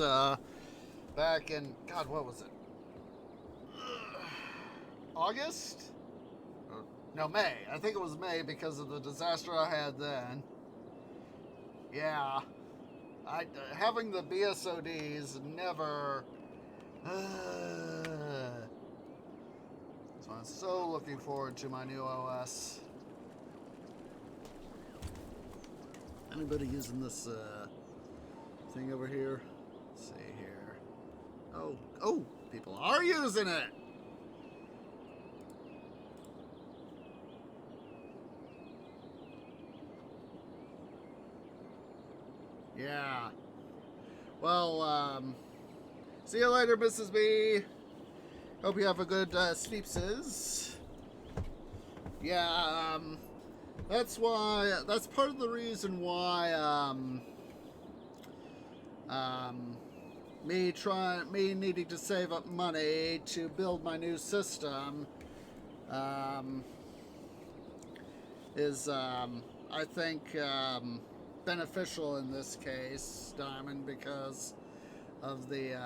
back in, God, what was it? August? No, May. I think it was May because of the disaster I had then. Yeah. Having the BSODs never... So I'm so looking forward to my new OS. Anybody using this thing over here? Let's see here. Oh, people are using it. Yeah. Well, see you later, Mrs. B. Hope you have a good Steepses. Yeah, that's part of the reason why, me needing to save up money to build my new system, is, I think, beneficial in this case, Diamond, because of the,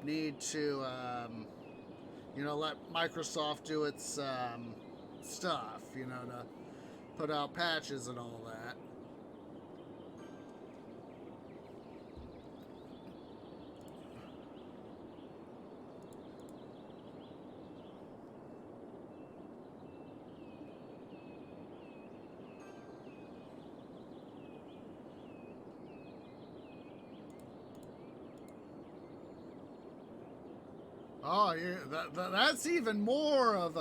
need to, let Microsoft do its, stuff, to put out patches and all that. Oh, that's even more of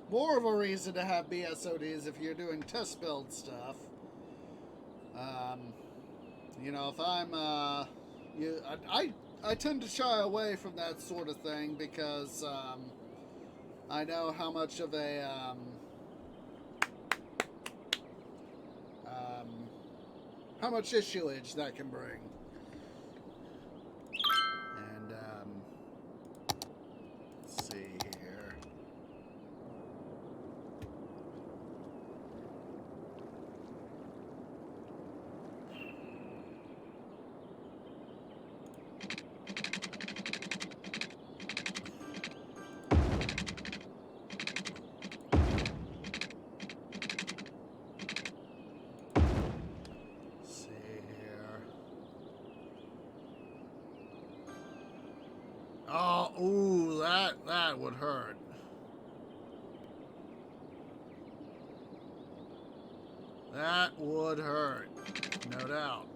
more of a reason to have BSODs if you're doing test build stuff. You know, if I'm, I tend to shy away from that sort of thing because, I know how much of a, how much issuage that can bring. And, let's see here. Oh, ooh, that would hurt. That would hurt, no doubt.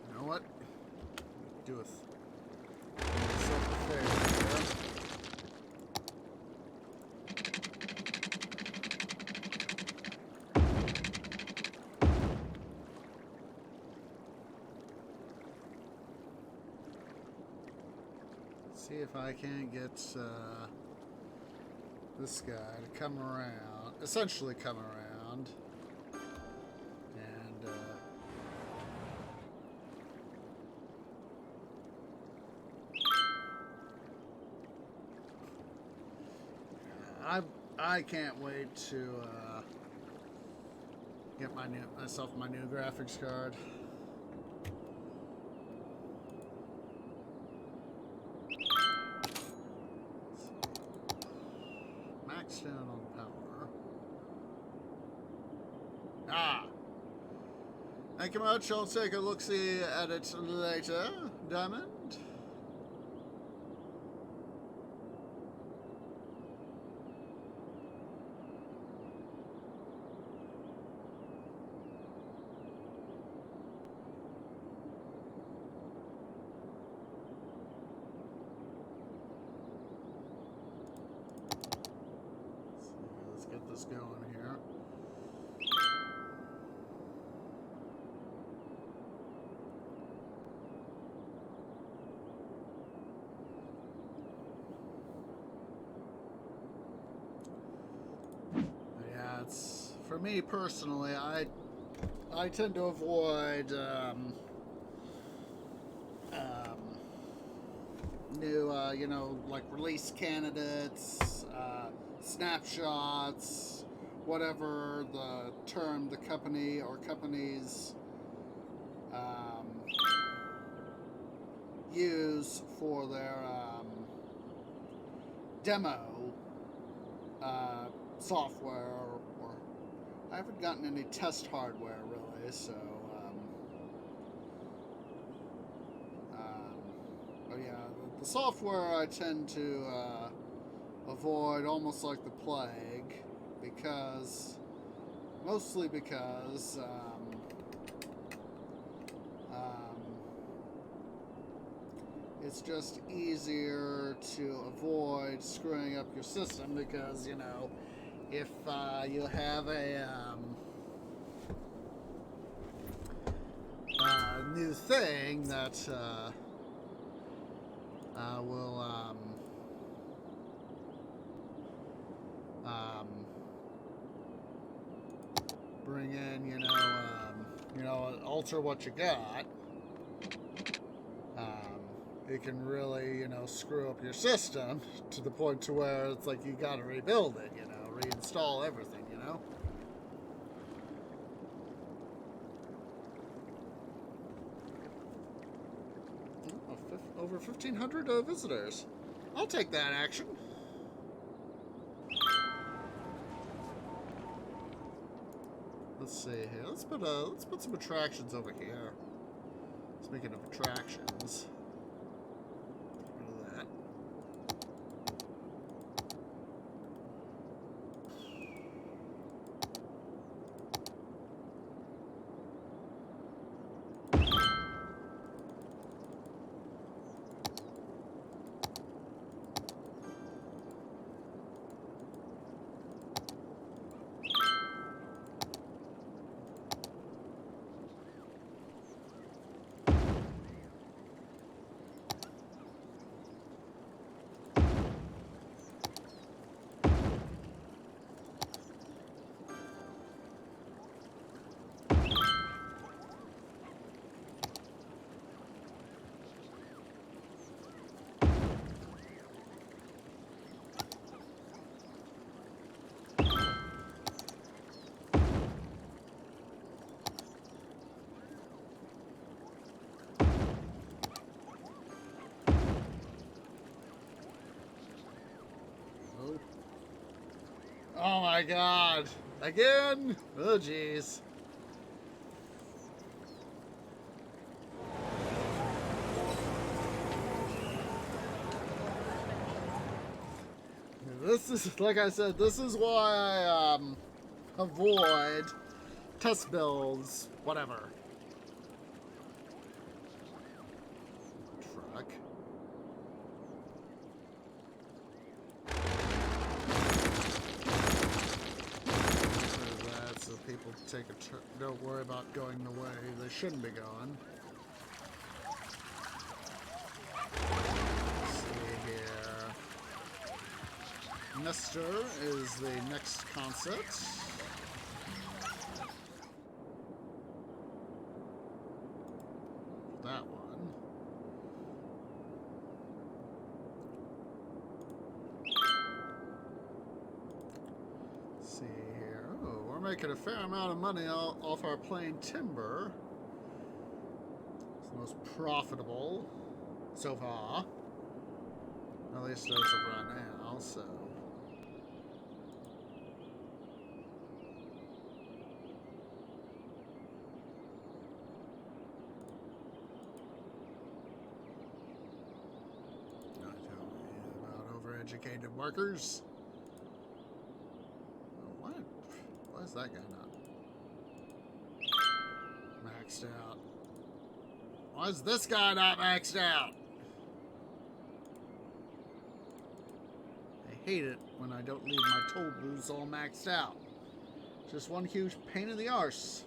You know what? Do it. See if I can get this guy to come around, essentially come around, and I can't wait to get myself my new graphics card. Max down on power. Thank you much. I'll take a look-see at it later, Diamond. Let's get this going here. Yeah, it's for me personally. I tend to avoid new, you know, like release candidates, snapshots, whatever the term the company or companies use for their demo software, or I haven't gotten any test hardware really, so but yeah, the software I tend to avoid almost like the plague, mostly because it's just easier to avoid screwing up your system, because, you know, if you have a new thing that will bring in, you know, alter what you got, it can really, you know, screw up your system to the point to where it's like you gotta rebuild it, you know, reinstall everything, you know. Over 1,500 visitors. I'll take that action. Let's see here. Let's put some attractions over here. Speaking of attractions, get rid of that. my god. Again? Oh, jeez. This is, like I said, this is why I, avoid test builds, whatever. Truck. So people take a don't worry about going the way they shouldn't be going. Let's see here. Nestor is the next concept. That one. Let's see here. Oh, we're making a fair amount of money off our plain timber. It's the most profitable so far. At least as of right now, so. Educated workers. Oh, what? Why is that guy not maxed out? Why is this guy not maxed out? I hate it when I don't leave my toll booths all maxed out. Just one huge pain in the arse.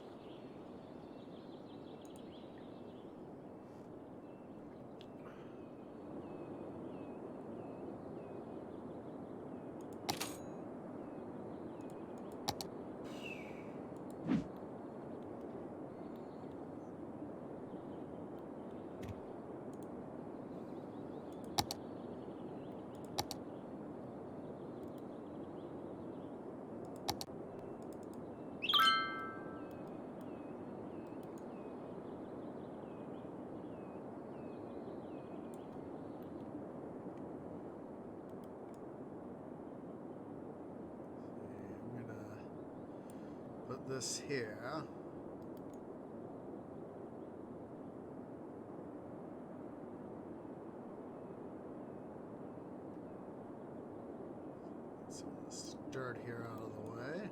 Put this here. Some of this dirt here out of the way.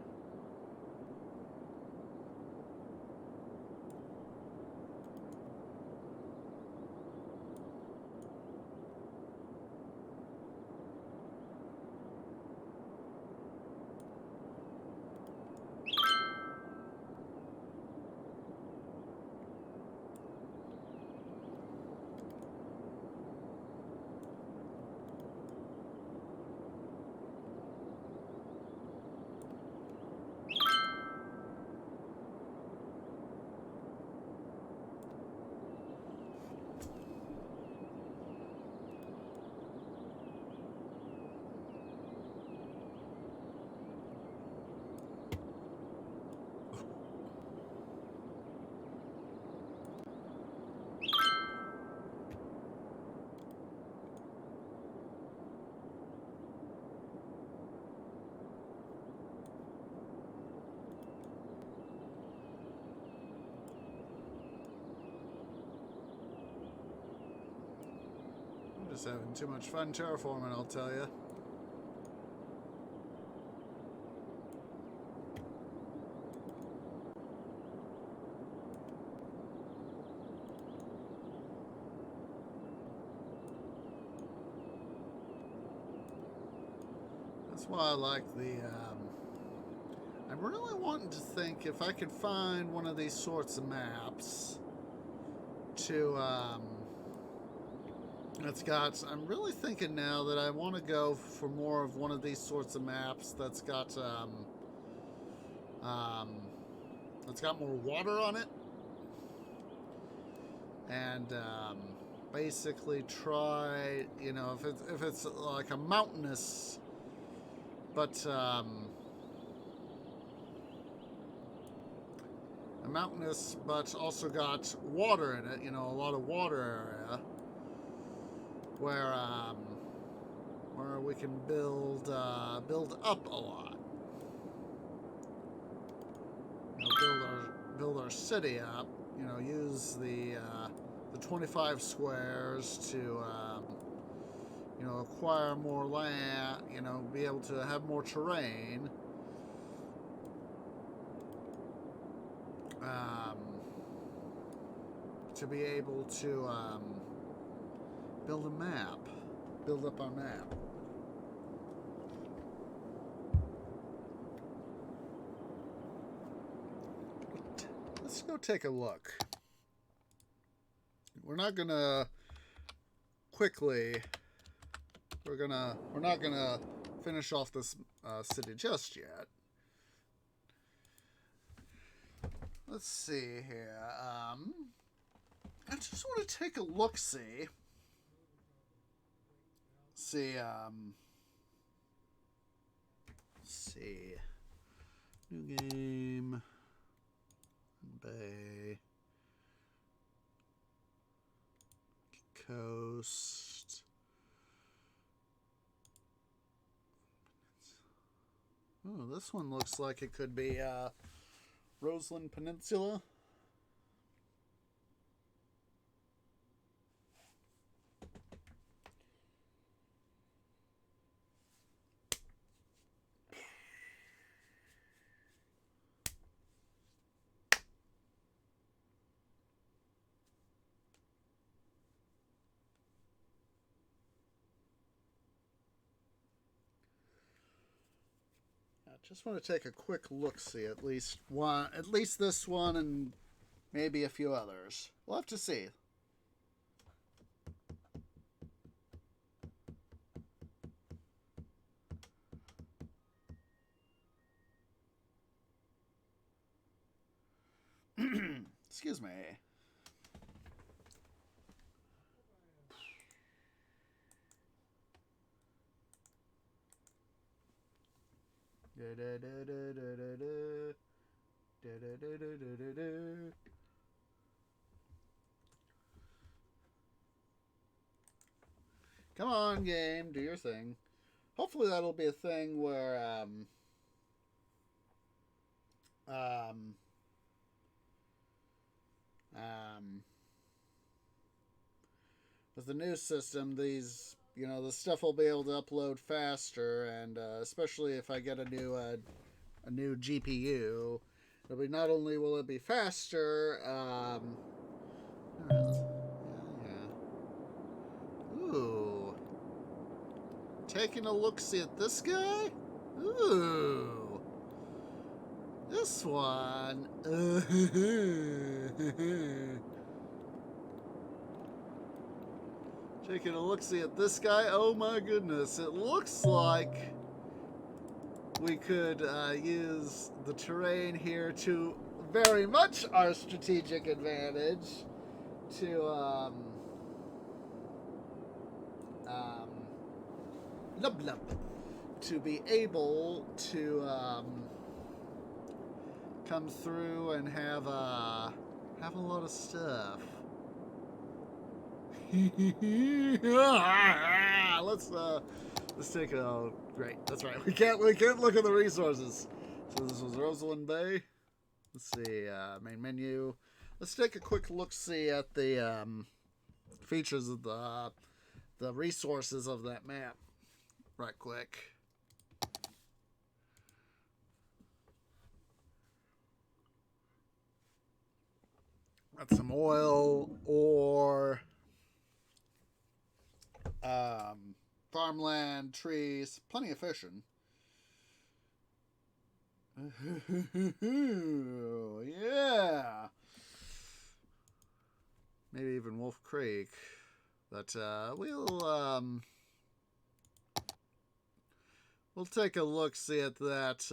Just having too much fun terraforming, I'll tell you. That's why I like the, I'm really wanting to think if I could find one of these sorts of maps to, it's got, I'm really thinking now that I want to go for more of one of these sorts of maps that's got, that's got more water on it. And, basically try, you know, if it's like a mountainous, but, a mountainous, but also got water in it, you know, a lot of water area. Where we can build up a lot. build our city up. You know, use the 25 squares to you know, acquire more land. You know, be able to have more terrain. To be able to build a map, build up our map. Let's go take a look. We're not gonna quickly. We're not gonna finish off this city just yet. Let's see here. I just want to take a look-see. See. New game. Bay. Coast. Oh, this one looks like it could be Roseland Peninsula. Just want to take a quick look-see, at least this one, and maybe a few others. We'll have to see. Excuse me. Come on, game, do your thing. Hopefully that'll be a thing where with the new system, these, you know, the stuff will be able to upload faster, and especially if I get a new GPU, it'll be, not only will it be faster, ooh, taking a look-see at this guy. Ooh, this one. Taking a look-see at this guy. Oh my goodness. It looks like we could use the terrain here to very much our strategic advantage to to be able to come through and have a lot of stuff. Let's take a great. That's right. We can't look at the resources. So this was Roseland Bay. Let's see, main menu. Let's take a quick look-see at the features of the resources of that map, right quick. Got some oil, ore, farmland, trees, plenty of fishing. Yeah. Maybe even Wolf Creek. But we'll take a look, see at that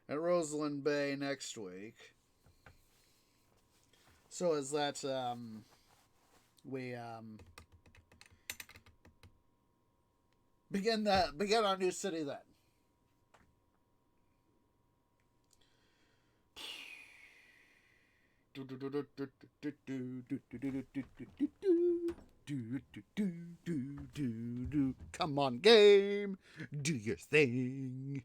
at Roseland Bay next week. So is that we begin our new city then. Come on, game, do your thing.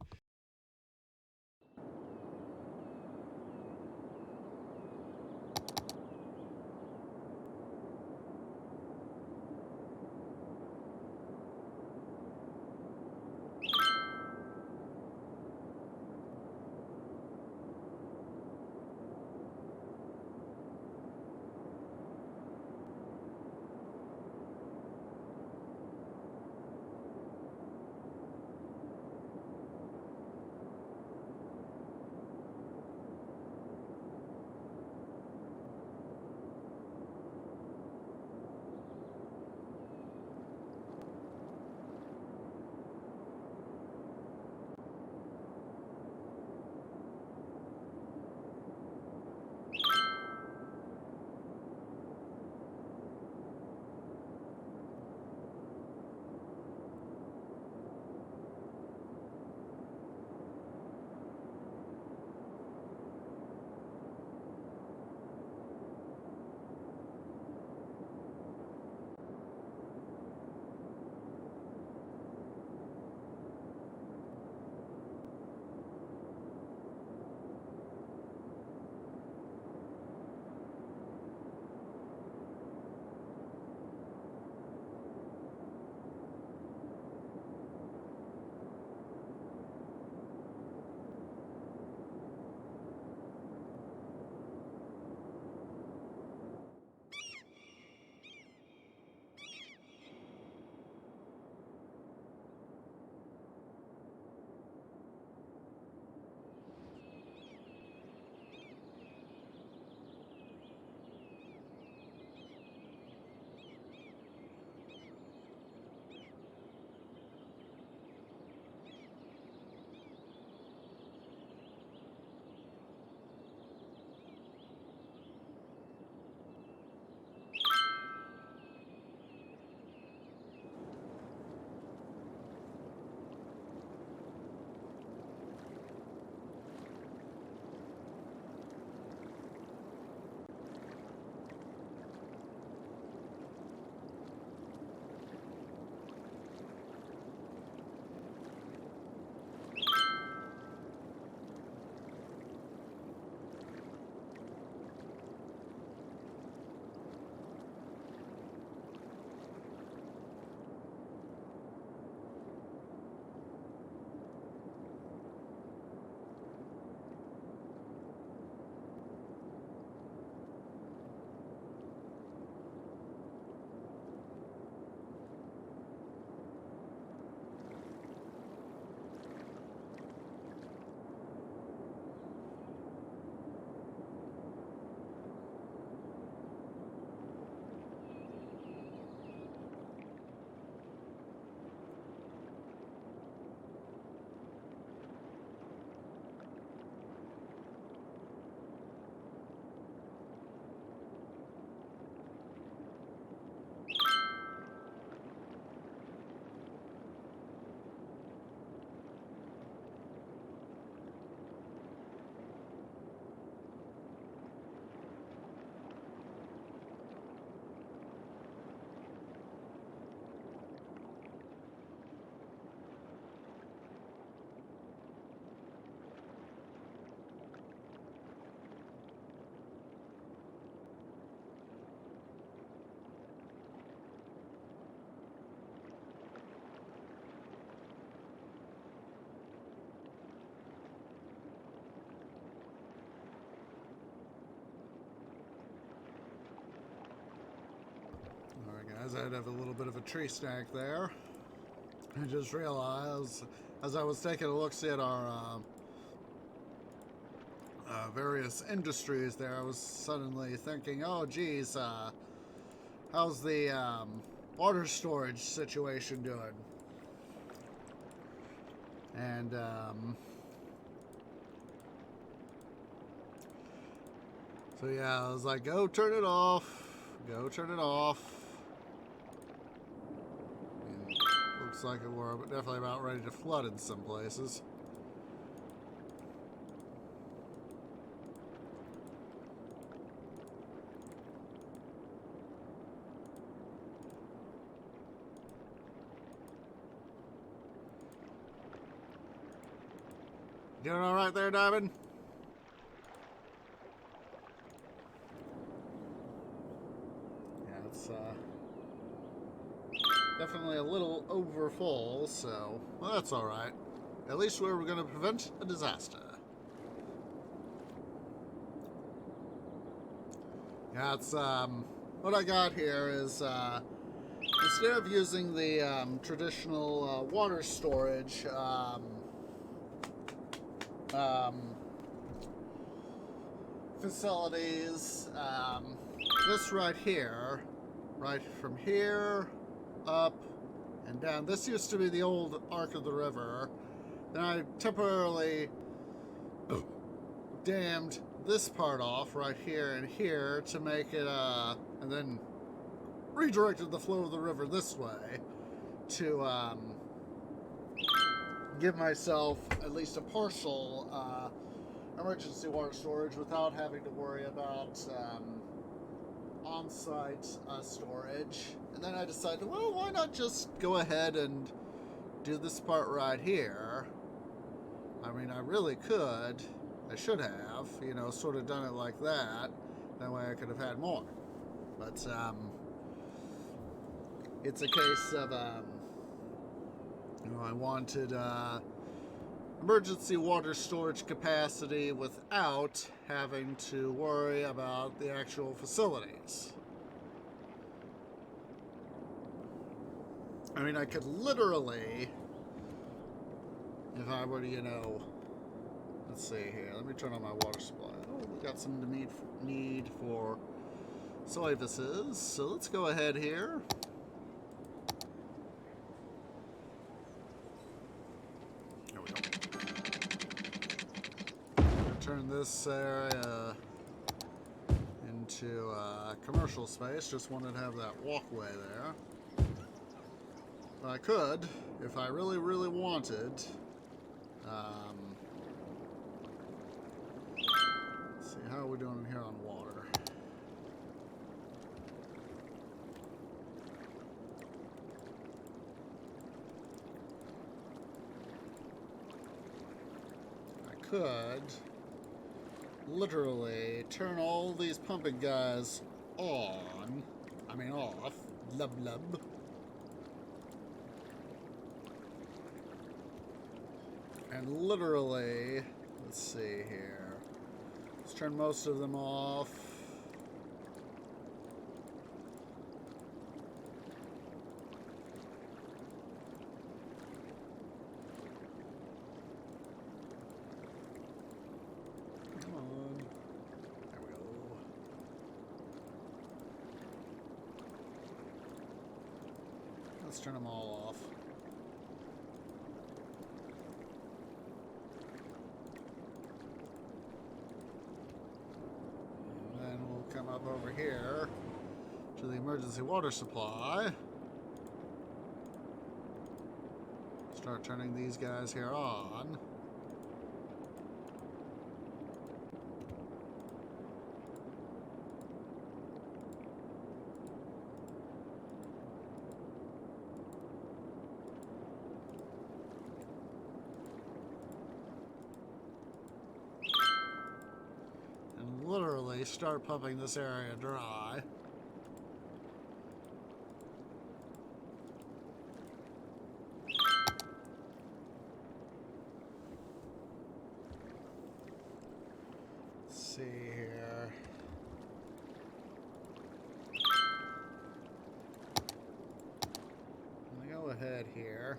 Guys, I'd have a little bit of a tree snack there. I just realized, as I was taking a look at our various industries there, I was suddenly thinking, oh geez, how's the water storage situation doing? And so yeah, I was like, go turn it off. Go turn it off. I mean, looks like we're definitely about ready to flood in some places. Doing all right there, Diamond? Yeah, it's definitely a little over full, so well, that's all right. At least we're going to prevent a disaster. Yeah, it's what I got here is instead of using the traditional water storage facilities, this right here, right from here up and down, this used to be the old Arc of the River. Then I temporarily dammed this part off right here and here to make it and then redirected the flow of the river this way to give myself at least a partial emergency water storage without having to worry about on-site storage. And then I decided, well, why not just go ahead and do this part right here? I mean, I really could. I should have, you know, sort of done it like that. That way I could have had more. But it's a case of, you know, I wanted emergency water storage capacity without having to worry about the actual facilities. I mean, I could literally, if I were to, you know, let's see here, let me turn on my water supply. Oh, we got some need for services, so let's go ahead here. There we go. Turn this area into commercial space. Just wanted to have that walkway there. But I could, if I really, really wanted. Let's see, how are we doing here on water? I could literally turn all these pumping guys on. I mean off. Lub lub. And literally, let's see here. Let's turn most of them off. Come on. There we go. Let's turn them all off. Come up over here to the emergency water supply. Start turning these guys here on. Literally start pumping this area dry. Let's see here. ahead here.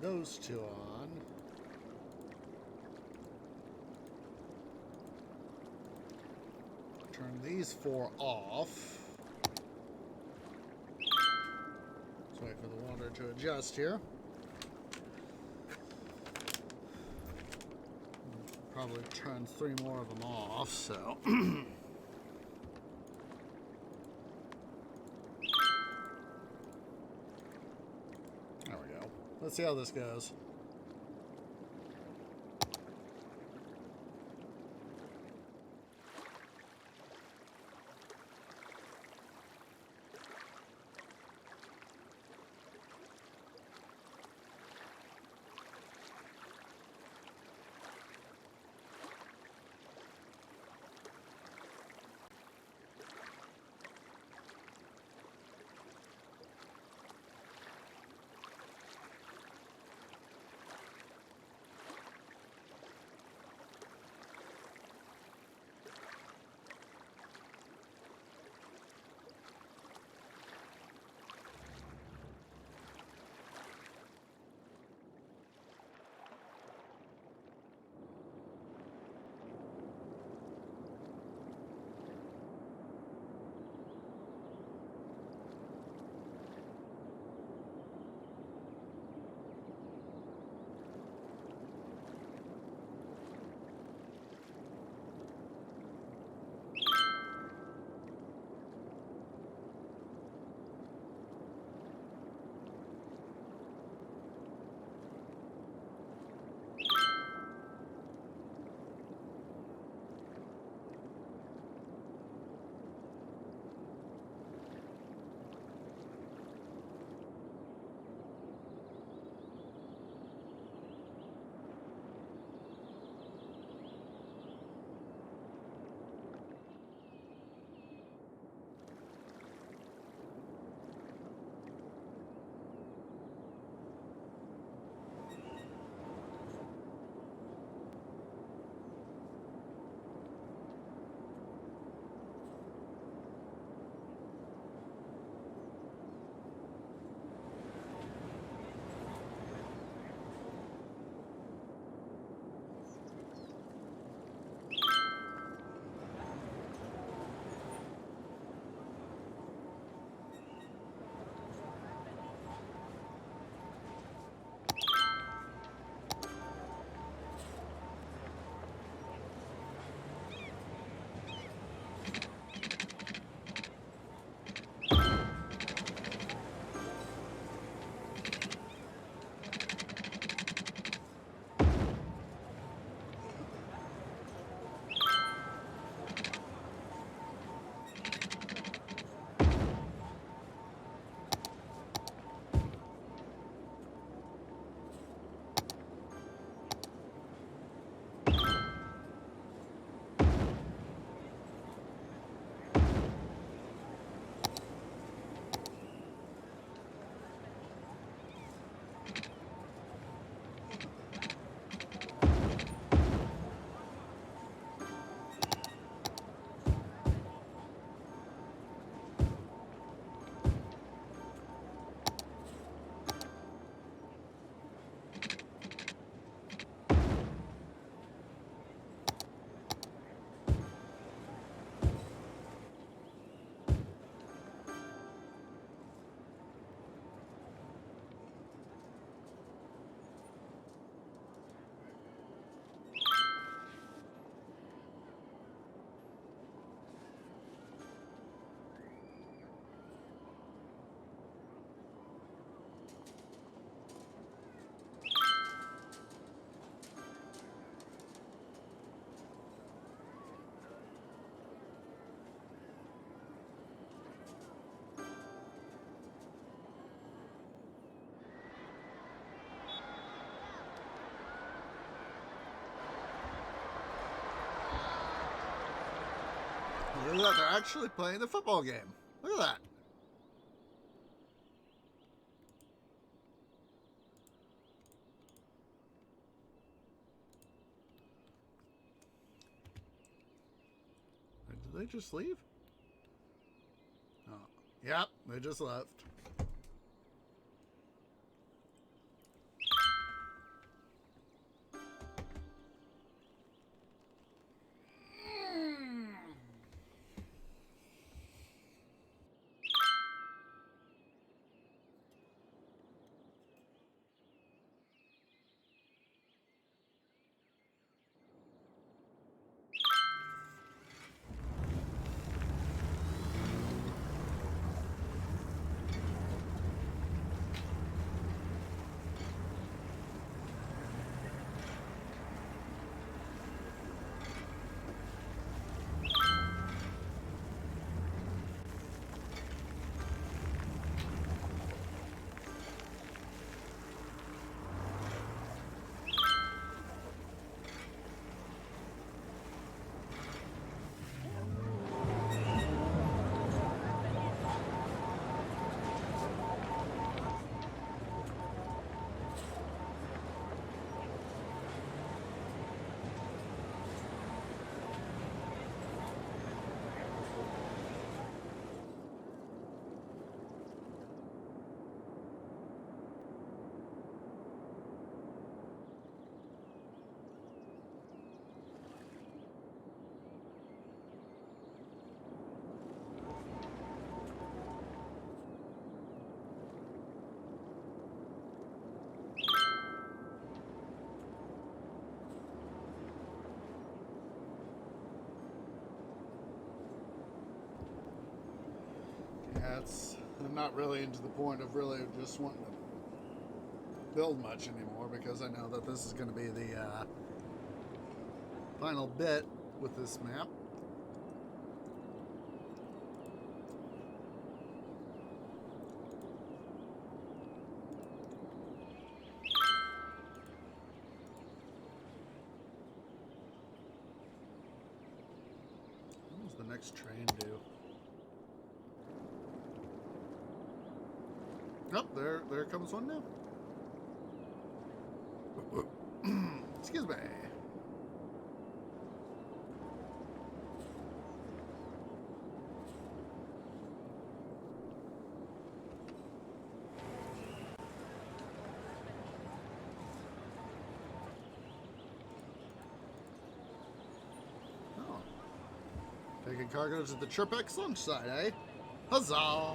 Those two on. Turn these four off. Let's wait for the water to adjust here. Probably turn 3 more of them off, so. There we go. Let's see how this goes. that, they're actually playing the football game. Look at that. Did they just leave? Oh, yep, they just left. I'm not really into the point of really just wanting to build much anymore, because I know that this is going to be the final bit with this map. What does the next train do? Oh, there comes one now. Excuse me. Oh. Taking cargo to the Triplex launch site, eh? Huzzah!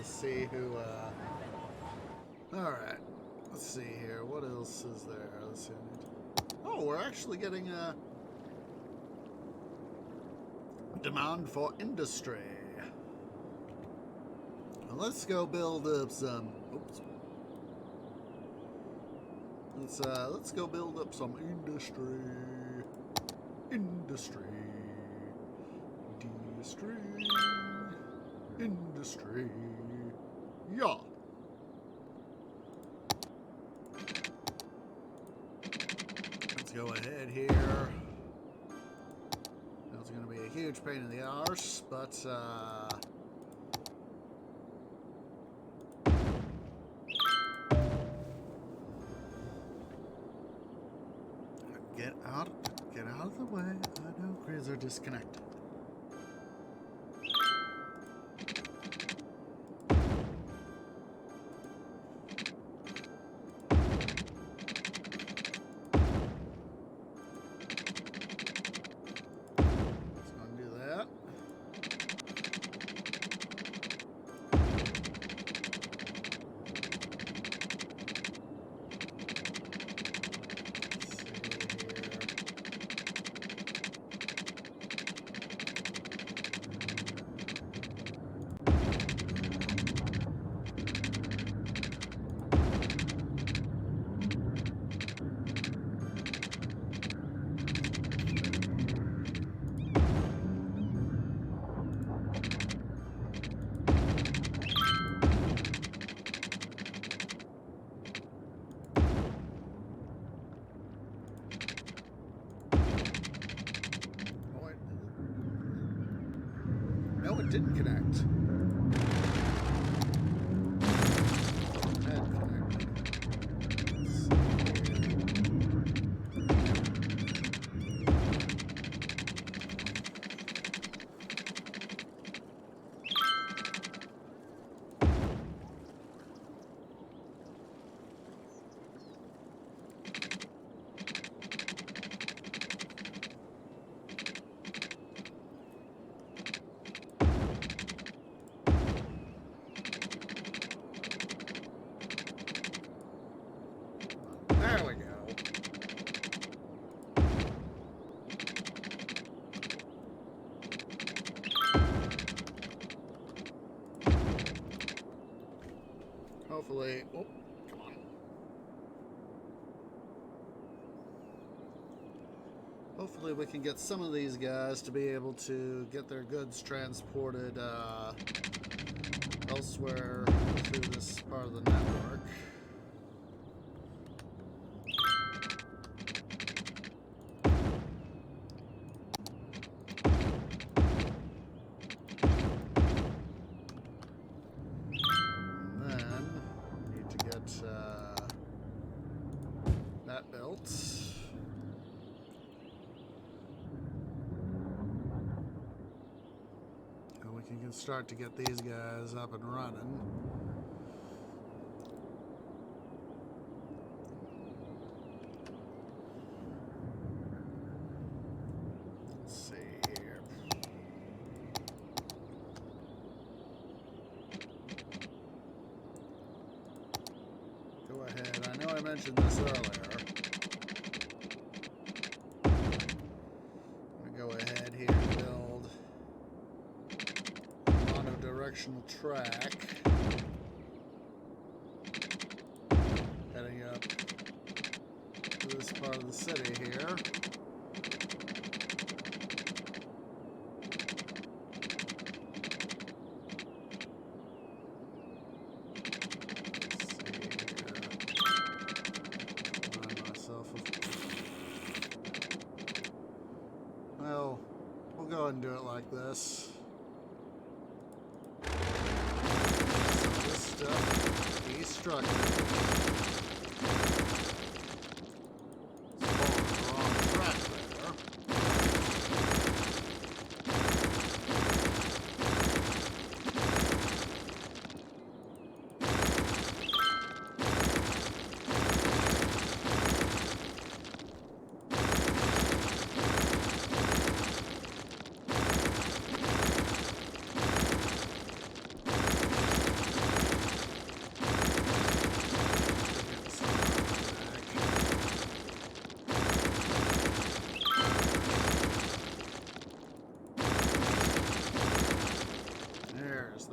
See who, alright, let's see here, what else is there? Let's see. Oh, we're actually getting a demand for industry. Well, let's go build up some, oops. Let's go build up some industry. Industry. Yeah. Let's go ahead here. That's going to be a huge pain in the arse, but get out of the way. I know grids are disconnected. hopefully... Oh, come on. Hopefully we can get some of these guys to be able to get their goods transported elsewhere through this part of the network. That built. And we can start to get these guys up and running. Let's see here. Go ahead. I know I mentioned this earlier. Directional track heading up to this part of the city here. Well, we'll go ahead and do it like this. Destructive.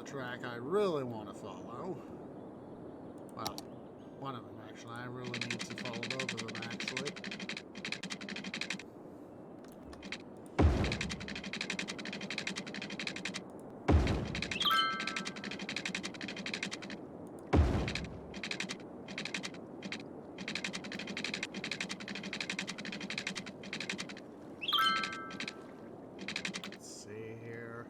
Track I really want to follow. Well, one of them actually. I really need to follow both of them actually. Let's see here.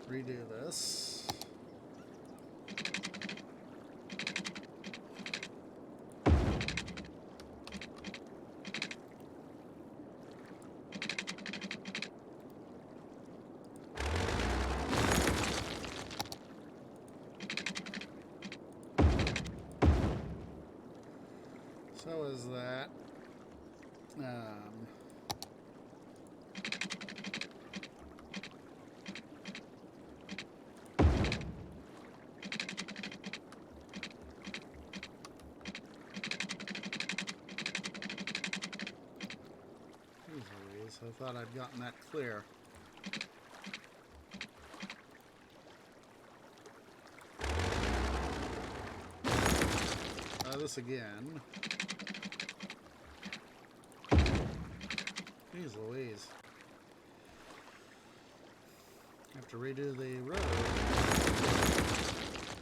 Redo this. So is that. I thought I'd gotten that clear. Try this again. Jeez Louise. Have to redo the road.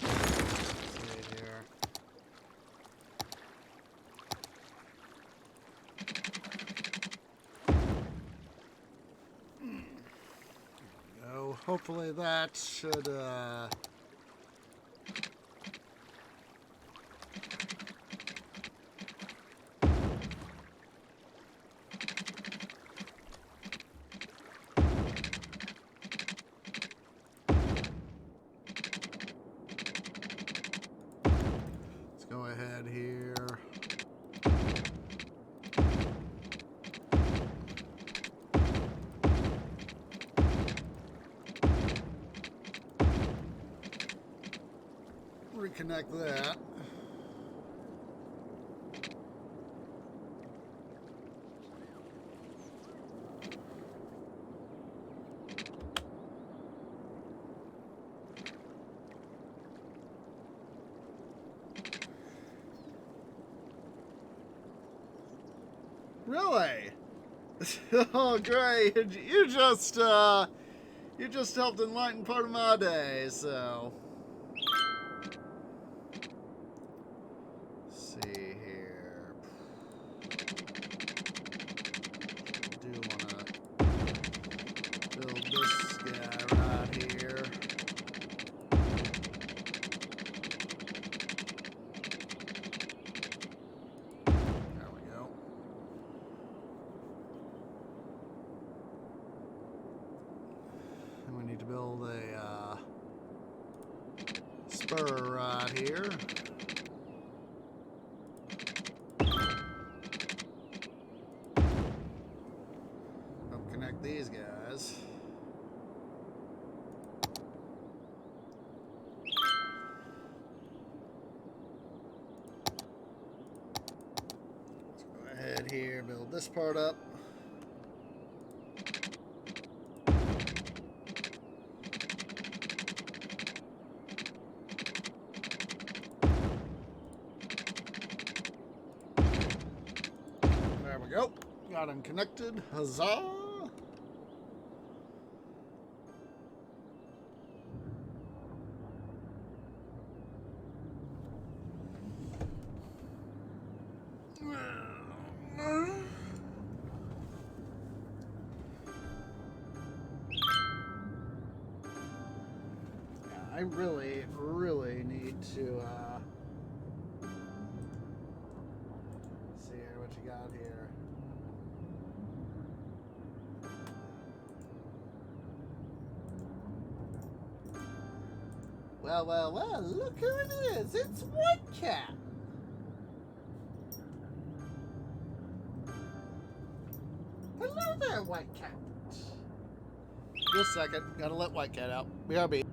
Let's see here. Hopefully that should let's go ahead here. connect that. Really? Oh, great! You just helped enlighten part of my day. So, let's see here. I do want to build this guy right here. There we go. And we need to build a spur right here. Help connect these guys. Let's go ahead here, build this part up. There we go. Got him connected. Huzzah! I really need to see here what you got here. Well, look who it is. It's White Cat. Hello there, White Cat. Just a second. Gotta let White Cat out. BRB.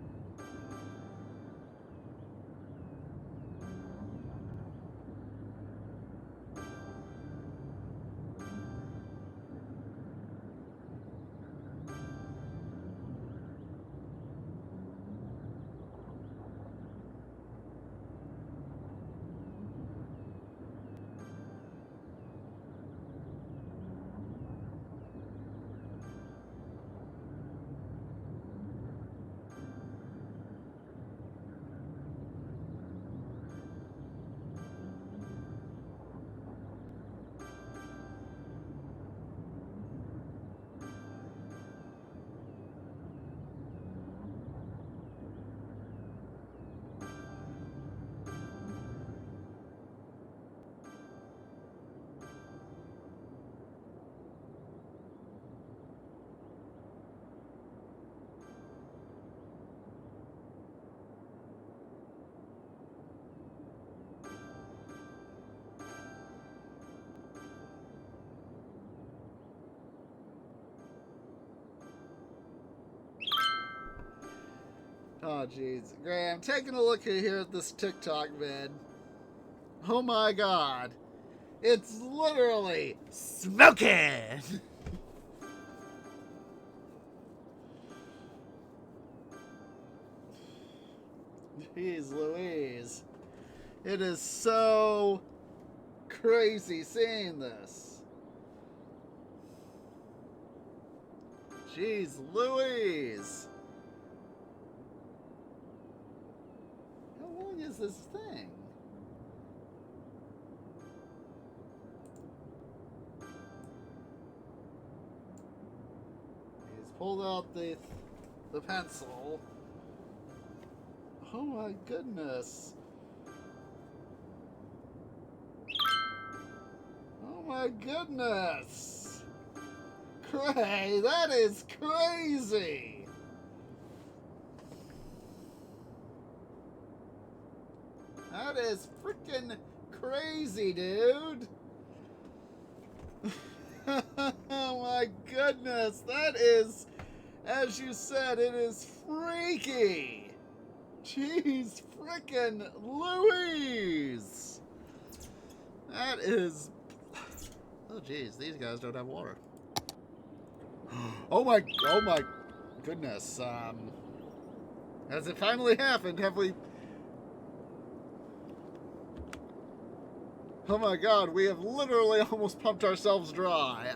Oh, jeez. Graham, taking a look here at this TikTok vid. Oh my god. It's literally smoking! Jeez Louise. It is so crazy seeing this. Jeez Louise. How long is this thing? He's pulled out the pencil. Oh my goodness. Oh my goodness. Cray, that is crazy. That is freaking crazy, dude. Oh my goodness. That is, as you said, it is freaky. Jeez, frickin' Louise! That is... Oh, jeez, these guys don't have water. Oh my goodness. Has it finally happened? Have we... Oh my god, we have literally almost pumped ourselves dry.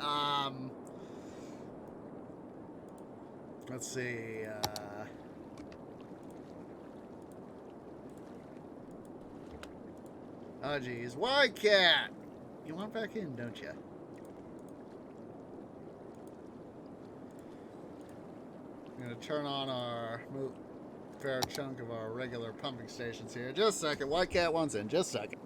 Let's see, oh geez, White Cat! You want back in, don't you? I'm gonna turn on our fair chunk of our regular pumping stations here. Just a second, White Cat wants in, just a second.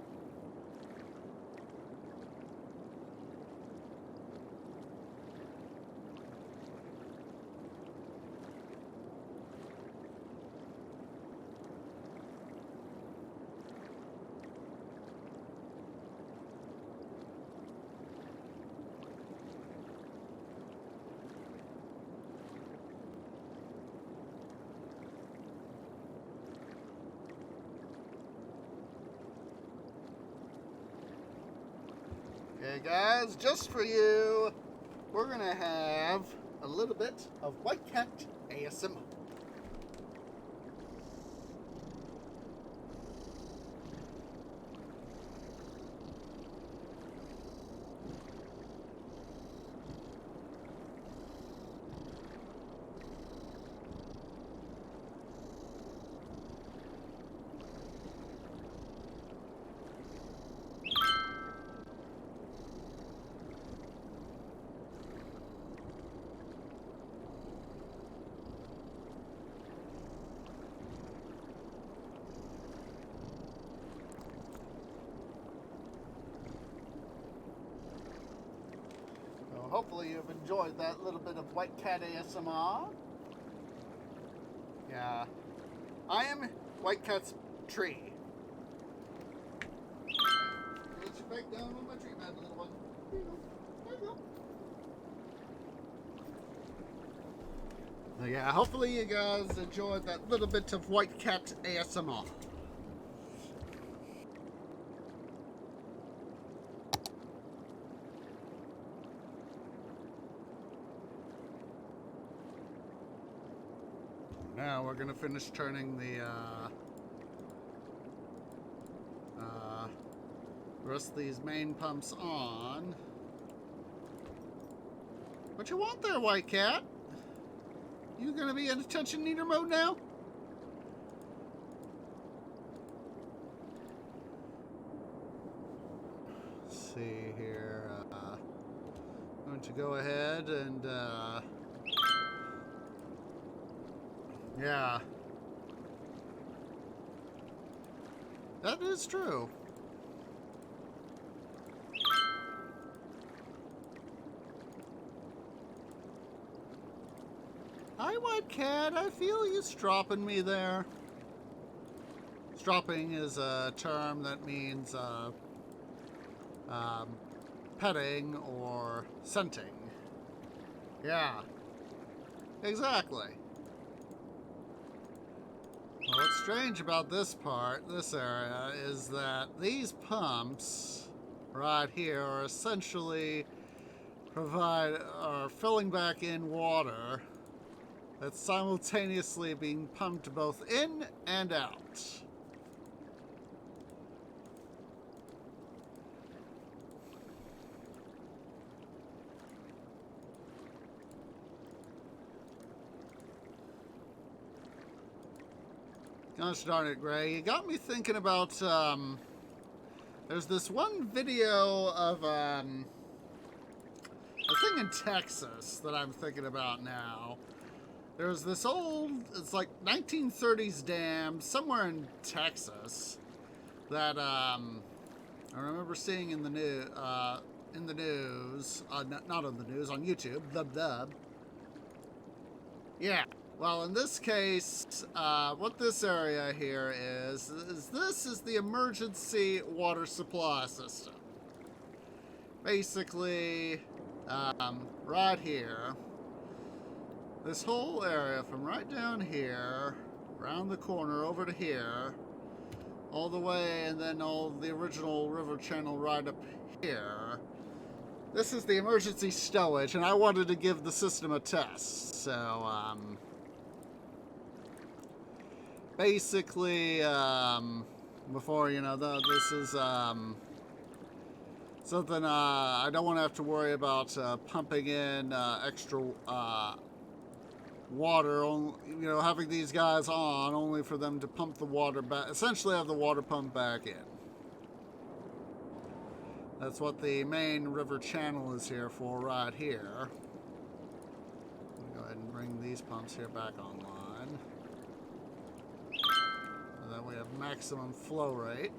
Okay, guys, just for you, we're gonna have a little bit of White Cat ASMR. Hopefully you've enjoyed that little bit of White Cat ASMR. Yeah. I am White Cat's tree. Let you back down on my tree mat, little one. There you go. There you go. So yeah, hopefully you guys enjoyed that little bit of White Cat ASMR. Now we're gonna finish turning the rest of these main pumps on. What you want there, White Cat? You gonna be in attention needer mode now? Let's see here. I'm going to go ahead and yeah. That is true. Hi, White Cat. I feel you stropping me there. Stropping is a term that means petting or scenting. Yeah. Exactly. Well, what's strange about this area, is that these pumps right here are essentially are filling back in water that's simultaneously being pumped both in and out. Gosh darn it, Gray. You got me thinking about, there's this one video of, a thing in Texas that I'm thinking about now. There's this old, it's like 1930s dam somewhere in Texas that, I remember seeing in the news, not on the news, on YouTube, dub. Yeah. Well, in this case, what this area here is this is the emergency water supply system. Basically, right here, this whole area from right down here around the corner over to here, all the way, and then all the original river channel right up here. This is the emergency stowage, and I wanted to give the system a test. So, basically, before, you know, this is, something, I don't want to have to worry about, pumping in, extra, water, you know, having these guys on only for them to pump the water back, essentially have the water pump back in. That's what the main river channel is here for right here. Go ahead and bring these pumps here back online so that we have maximum flow rate.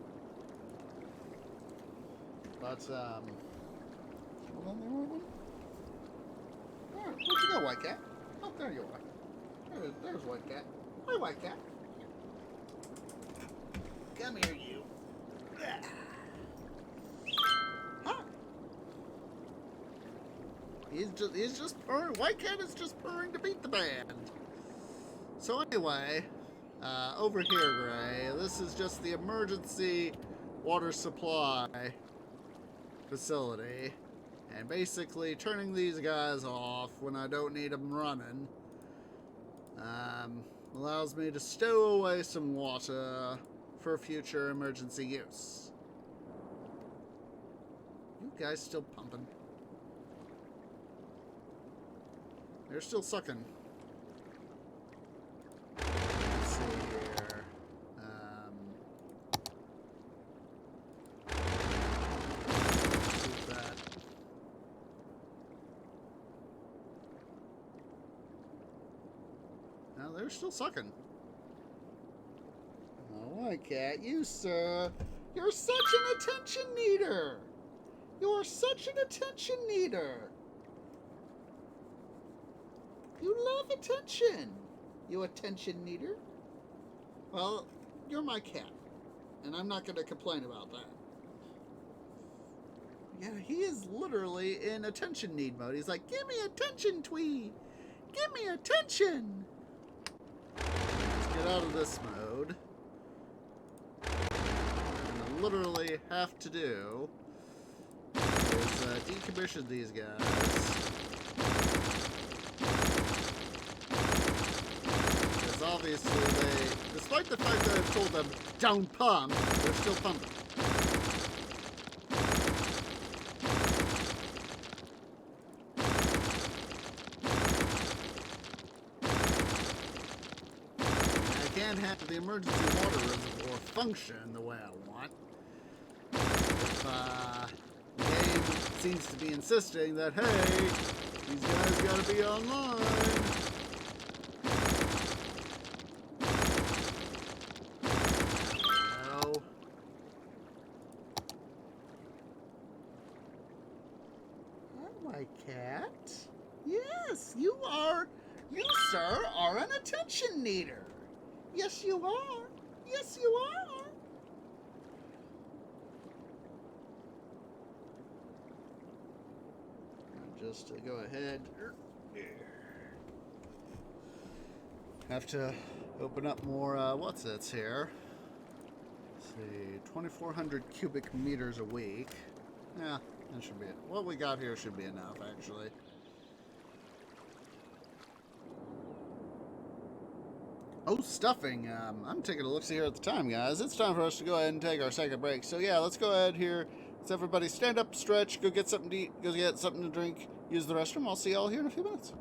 But, hold on there, one. Where'd you go, White Cat? Oh, there you are. There's White Cat. Hi, White Cat. Come here, you. Huh. He's just purring. White Cat is just purring to beat the band. So anyway, over here, Gray, this is just the emergency water supply facility. And basically turning these guys off when I don't need them running allows me to stow away some water for future emergency use. You guys still pumping? They're still sucking. Let's see here. They're still sucking. Oh, White Cat, you, sir. You're such an attention needer. You're such an attention needer. You love attention. You attention needer. Well, you're my cat. And I'm not going to complain about that. Yeah, he is literally in attention need mode. He's like, give me attention, Twee. Give me attention. Get out of this mode. What I literally have to do is decommission these guys. Because obviously they, despite the fact that I've told them don't pump, they're still pumping. Have the emergency water reservoir function the way I want. If the game seems to be insisting that, hey, these guys gotta be online. No. Hi, White Cat. Yes, you, sir, are an attention needer. Yes, you are. Yes, you are. Just to go ahead. Have to open up more, what's this here? Let's see, 2,400 cubic meters a week. Yeah, that should be it. What we got here should be enough, actually. Oh, stuffing. I'm taking a look-see here at the time, guys. It's time for us to go ahead and take our second break. So, yeah, let's go ahead here. Let's everybody stand up, stretch, go get something to eat, go get something to drink, use the restroom. I'll see y'all here in a few minutes.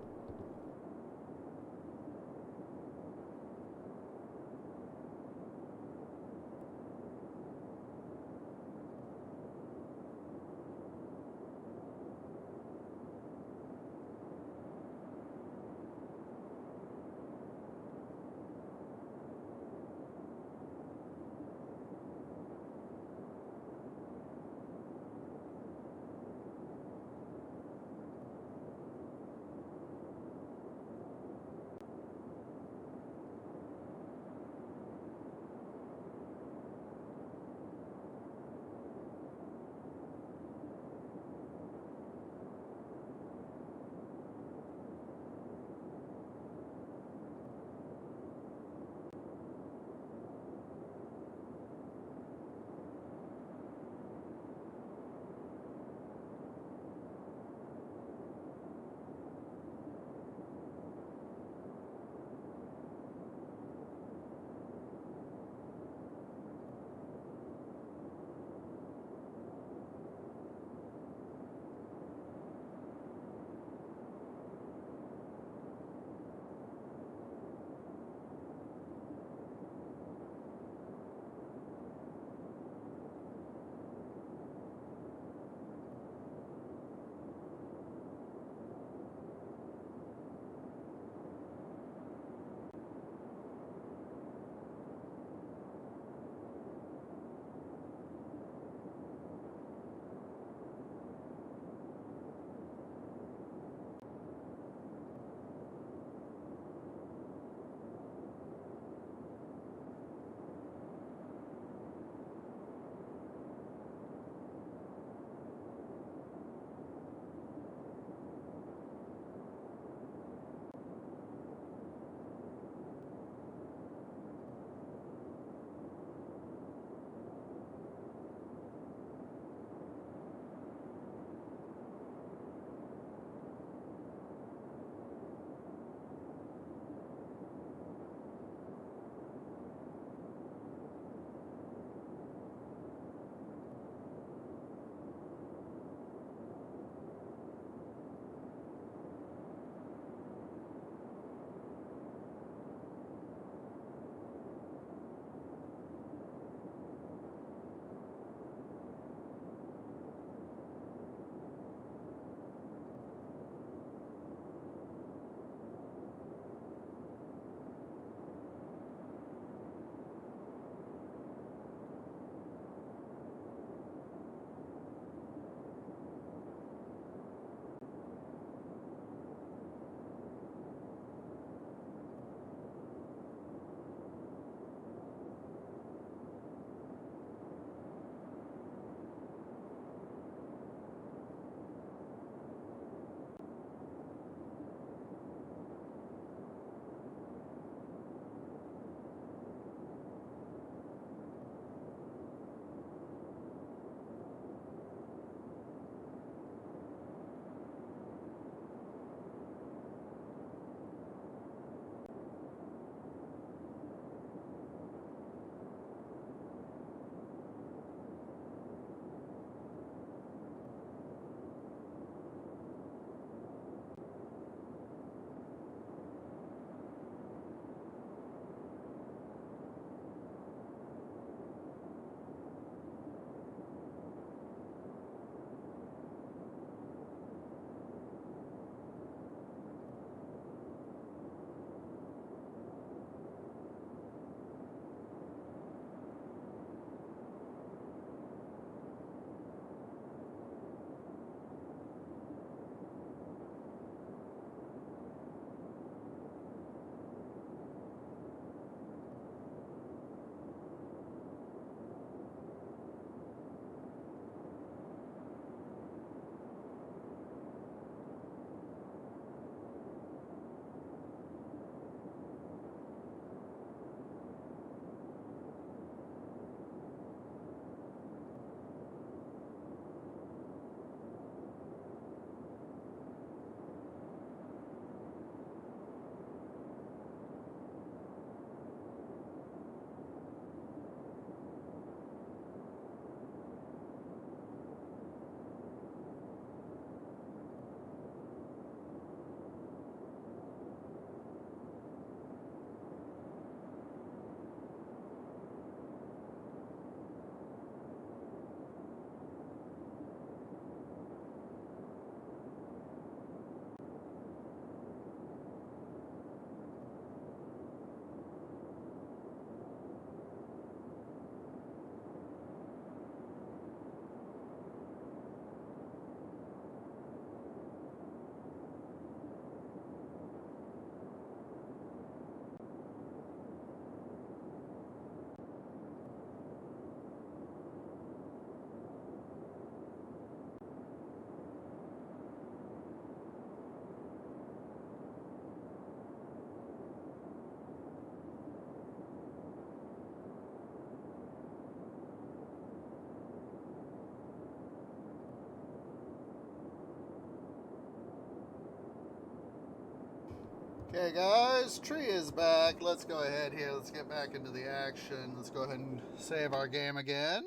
Okay, guys, tree is back. Let's go ahead here. Let's get back into the action. Let's go ahead and save our game again.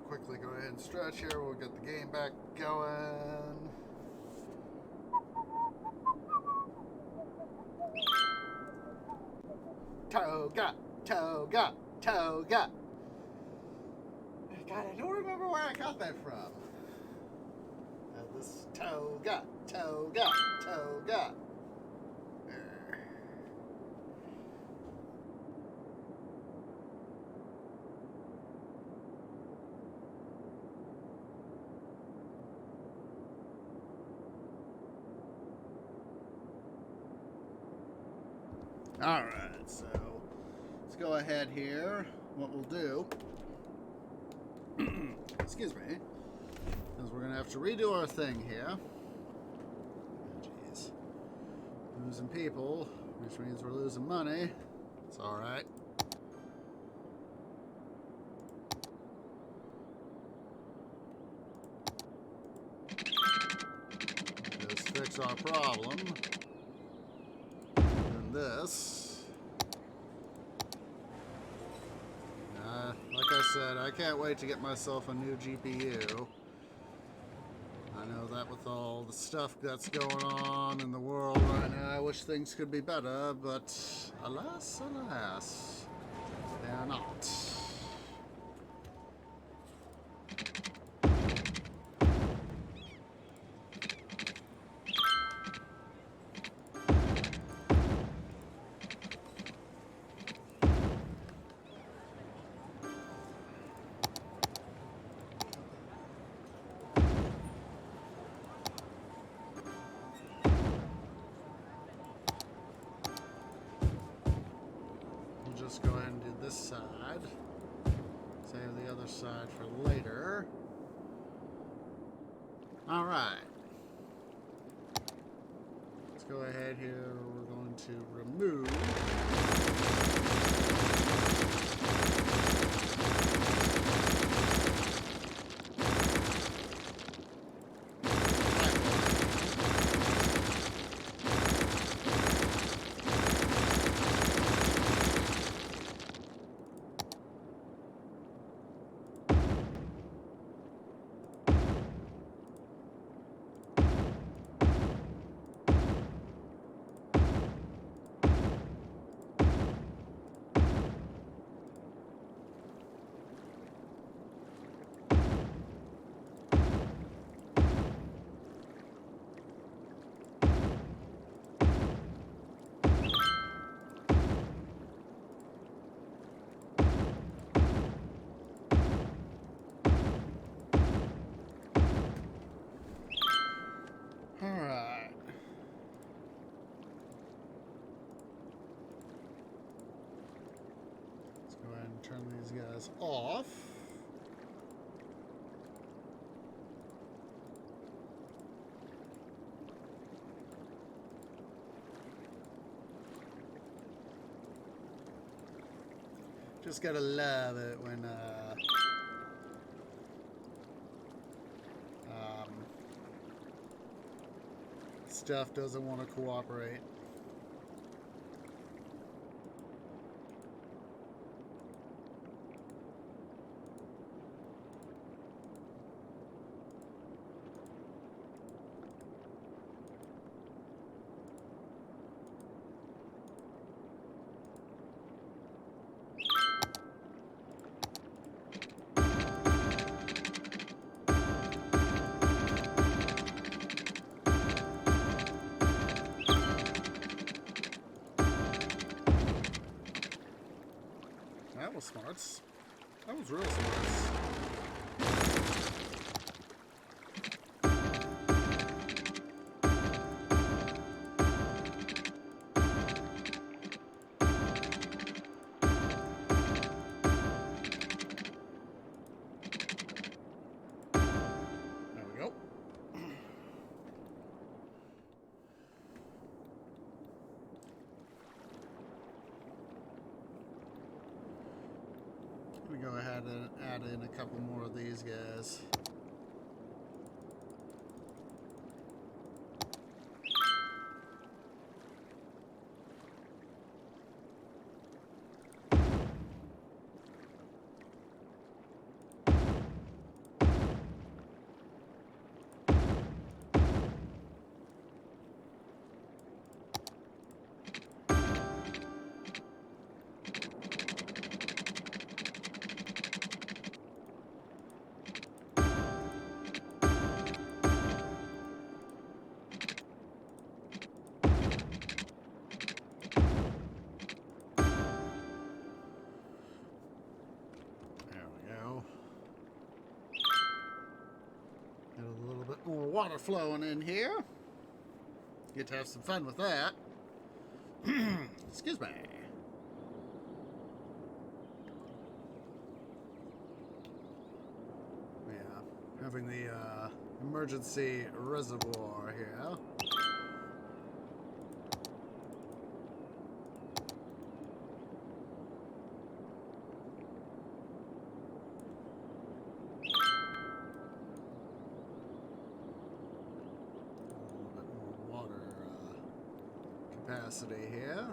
Quickly go ahead and stretch here. We'll get the game back going. Toga, toga, toga. God, I don't remember where I got that from. This toga, toga, toga. Alright, so let's go ahead here. What we'll do, excuse me, is we're going to have to redo our thing here. Oh, jeez. Losing people, which means we're losing money. It's alright. Just fix our problem. And this. Like I said, I can't wait to get myself a new GPU. I know that with all the stuff that's going on in the world right now, I wish things could be better, but alas, alas, they are not. Just go ahead and do this side. Save the other side for later. Alright. Let's go ahead here. We're going to remove. Alright. Let's go ahead and turn these guys off. Just gotta love it when stuff doesn't want to cooperate. That was smarts. That was real smarts. There we go. We go ahead and add in a couple more of these guys. water flowing in here. Get to have some fun with that. Excuse me. Yeah, having the emergency reservoir here. Capacity here.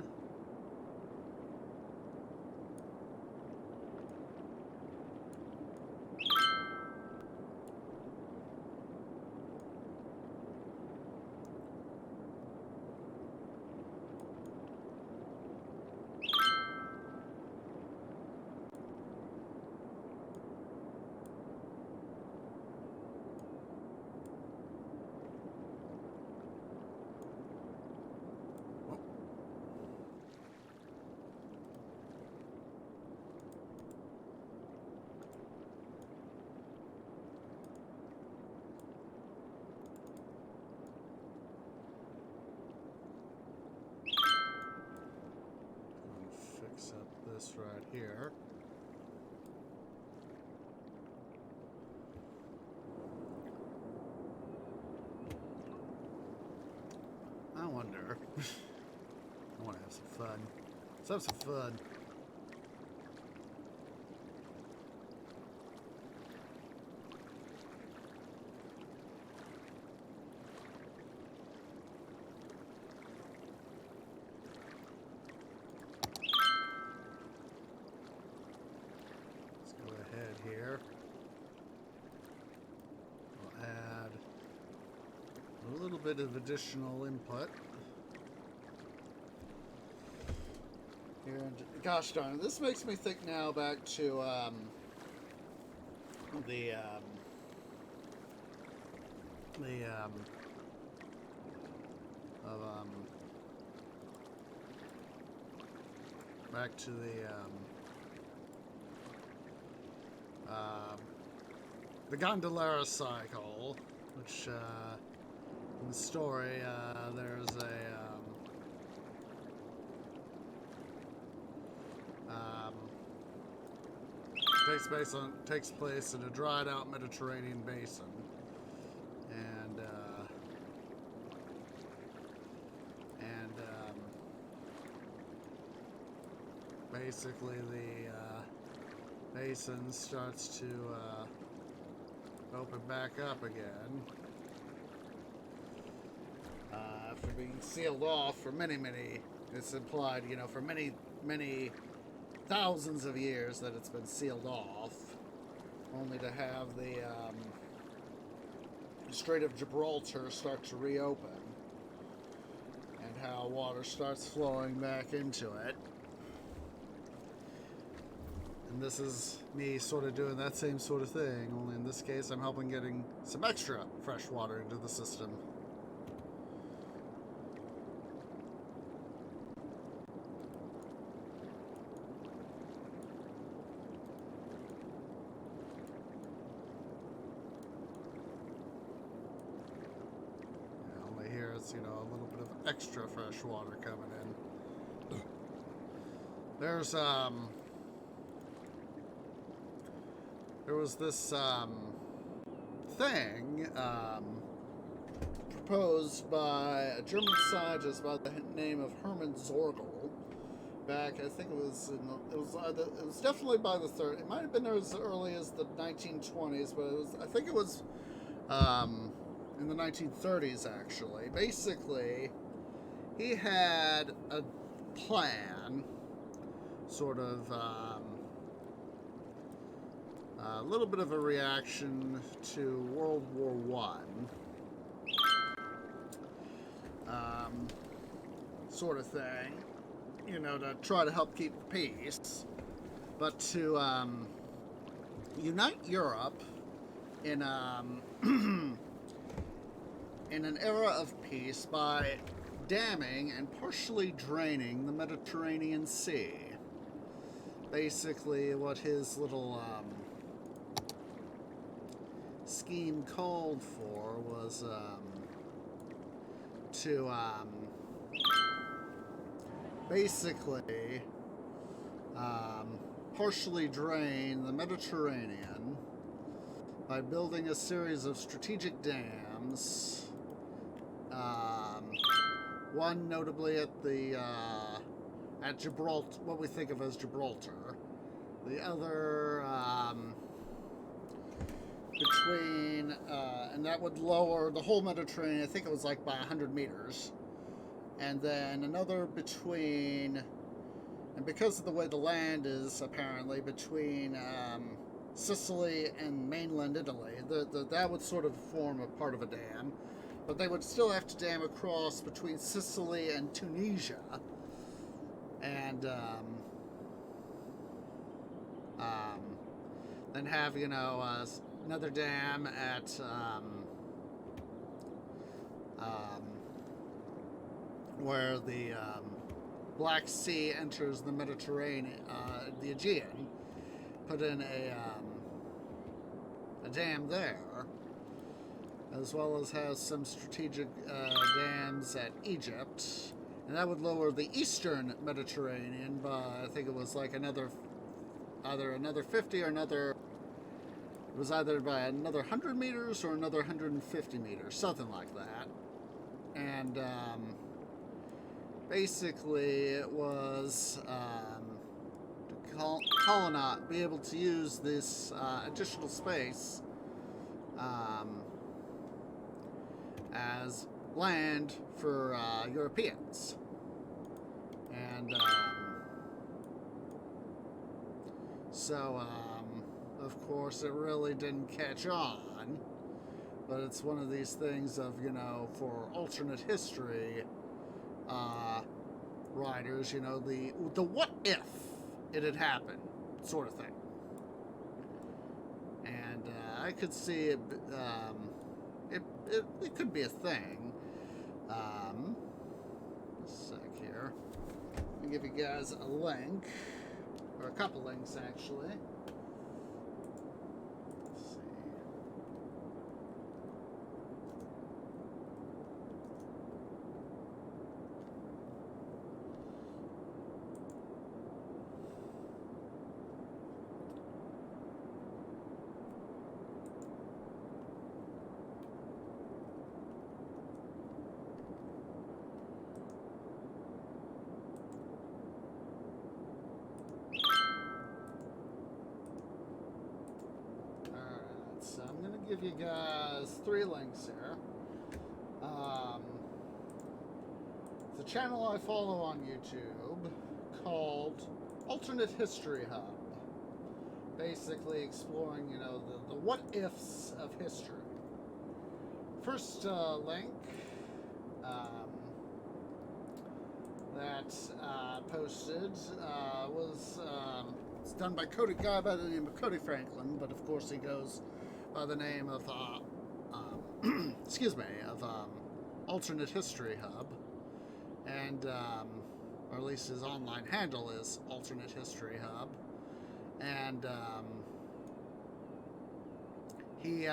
Fix up this right here. I wonder. I want to have some fun. Let's have some fun. Here we'll add a little bit of additional input here. Gosh darn it, this makes me think now back to back to the Gondolera cycle, which in the story there's a takes place in a dried out Mediterranean basin, and basically the basin starts to open back up again after being sealed off for many, it's implied, you know, for many thousands of years that it's been sealed off, only to have the Strait of Gibraltar start to reopen, and how water starts flowing back into it. And this is me sort of doing that same sort of thing, only in this case I'm helping getting some extra fresh water into the system. Yeah, only here it's, you know, a little bit of extra fresh water coming in. There's there was this thing proposed by a German scientist by the name of Hermann Zorgel back, I think it was definitely by the third. It might have been as early as the 1920s, but I think it was in the 1930s actually. Basically, he had a plan, sort of. A little bit of a reaction to World War I, sort of thing, you know, to try to help keep the peace, but to unite Europe in in an era of peace by damming and partially draining the Mediterranean Sea. Basically, what his little scheme called for was to basically partially drain the Mediterranean by building a series of strategic dams. One notably at Gibraltar, what we think of as Gibraltar. The other between, and that would lower the whole Mediterranean. I think it was like by 100 meters. And then another between, and because of the way the land is apparently between Sicily and mainland Italy, that would sort of form a part of a dam. But they would still have to dam across between Sicily and Tunisia. And then have, another dam at where the Black Sea enters the Mediterranean, the Aegean. Put in a dam there, as well as has some strategic dams at Egypt, and that would lower the eastern Mediterranean by, I think it was like either another 50 or another, it was either by another 100 meters or another 150 meters, something like that. And basically it was to colonize, be able to use this additional space as land for Europeans. And so of course it really didn't catch on, but it's one of these things of, for alternate history writers, the what if it had happened sort of thing. And I could see it, it could be a thing. A sec here. Let me give you guys a link, or a couple links actually. Let's see. So I'm going to give you guys 3 links here. It's a channel I follow on YouTube called Alternate History Hub. Basically exploring, the what-ifs of history. First link that posted was it's done by a guy by the name of Cody Franklin, but of course he goes by the name of Alternate History Hub, and or at least his online handle is Alternate History Hub, and he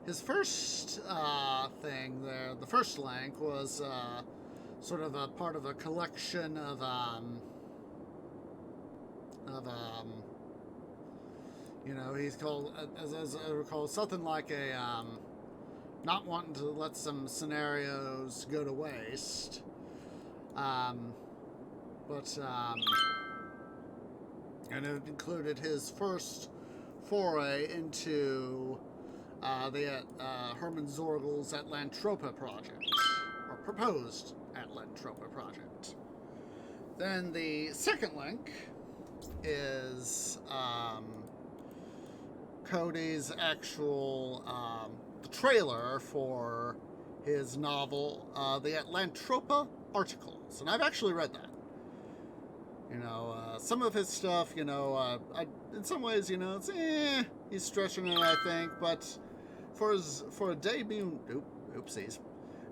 his first thing there, the first link was sort of a part of a collection of he's called, as I recall, something like a not wanting to let some scenarios go to waste, and it included his first foray into the Hermann Zorgel's Atlantropa project, or proposed Atlantropa project. Then the second link is Cody's actual the trailer for his novel, the Atlantropa Articles, and I've actually read that. Some of his stuff, in some ways, it's he's stretching it, I think, but for a debut,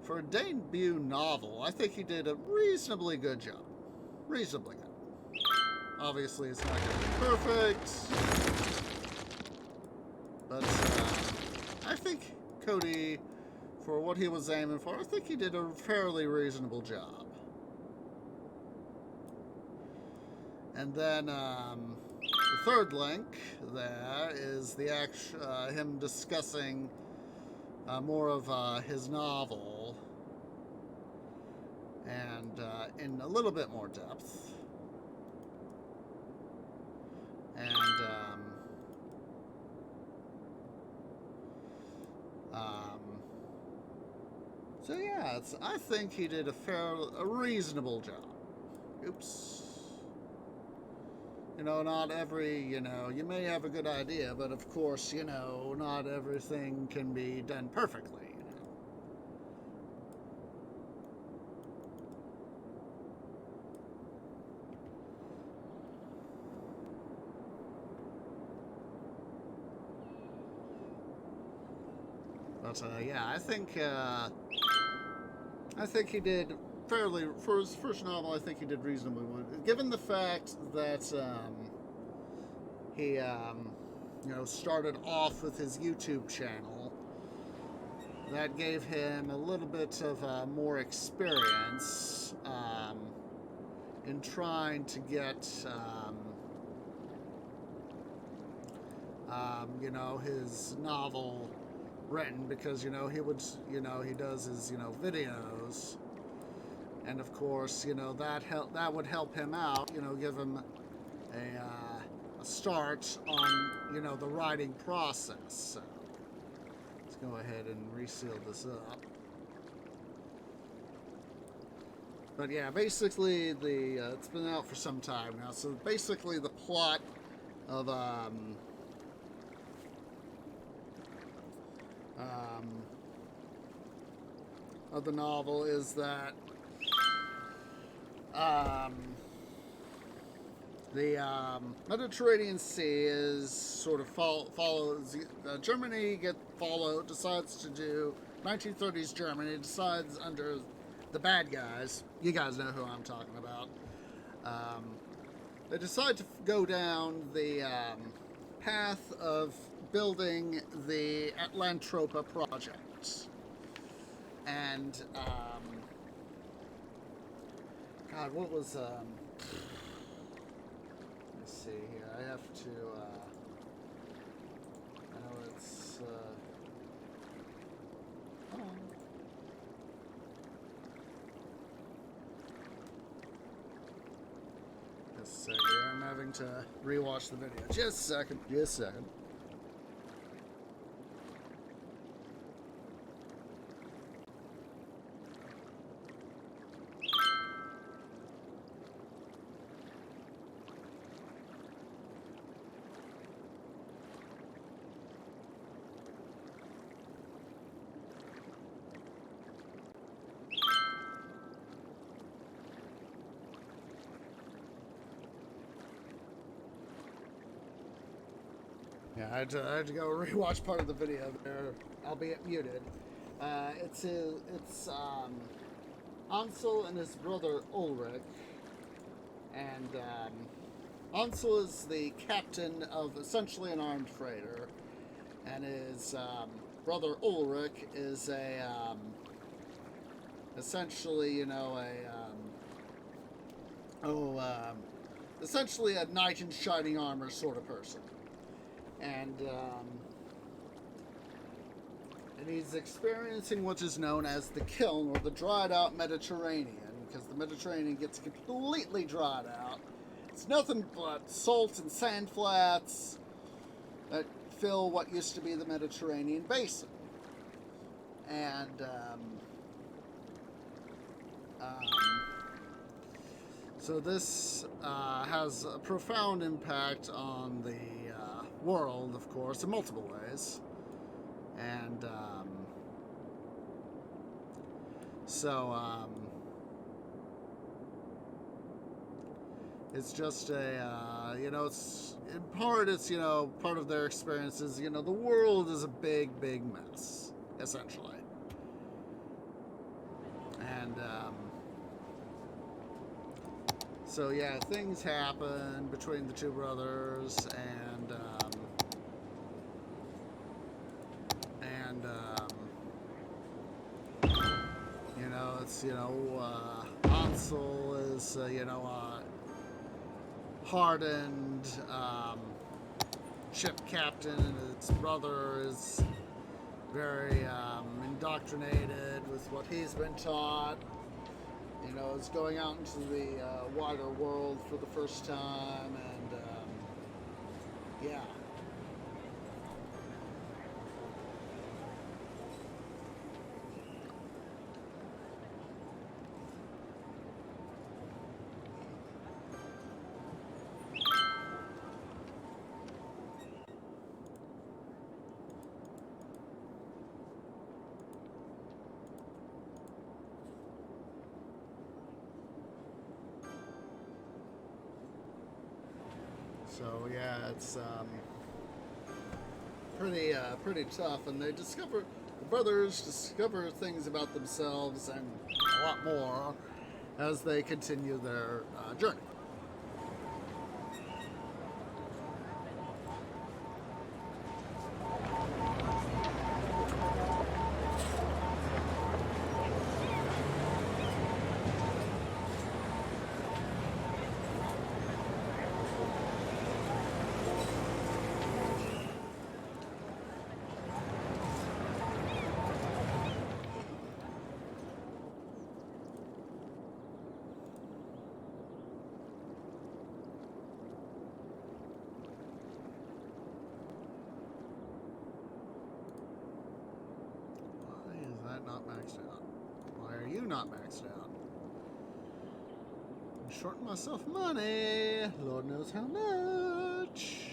for a debut novel, I think he did a reasonably good job. Reasonably good. Obviously, it's not going to be perfect. But I think Cody, for what he was aiming for, I think he did a fairly reasonable job. And then the third link there is the him discussing more of his novel, and in a little bit more depth. And so yeah, I think he did a reasonable job. Oops. You know, not every, you may have a good idea, but of course, not everything can be done perfectly, But, yeah, I think he did fairly, for his first novel, I think he did reasonably well. Given the fact that he, started off with his YouTube channel, that gave him a little bit of more experience in trying to get, his novel written, because, he does his, videos. And of course, that would help him out, give him a start on, the writing process. So let's go ahead and reseal this up. But yeah, basically it's been out for some time now. So basically the plot of the novel is that the Mediterranean Sea is sort of follows Germany decides to do 1930s Germany decides under the bad guys. You guys know who I'm talking about. They decide to go down the path of building the Atlantropa project. And God, what was let's see here. I have to I know it's hold on. Just a second here. I'm having to rewatch the video. Just a second. Yeah, I had to go rewatch part of the video there, albeit muted. It's Ansel and his brother Ulrich, and Ansel is the captain of essentially an armed freighter, and his brother Ulrich is essentially essentially a knight in shining armor sort of person. And he's experiencing what is known as the kiln, or the dried out Mediterranean, because the Mediterranean gets completely dried out. It's nothing but salt and sand flats that fill what used to be the Mediterranean basin. And so this has a profound impact on the world, of course, in multiple ways. And it's just it's in part, it's part of their experiences. The world is a big mess, essentially. And so yeah, things happen between the two brothers, and it's, Ansel is, hardened ship captain, and his brother is very indoctrinated with what he's been taught. Is going out into the wider world for the first time, and yeah. So yeah, it's pretty tough, and the brothers discover things about themselves and a lot more as they continue their journey. Not maxed out. Why are you not maxed out? I'm shorting myself money. Lord knows how much.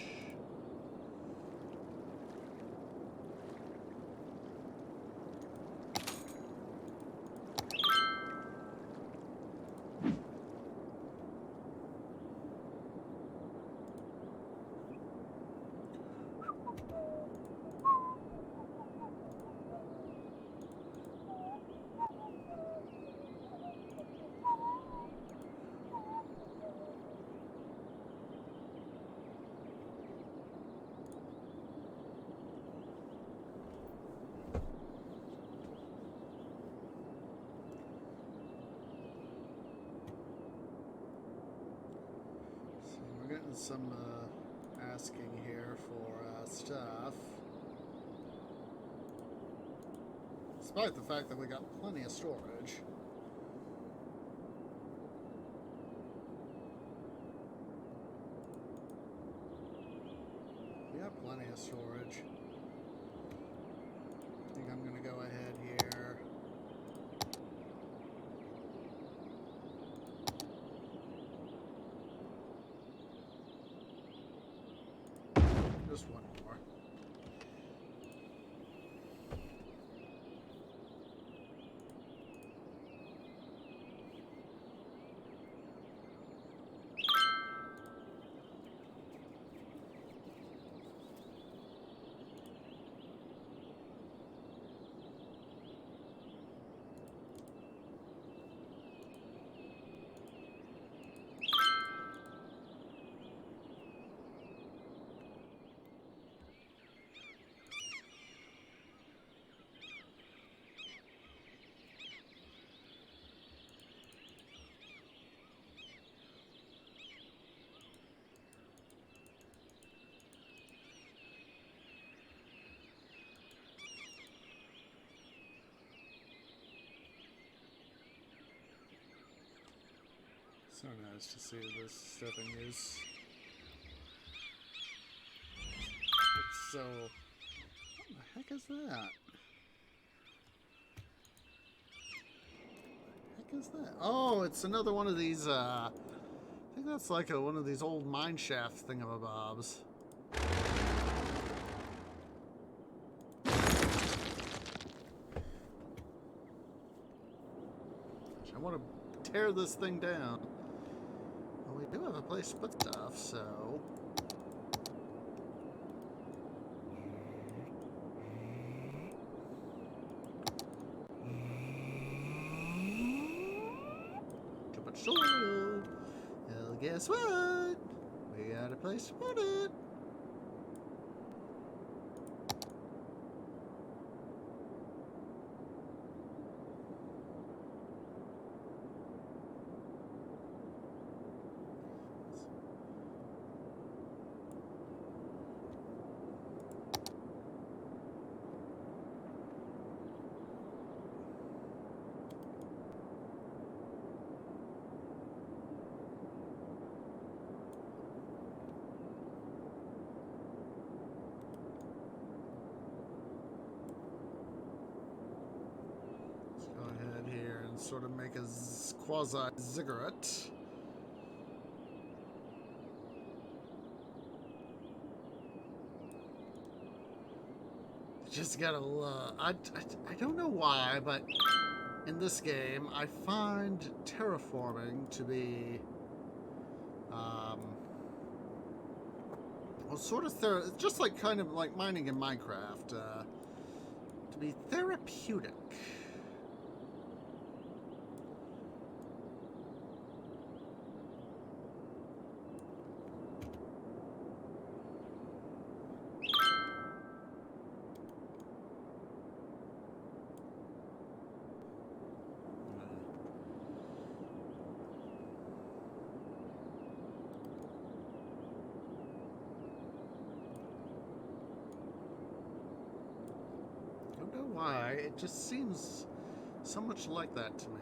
Getting some asking here for stuff, despite the fact that we got plenty of storage. We have plenty of storage. I think I'm going to go ahead here. Just one more. So nice to see this stuff in use. It's so... What the heck is that? What the heck is that? Oh, it's another one of these, I think that's like one of these old mine shaft thingamabobs. I want to tear this thing down. Well, we do have a place to put stuff, so... Too much soil. Well, guess what? We got a place to put it. make a quasi-ziggurat. Just gotta I don't know why, but in this game I find terraforming to be well, sort of just like kind of like mining in Minecraft, to be therapeutic. Why, it just seems so much like that to me.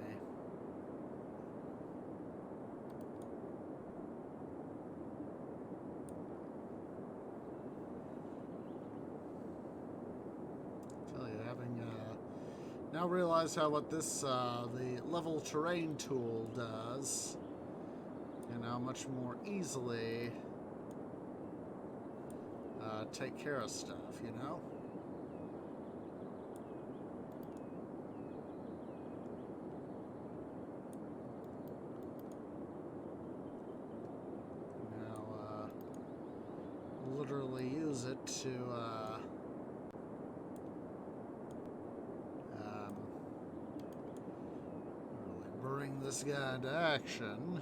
I tell you, having now realize how what this the level terrain tool does, and how much more easily take care of stuff, you know? Literally use it to really bring this guy into action.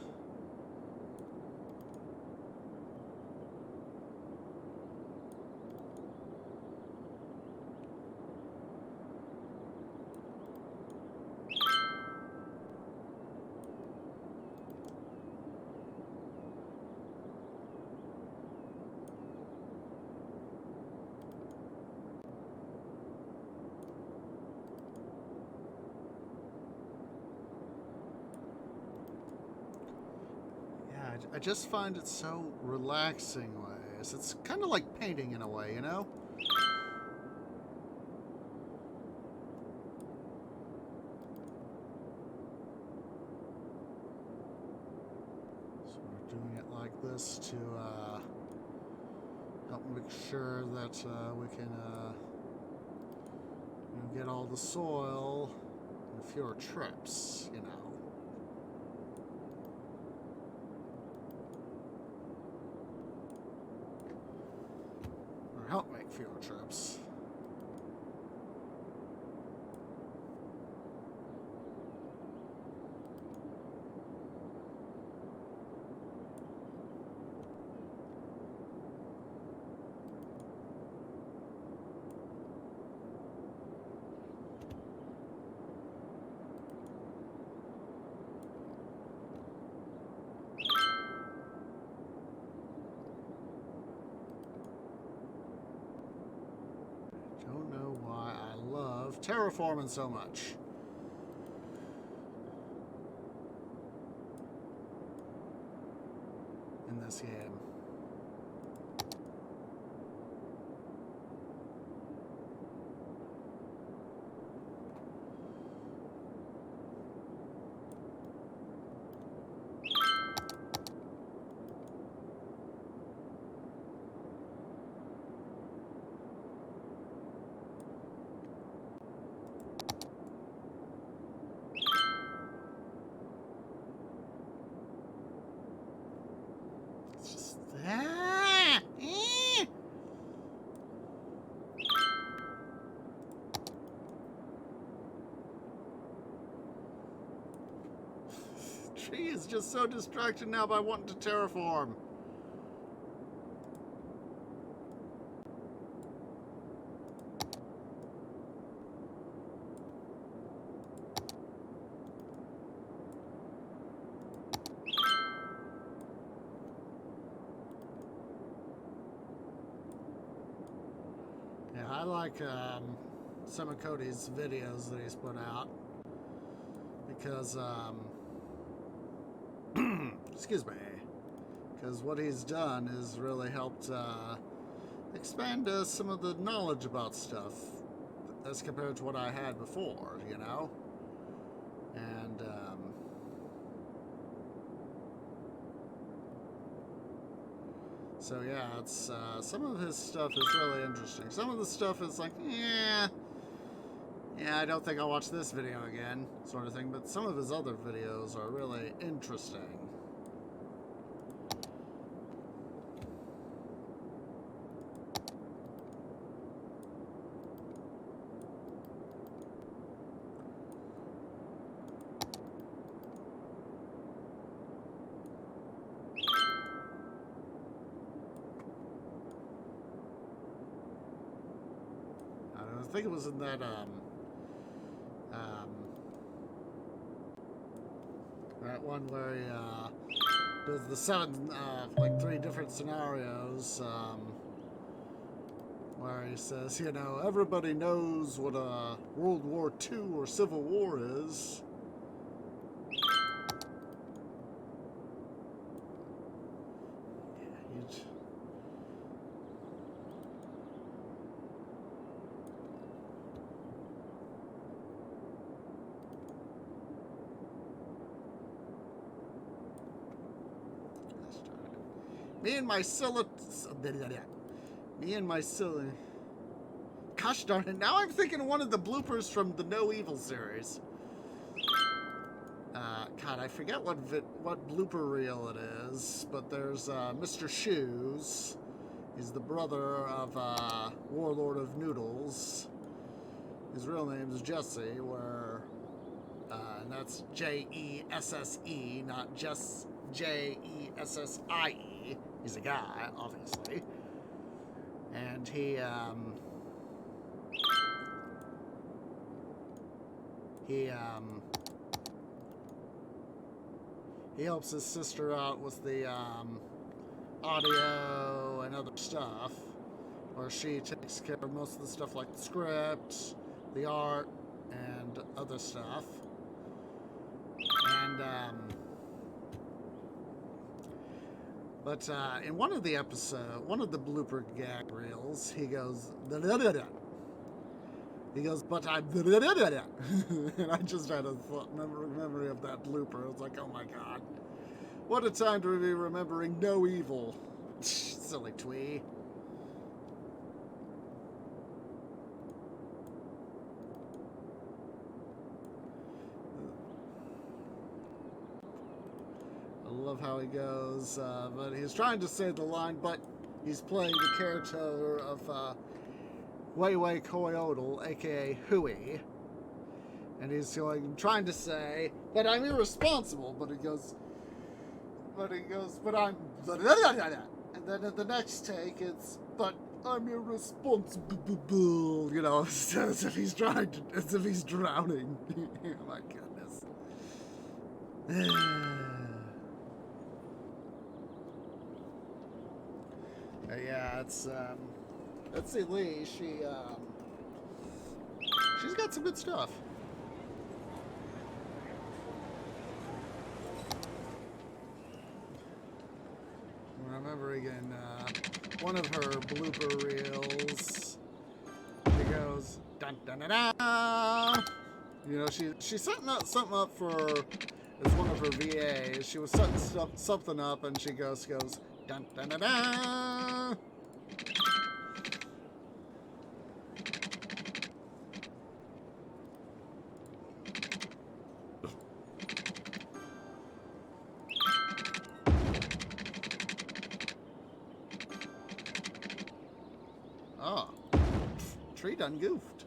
I just find it so relaxing ways. It's kind of like painting in a way, you know? So we're doing it like this to help make sure that we can get all the soil and fewer trips, you know? Help make fewer trips. Terraforming so much. In this game. Tree is just so distracted now by wanting to terraform. Yeah, I like some of Cody's videos that he's put out because excuse me, because what he's done is really helped expand some of the knowledge about stuff as compared to what I had before, you know? And So yeah, it's some of his stuff is really interesting. Some of the stuff is like, yeah, I don't think I'll watch this video again, sort of thing. But some of his other videos are really interesting. I think it was in that that one where he does the seven, like 3 different scenarios, where he says, you know, everybody knows what a World War II or Civil War is. Yeah, Me and my silly. Gosh darn it! Now I'm thinking of one of the bloopers from the No Evil series. God, I forget what blooper reel it is, but there's Mr. Shoes. He's the brother of Warlord of Noodles. His real name is Jesse, and that's Jesse, not just Jesse. He's a guy, obviously. And he helps his sister out with the audio and other stuff, where she takes care of most of the stuff like the script, the art, and other stuff. And but in one of the blooper gag reels, he goes, but I'm, and I just had a memory of that blooper. I was like, oh my god, what a time to be remembering No Evil. Silly twee. I love how he goes, but he's trying to say the line, but he's playing the character of Wei Coyote, aka Hui, and he's trying to say, but I'm irresponsible, but he goes, but I'm, and then at the next take, it's, but I'm irresponsible, you know, as if he's drowning. Oh my goodness. Yeah, it's, let's see, Lee, she's got some good stuff. I remember again, one of her blooper reels, she goes, dun dun dun dun. You know, she's setting something up for, as one of her VAs. She was setting something up, and she goes dun dun dun dun. Oh, tree done goofed.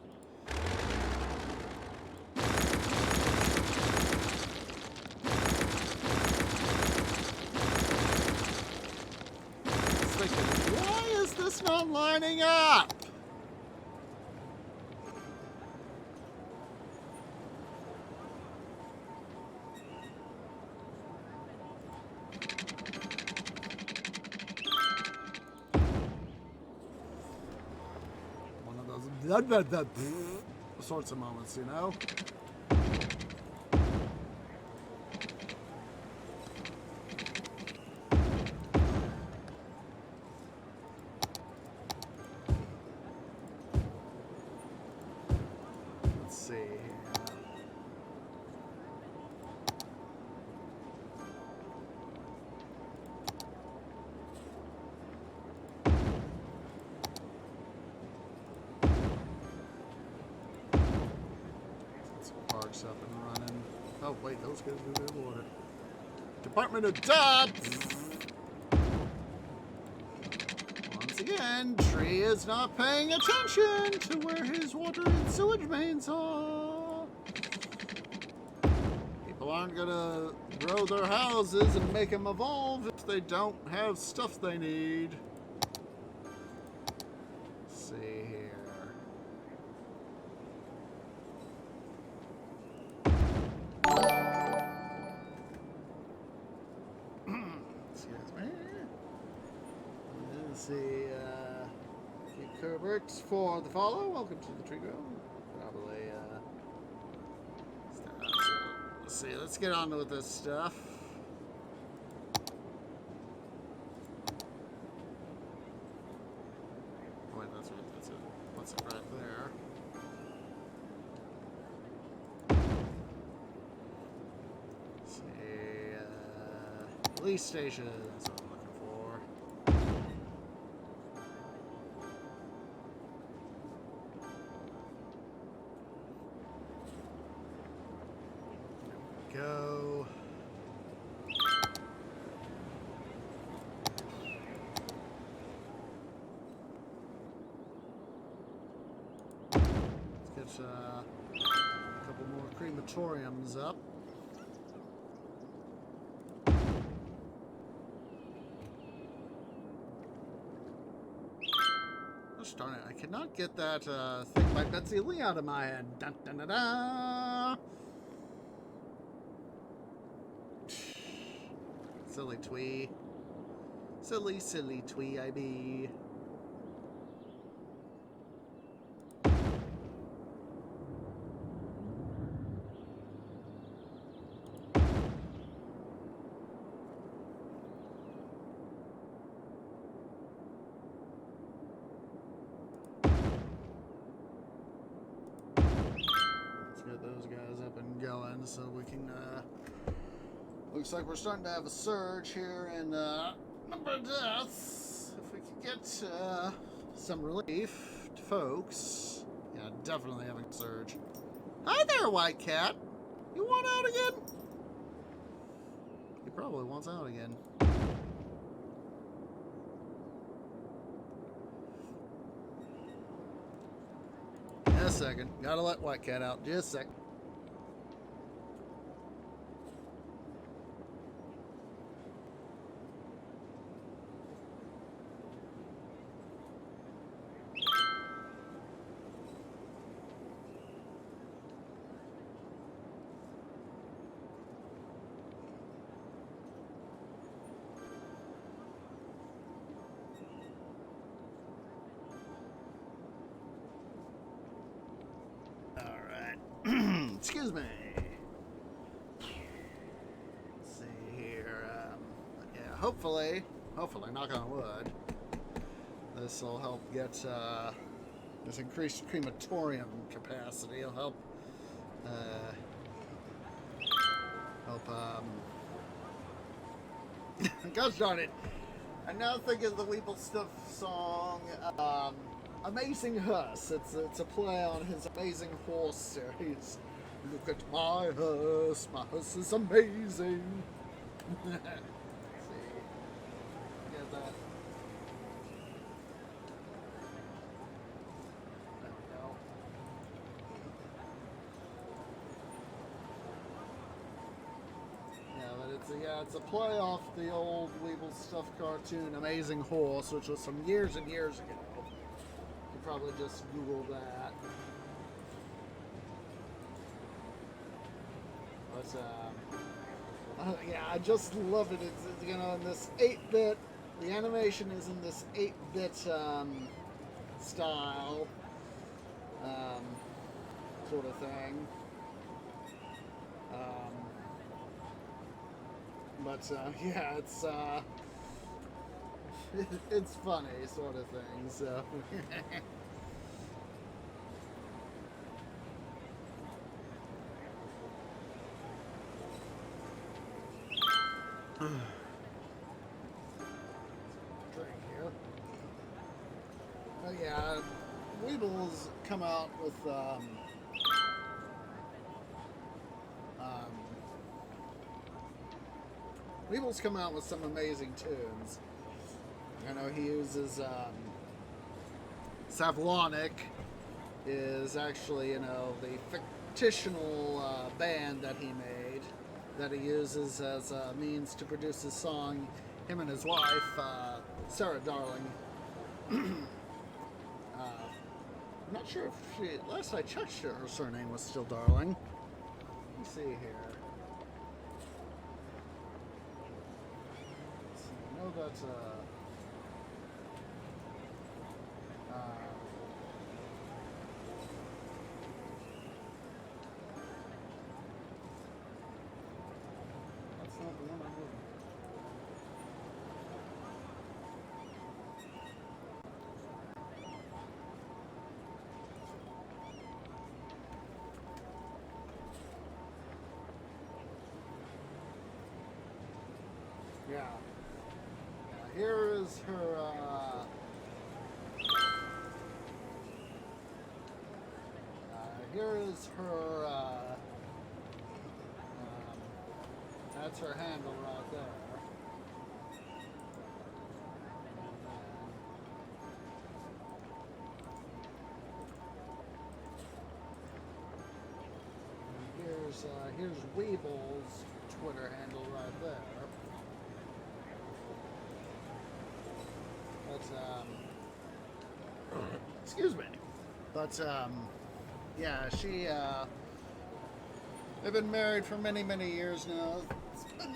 Thinking, why is this not lining up? One of those sorts of moments, you know? Oh, wait, those guys do their water. Department of Depth! Once again, Tree is not paying attention to where his water and sewage mains are. People aren't gonna grow their houses and make them evolve if they don't have stuff they need. Let's see here. Excuse me. Let's see, Herbert for the follow. Welcome to the tree grow. Probably, let's see, let's get on with this stuff. Oh, wait, that's right, that's it. What's it right there? Let's see, police station. That's what I'm looking for. Go. Let's get a couple more crematoriums up. Gosh darn it, I cannot get that thing by Betsy Lee out of my head. Dun, dun, dun, dun. Silly twee. Silly, silly twee I be. Let's get those guys up and going so we can looks like we're starting to have a surge here in number of deaths. If we could get some relief to folks. Yeah, definitely having a surge. Hi there, White Cat. You want out again? He probably wants out again. Just a second. Gotta let White Cat out. Just a second. Excuse me. Let's see here. Yeah, hopefully, knock on wood, this will help get this increased crematorium capacity. It'll help gosh darn it. I'm now thinking of the Weeble Stuff song, Amazing Hearse. It's a play on his Amazing Horse series. Look at my hearse is amazing. Let's see. Get that. There we go. Yeah, but it's a play off the old Weeble Stuff cartoon Amazing Horse, which was from years and years ago. You probably just Google that. But, yeah, I just love it. It's in this 8-bit. The animation is in this 8-bit style, sort of thing. But yeah, it's funny, sort of thing. So. Drink here. Oh yeah, Weebles come out with Weeble's come out with some amazing tunes. I know he uses Savlonic is actually, you know, the fictional band that he made that he uses as a means to produce his song. Him and his wife, Sarah Darling. I'm not sure if she, last I checked, her surname was still Darling. Let me see here. I know that's that's not the one I'm looking for. Yeah. Here is her, here is her, that's her handle right there. And here's Weeble's Twitter handle right there. But, excuse me. But, yeah, they've been married for many, many years now. It's been,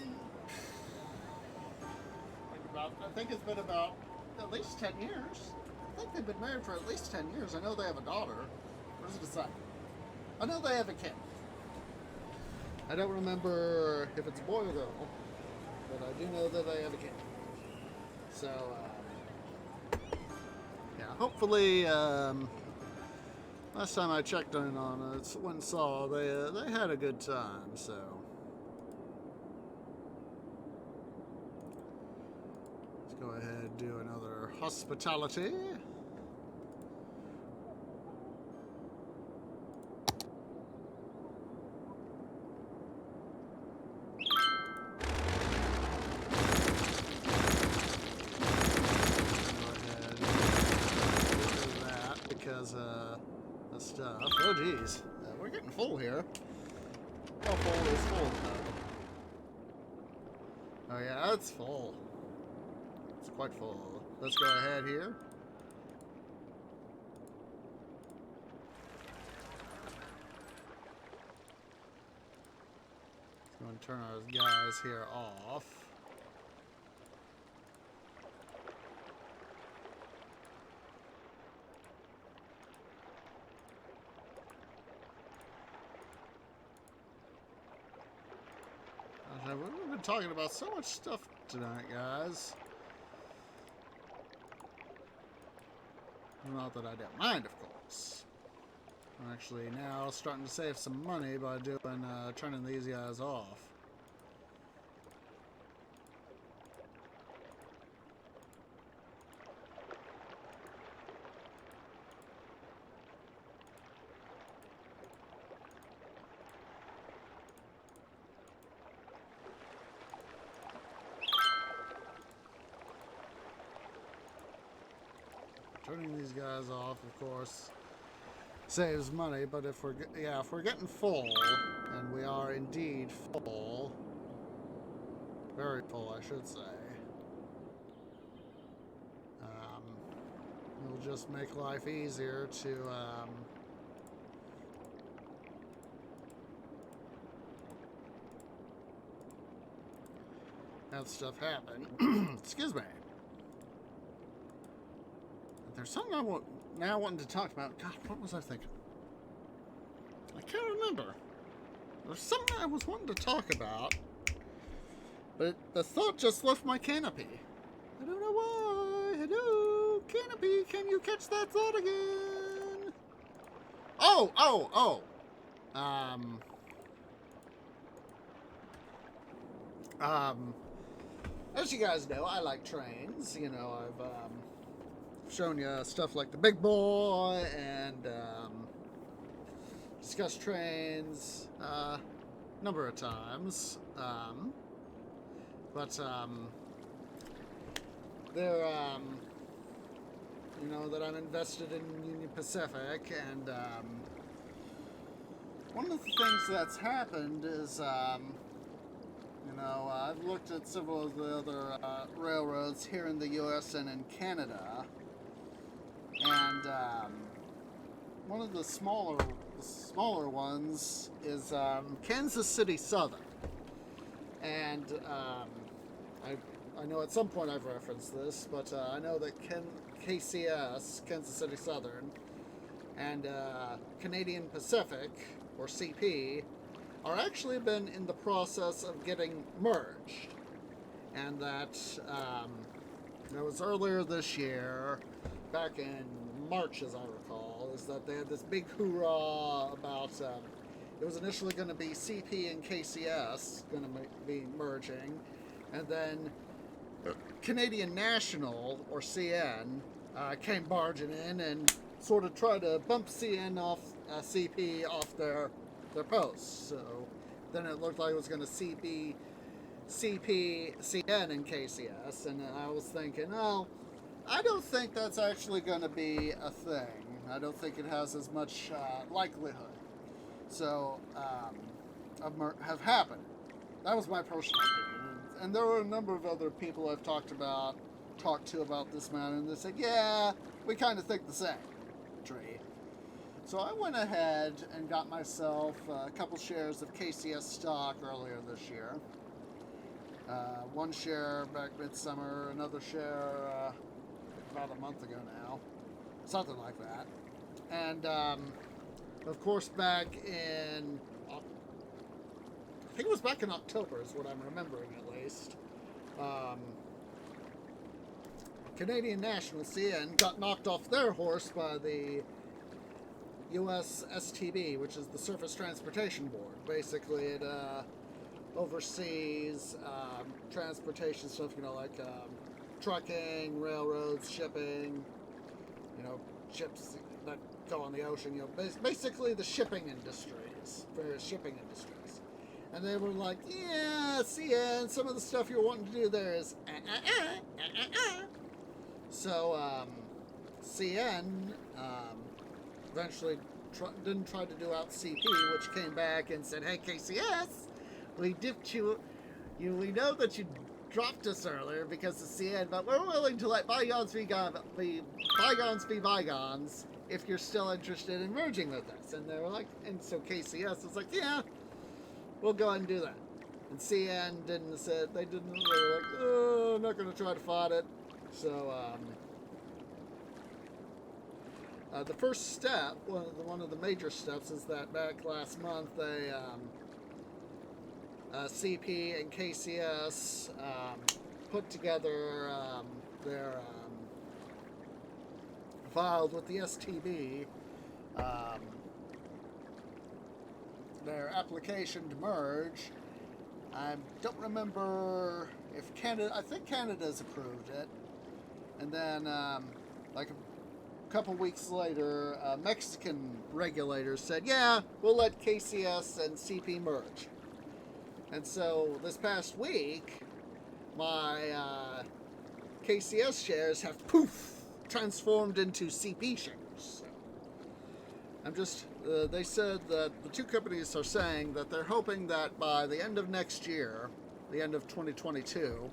I think it's been about at least 10 years. I think they've been married for at least 10 years. I know they have a daughter. What does it say? I know they have a kid. I don't remember if it's a boy or girl, but I do know that they have a kid. So, yeah, hopefully, last time I checked in on it, went and saw, they had a good time, so. Let's go ahead and do another hospitality. Stuff. Oh geez, we're getting full here. How full is full though? Oh yeah, it's full. It's quite full. Let's go ahead here. Let's go and turn our guys here off. We've been talking about so much stuff tonight, guys. Not that I don't mind, of course. I'm actually now starting to save some money by doing turning these guys off. Turning these guys off, of course, saves money, but if we're getting full, and we are indeed full, very full, I should say, it'll just make life easier to have stuff happen. Excuse me. There's something I wanting to talk about. God, what was I thinking? I can't remember. There's something I was wanting to talk about, but the thought just left my canopy. I don't know why. Hello, canopy. Can you catch that thought again? Oh. As you guys know, I like trains. You know, I've shown you stuff like the Big Boy and discussed trains a number of times. But they're you know, that I'm invested in Union Pacific, and one of the things that's happened is you know, I've looked at several of the other railroads here in the U.S. and in Canada, and one of the smaller ones is Kansas City Southern, and I know at some point I've referenced this, but I know that KCS, Kansas City Southern, and Canadian Pacific, or CP, are actually been in the process of getting merged. And that was earlier this year, back in March as I recall, is that they had this big hoorah about, it was initially going to be CP and KCS going to be merging, and then Canadian National, or CN, came barging in and sort of tried to bump CN off, CP off their posts. So then it looked like it was going to be CP, CN, and KCS, and I was thinking, oh, I don't think that's actually going to be a thing. I don't think it has as much likelihood. So, have happened. That was my personal opinion. And there were a number of other people I've talked to about this matter, and they said, yeah, we kind of think the same. Tree. So I went ahead and got myself a couple shares of KCS stock earlier this year. One share back midsummer, another share about a month ago now. Something like that. And, of course, back in, I think it was back in October is what I'm remembering at least, Canadian National, CN, got knocked off their horse by the US STB, which is the Surface Transportation Board. Basically, it oversees transportation stuff, you know, like trucking, railroads, shipping, you know, ships that go on the ocean, you know, basically the shipping industries, various shipping industries. And they were like, yeah, CN, some of the stuff you're wanting to do there is So, CN eventually didn't try to do out CP, which came back and said, hey, KCS, we dipped you. We know that you dropped us earlier because of CN, but we're willing to let bygones be bygones if you're still interested in merging with us. And they were like, and so KCS was like, yeah, we'll go ahead and do that. And CN they were like, oh, I'm not going to try to fight it. So, the first step, one of the major steps, is that back last month, they, CP and KCS put together filed with the STB their application to merge. I don't remember if I think Canada's approved it. And then, like a couple weeks later, Mexican regulators said, yeah, we'll let KCS and CP merge. And so this past week, my KCS shares have transformed into CP shares. So I'm just, they said that the two companies are saying that they're hoping that by the end of next year, the end of 2022,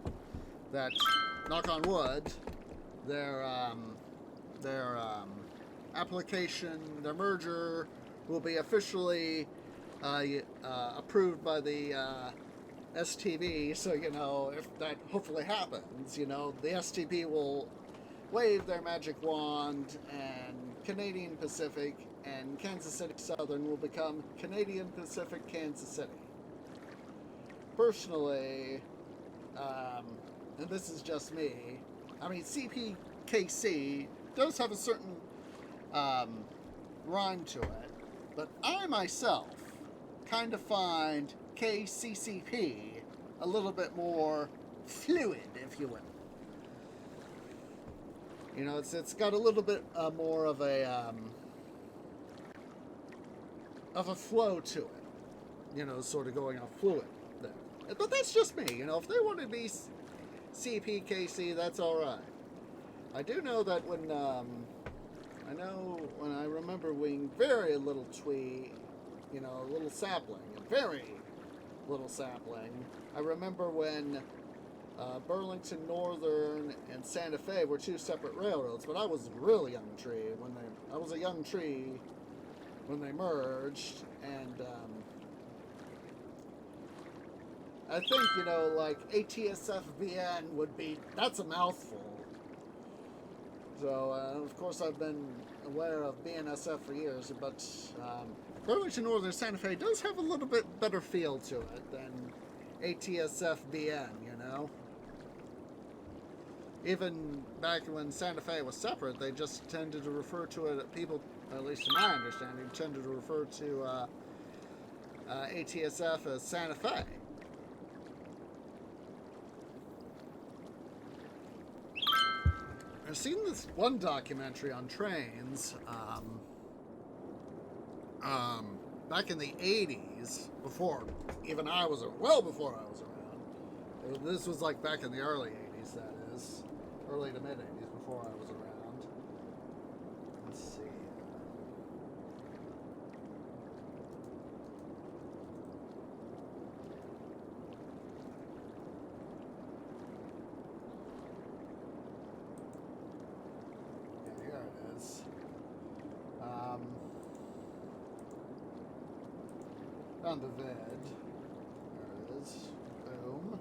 that, knock on wood, their application, their merger, will be officially approved by the STB. So, you know, if that hopefully happens, you know, the STB will wave their magic wand, and Canadian Pacific and Kansas City Southern will become Canadian Pacific Kansas City. Personally, and this is just me, I mean, CPKC does have a certain rhyme to it, but I myself kind of find KCCP a little bit more fluid, if you will. You know, it's got a little bit more of a flow to it. You know, sort of going off fluid there. But that's just me. You know, if they want to be CPKC, that's all right. I do know that when I remember being very little twee, you know, a little sapling, a very little sapling. I remember when Burlington Northern and Santa Fe were two separate railroads, but I was a really young tree when I was a young tree when they merged, and I think, you know, like ATSFBN would be, that's a mouthful. So, of course, I've been aware of BNSF for years, but Burlington Northern Santa Fe does have a little bit better feel to it than ATSFBN, you know? Even back when Santa Fe was separate, they just tended to refer to it, people, at least to my understanding, tended to refer to ATSF as Santa Fe. I've seen this one documentary on trains back in the 80s, before even I was, well before I was around. This was like back in the early 80s, that is. Early to mid 80s, before I was around. Let's see. Found the vid. There it is. Boom.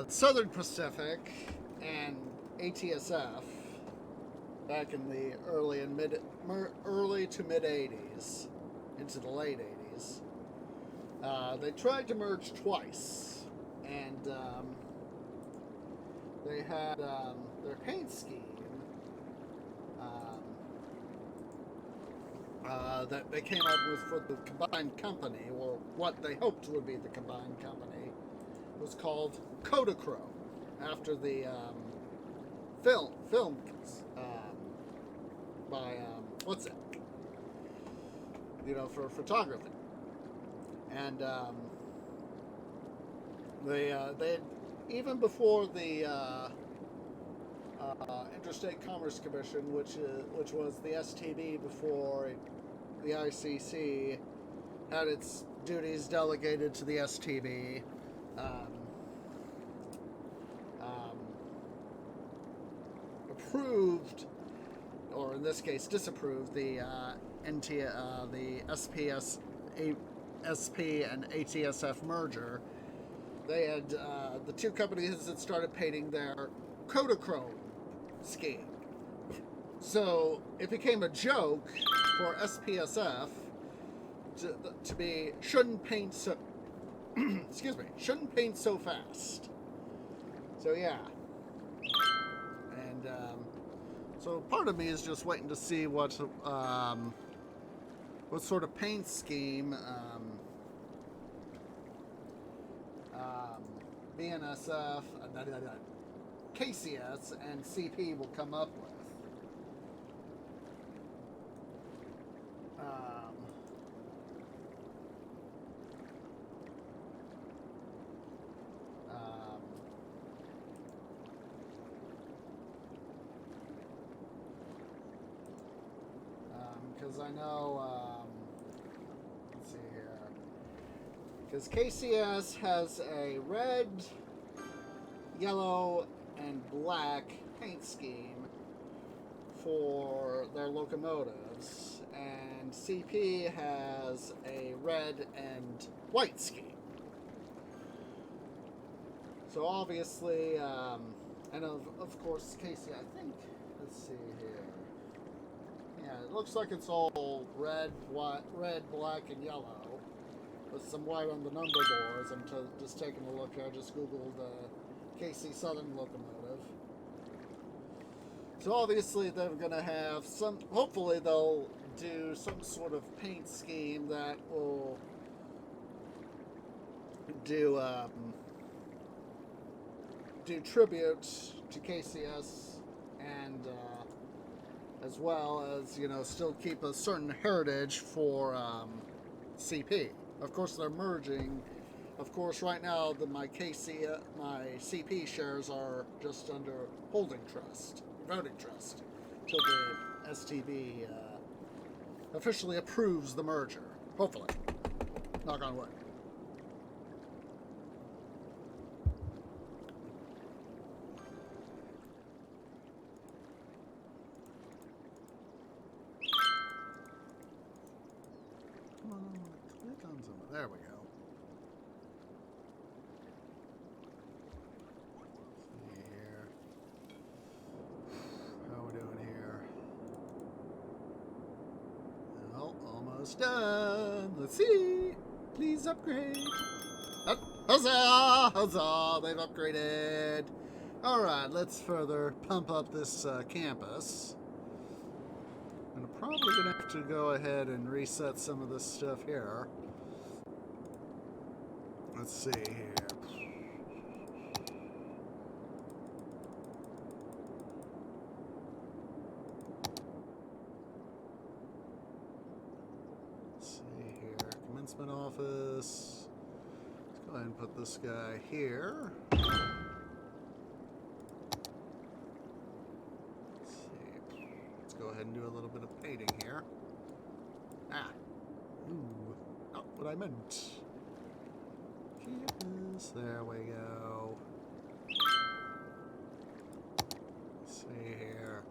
Southern Pacific and ATSF back in the early to mid 80s, into the late 80s. They tried to merge twice, and they had their paint scheme that they came up with for the combined company, or what they hoped would be the combined company, was called Kodachrome, after the film by what's it? You know, for photography, and they had, even before the Interstate Commerce Commission, which was the STB before the ICC had its duties delegated to the STB. Approved, or in this case disapproved, the the SP and ATSF merger. They had the two companies had started painting their Kodachrome scheme. So it became a joke for SPSF to be shouldn't paint so excuse me, shouldn't paint so fast. So yeah. And so part of me is just waiting to see what sort of paint scheme BNSF, KCS, and CP will come up with. Because I know, let's see here, because KCS has a red, yellow, and black paint scheme for their locomotives, and CP has a red and white scheme. So obviously, and of course KCS, I think, let's see here. Yeah, it looks like it's all red, white, red, black, and yellow, with some white on the number doors. I'm just taking a look here. I just googled KC Southern locomotive. So obviously they're going to have some. Hopefully they'll do some sort of paint scheme that will do tribute to KCS, and as well as, you know, still keep a certain heritage for CP. Of course, they're merging. Of course, right now my CP shares are just under holding trust, voting trust, till the STB officially approves the merger. Hopefully, knock on wood. Come on, click on something. There we go. Done. Let's see. Please upgrade. Huzzah! Huzzah! They've upgraded. Alright, let's further pump up this campus. I'm probably going to have to go ahead and reset some of this stuff here. Let's see here. Office. Let's go ahead and put this guy here. Let's see. Let's go ahead and do a little bit of painting here. Ah. Ooh. Not what I meant. Campus. There we go. Let's see here.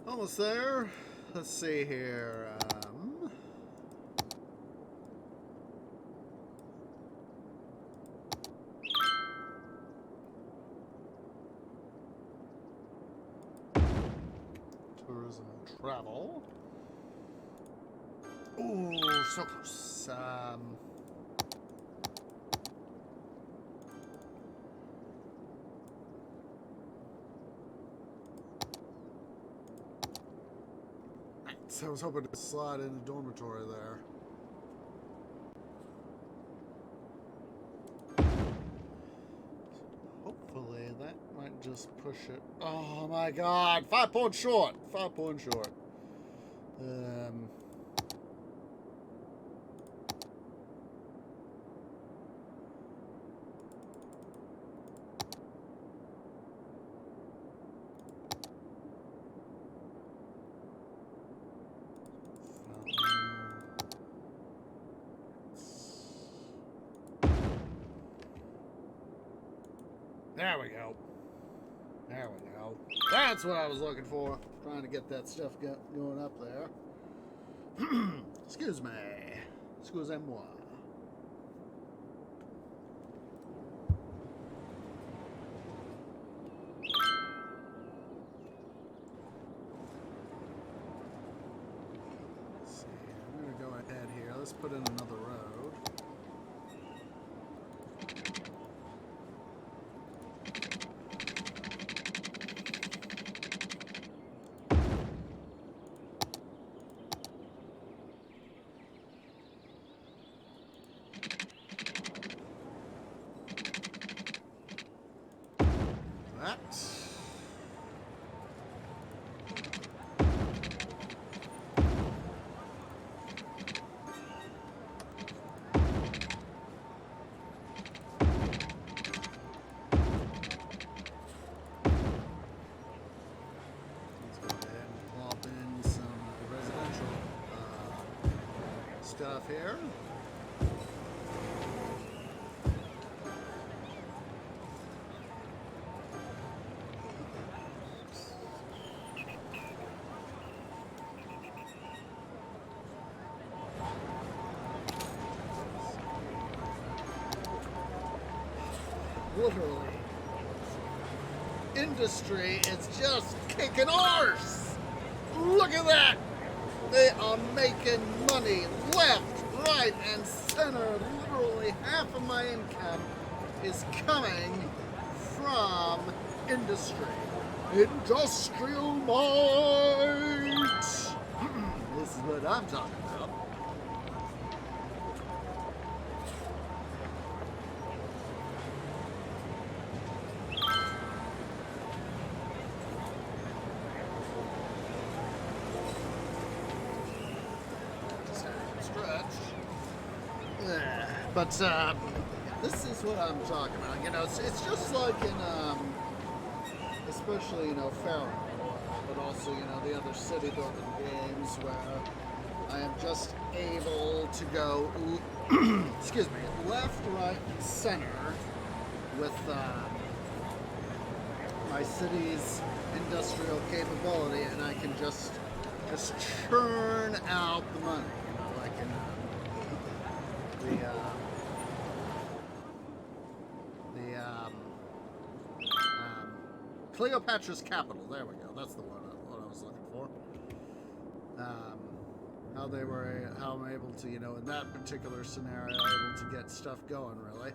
Almost there. Let's see here. Tourism and travel. Ooh, so close. I was hoping to slide in a dormitory there. Hopefully that might just push it. Oh my god! 5 points short! 5 points short. There we go. There we go. That's what I was looking for. Trying to get that stuff going up there. Excuse me. Excusez-moi. Let's see. I'm going to go ahead here. Let's put in another road. Stuff here. Literally, industry is just kicking arse. Look at that. They are making money left, right and center. Literally half of my income is coming from industry. Industrial might! This is what I'm talking about. Just have to stretch. But this is what I'm talking about. You know, it's just like in especially, you know, Pharaoh, but also, you know, the other city building games where I am just able to go, excuse me, left, right, and center with my city's industrial capability, and I can just churn out the money, you know, like in Cleopatra's capital. There we go. That's the one what I was looking for. How I'm able to, you know, in that particular scenario, able to get stuff going, really.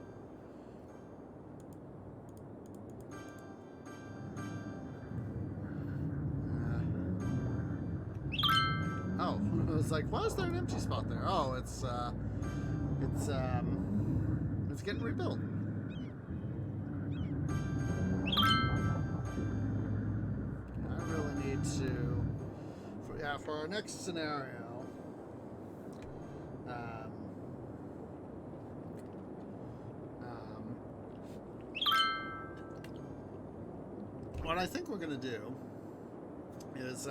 Oh, I was like, why is there an empty spot there? Oh, it's getting rebuilt. For our next scenario, what I think we're going to do is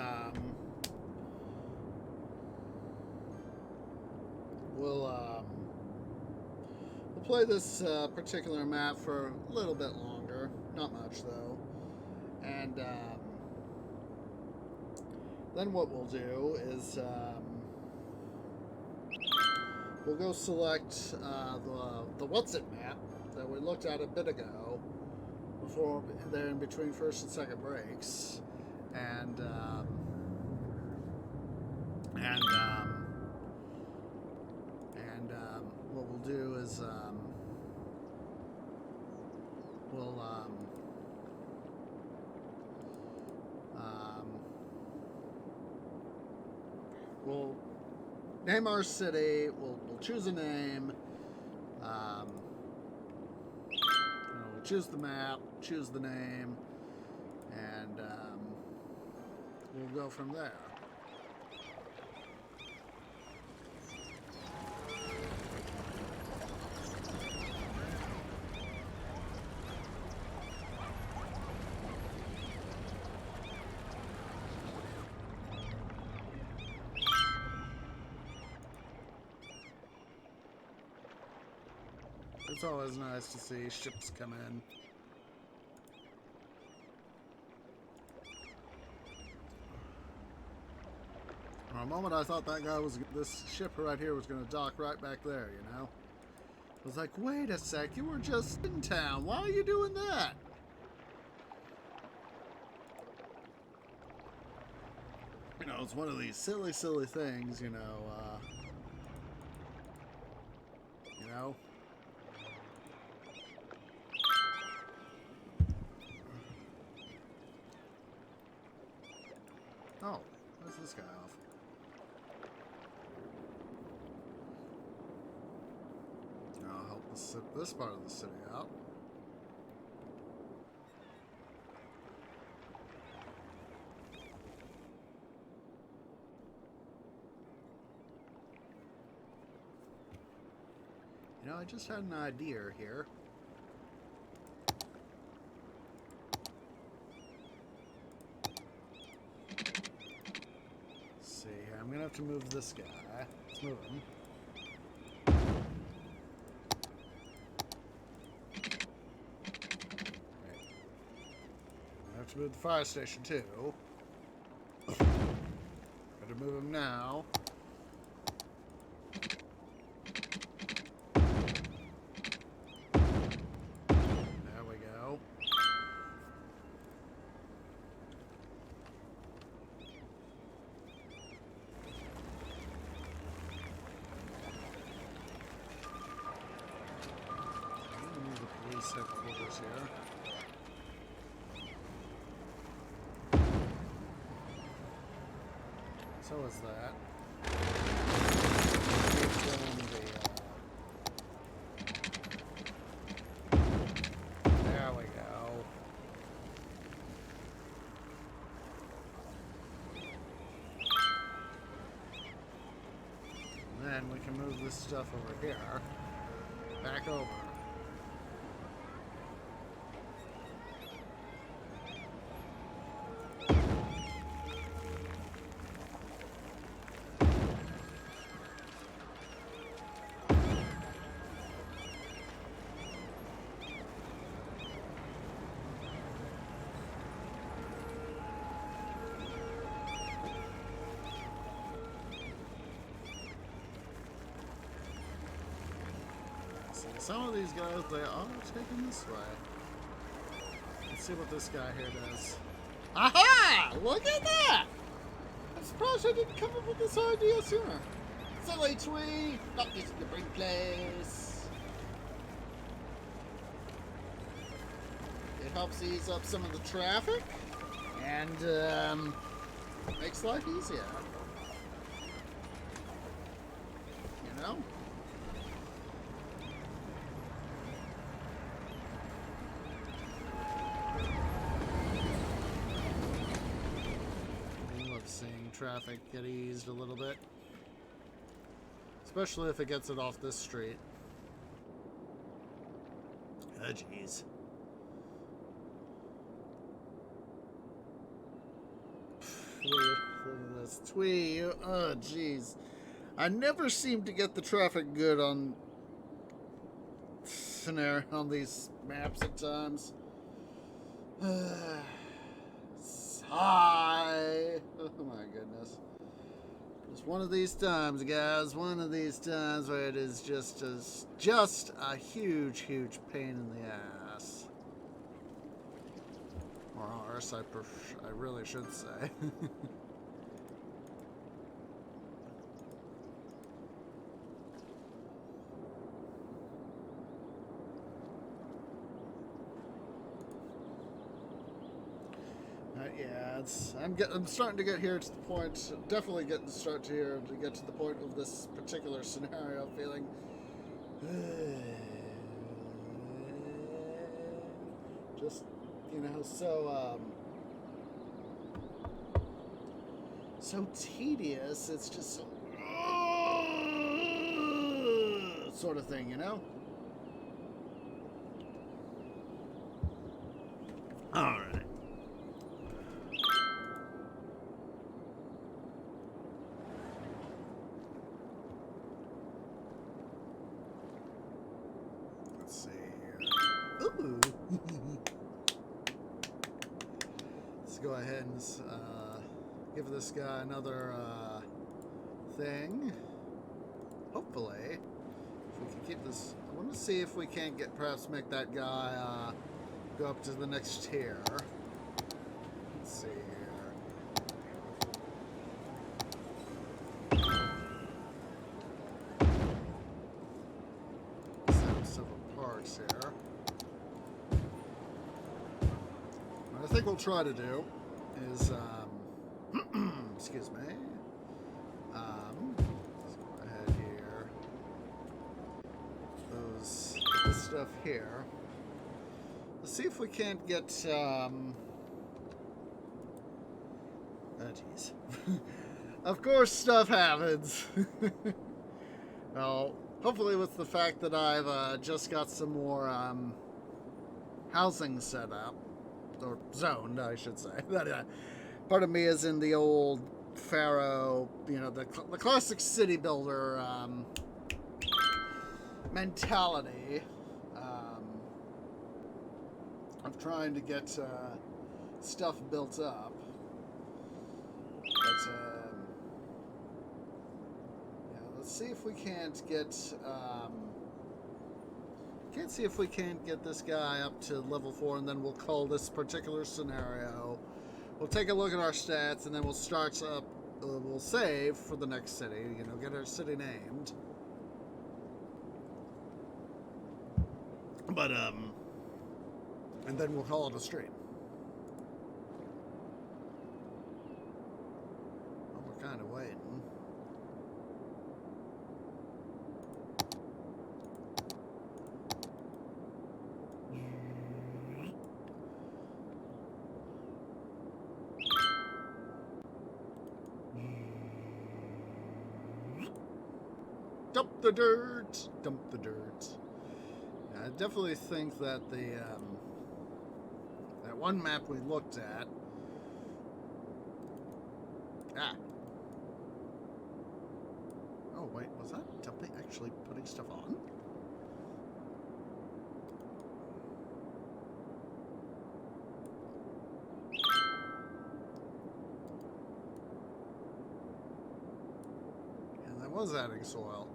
we'll play this particular map for a little bit longer, not much though, and then what we'll do is we'll go select the What's It map that we looked at a bit ago, before there in between first and second breaks, and what we'll do is we'll name our city. We'll choose a name. We'll choose the map, choose the name, and we'll go from there. It's always nice to see ships come in. For a moment I thought that guy was, this ship right here was going to dock right back there, you know? I was like, wait a sec, you were just in town. Why are you doing that? You know, it's one of these silly things, you know, Oh, where's this guy off? I'll help this part of the city out. You know, I just had an idea here. I'm gonna have to move this guy. Let's move him. Right. I have to move the fire station too. Gotta move him now. There we go. parks here. So is that. There we go. And then we can move this stuff over here. Back over. Some of these guys, they are taking this way. Let's see what this guy here does. Aha! Look at that! I'm surprised I didn't come up with this idea sooner. Silly tweet! Not using the bring place. It helps ease up some of the traffic and makes life easier. You know? Traffic get eased a little bit, especially if it gets it off this street. Oh jeez. Look at this twee. Oh jeez. I never seem to get the traffic good on these maps at times. Hi. Oh my goodness. Just one of these times, guys. One of these times where it is just a huge, huge pain in the ass. Or arse, I really should say. Yeah, I'm starting to get here to the point. Definitely getting to get to the point of this particular scenario. Feeling just so tedious. It's just so sort of thing, you know. All right. Let's go ahead and give this guy another thing. Hopefully, if we can keep this. I want to see if we can't perhaps make that guy go up to the next tier. Let's see here. Several parks here. What I think we'll try to do is, excuse me, let's go ahead here, this stuff here, let's see if we can't get, oh geez, of course stuff happens. Well, hopefully with the fact that I've just got some more housing set up, or zoned, I should say. That part of me is in the old Pharaoh, the classic city builder mentality of trying to get stuff built up. But yeah, let's see if we can't get. Can't see if we can't get this guy up to level 4, and then we'll call this particular scenario. We'll take a look at our stats, and then we'll start up. We'll save for the next city. Get our city named. But And then we'll call it a stream. Well, we're kind of waiting. Dump the dirt! Dump the dirt. Yeah, I definitely think that that one map we looked at... Oh, wait, was that dumping actually putting stuff on? And that was adding soil.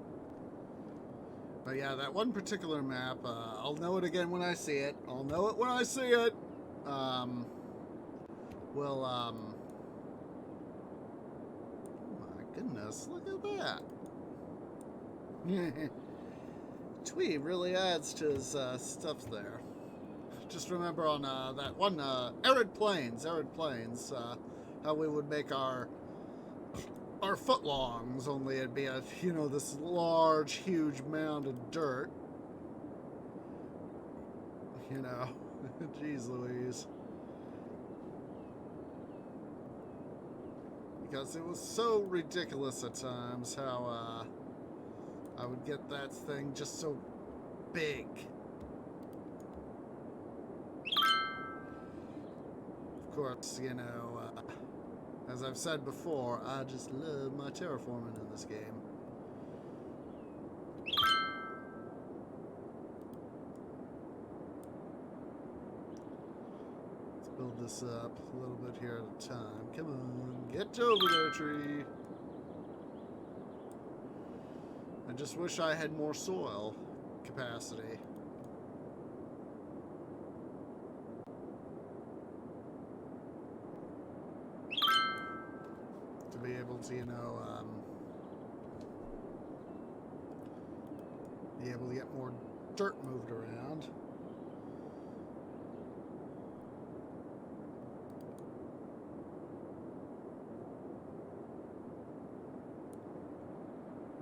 But yeah, that one particular map, I'll know it again when I see it. I'll know it when I see it. Oh my goodness, look at that. Twee really adds to his stuff there. Just remember on that one, Arid Plains, how we would make our footlongs, only it'd be a, this large, huge mound of dirt. Jeez Louise. Because it was so ridiculous at times how I would get that thing just so big. Of course, as I've said before, I just love my terraforming in this game. Let's build this up a little bit here at a time. Come on, get over there, tree. I just wish I had more soil capacity. To be able to, be able to get more dirt moved around.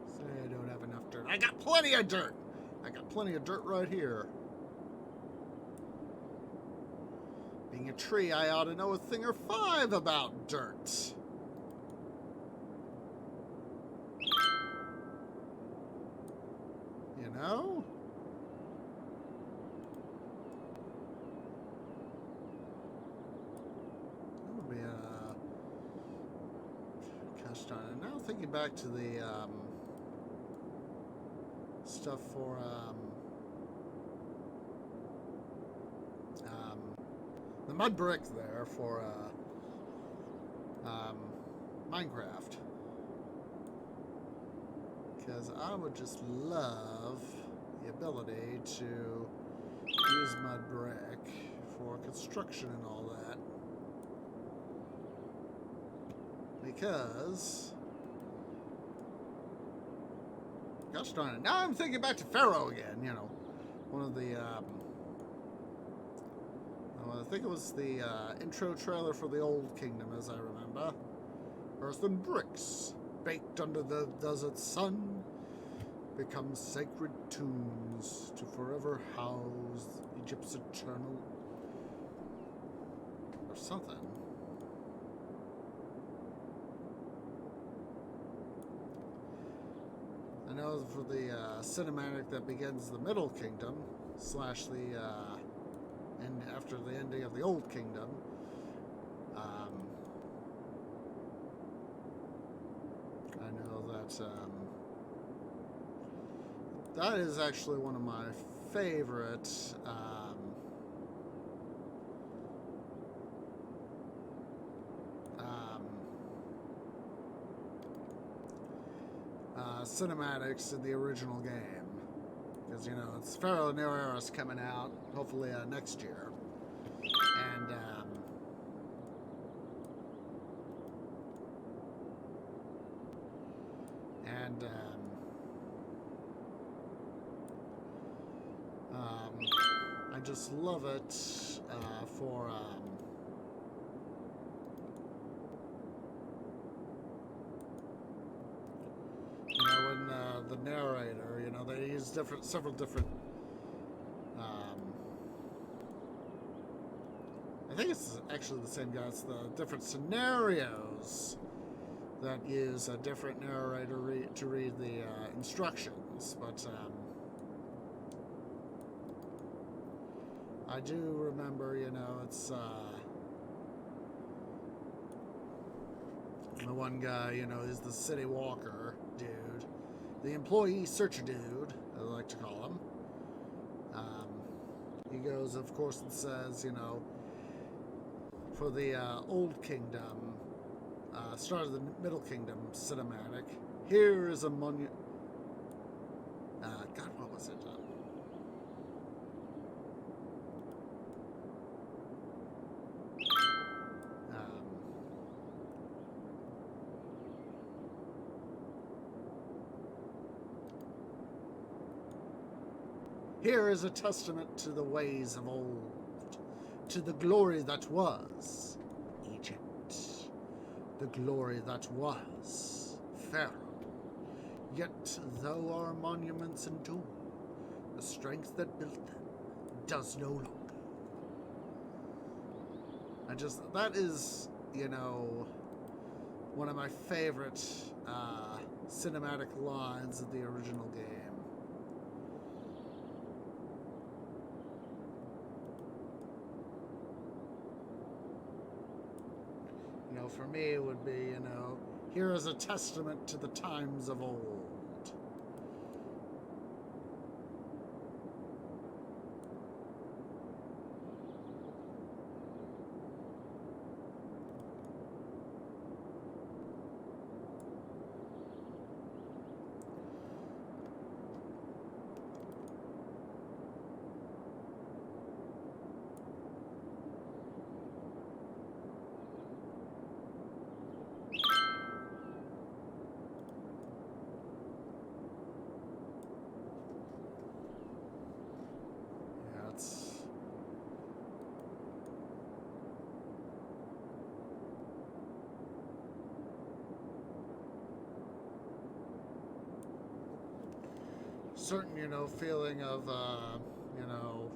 Say I don't have enough dirt. I got plenty of dirt! I got plenty of dirt right here. Being a tree, I ought to know a thing or five about dirt. No? That would be gosh darn it. Now thinking back to the stuff for the mud brick there for Minecraft. Because I would just love the ability to use mud brick for construction and all that. Because, gosh darn it, now I'm thinking back to Pharaoh again, one of the, I think it was the intro trailer for the Old Kingdom, as I remember. Earthen bricks baked under the desert sun become sacred tombs to forever house Egypt's eternal... or something. I know for the cinematic that begins the Middle Kingdom / the and after the ending of the Old Kingdom, I know that that is actually one of my favorite cinematics in the original game. Because, it's Pharaoh New Era's coming out, hopefully next year. And, I just love it for you know, when the narrator, you know, they use several different. I think it's actually the same guy. It's the different scenarios that use a different narrator to read the instructions, but I do remember, you know, it's the one guy, you know, is the city walker dude, the employee searcher dude, I like to call him. He goes, of course, and says, you know, for the Old Kingdom, start of the Middle Kingdom cinematic, here is a monument. God, what was it? Here is a testament to the ways of old, to the glory that was Egypt, the glory that was Pharaoh. Yet though our monuments endure, the strength that built them does no longer. That is, you know, one of my favorite cinematic lines of the original game. You know, for me it would be, you know, here is a testament to the times of old. Certain, you know, feeling of, you know,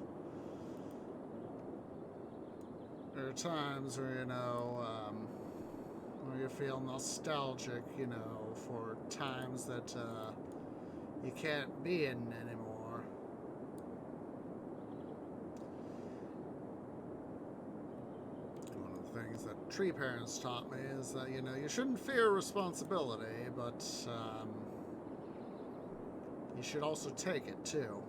there are times where, you know, where you feel nostalgic, you know, for times that you can't be in anymore. One of the things that tree parents taught me is that, you know, you shouldn't fear responsibility, but you should also take it, too.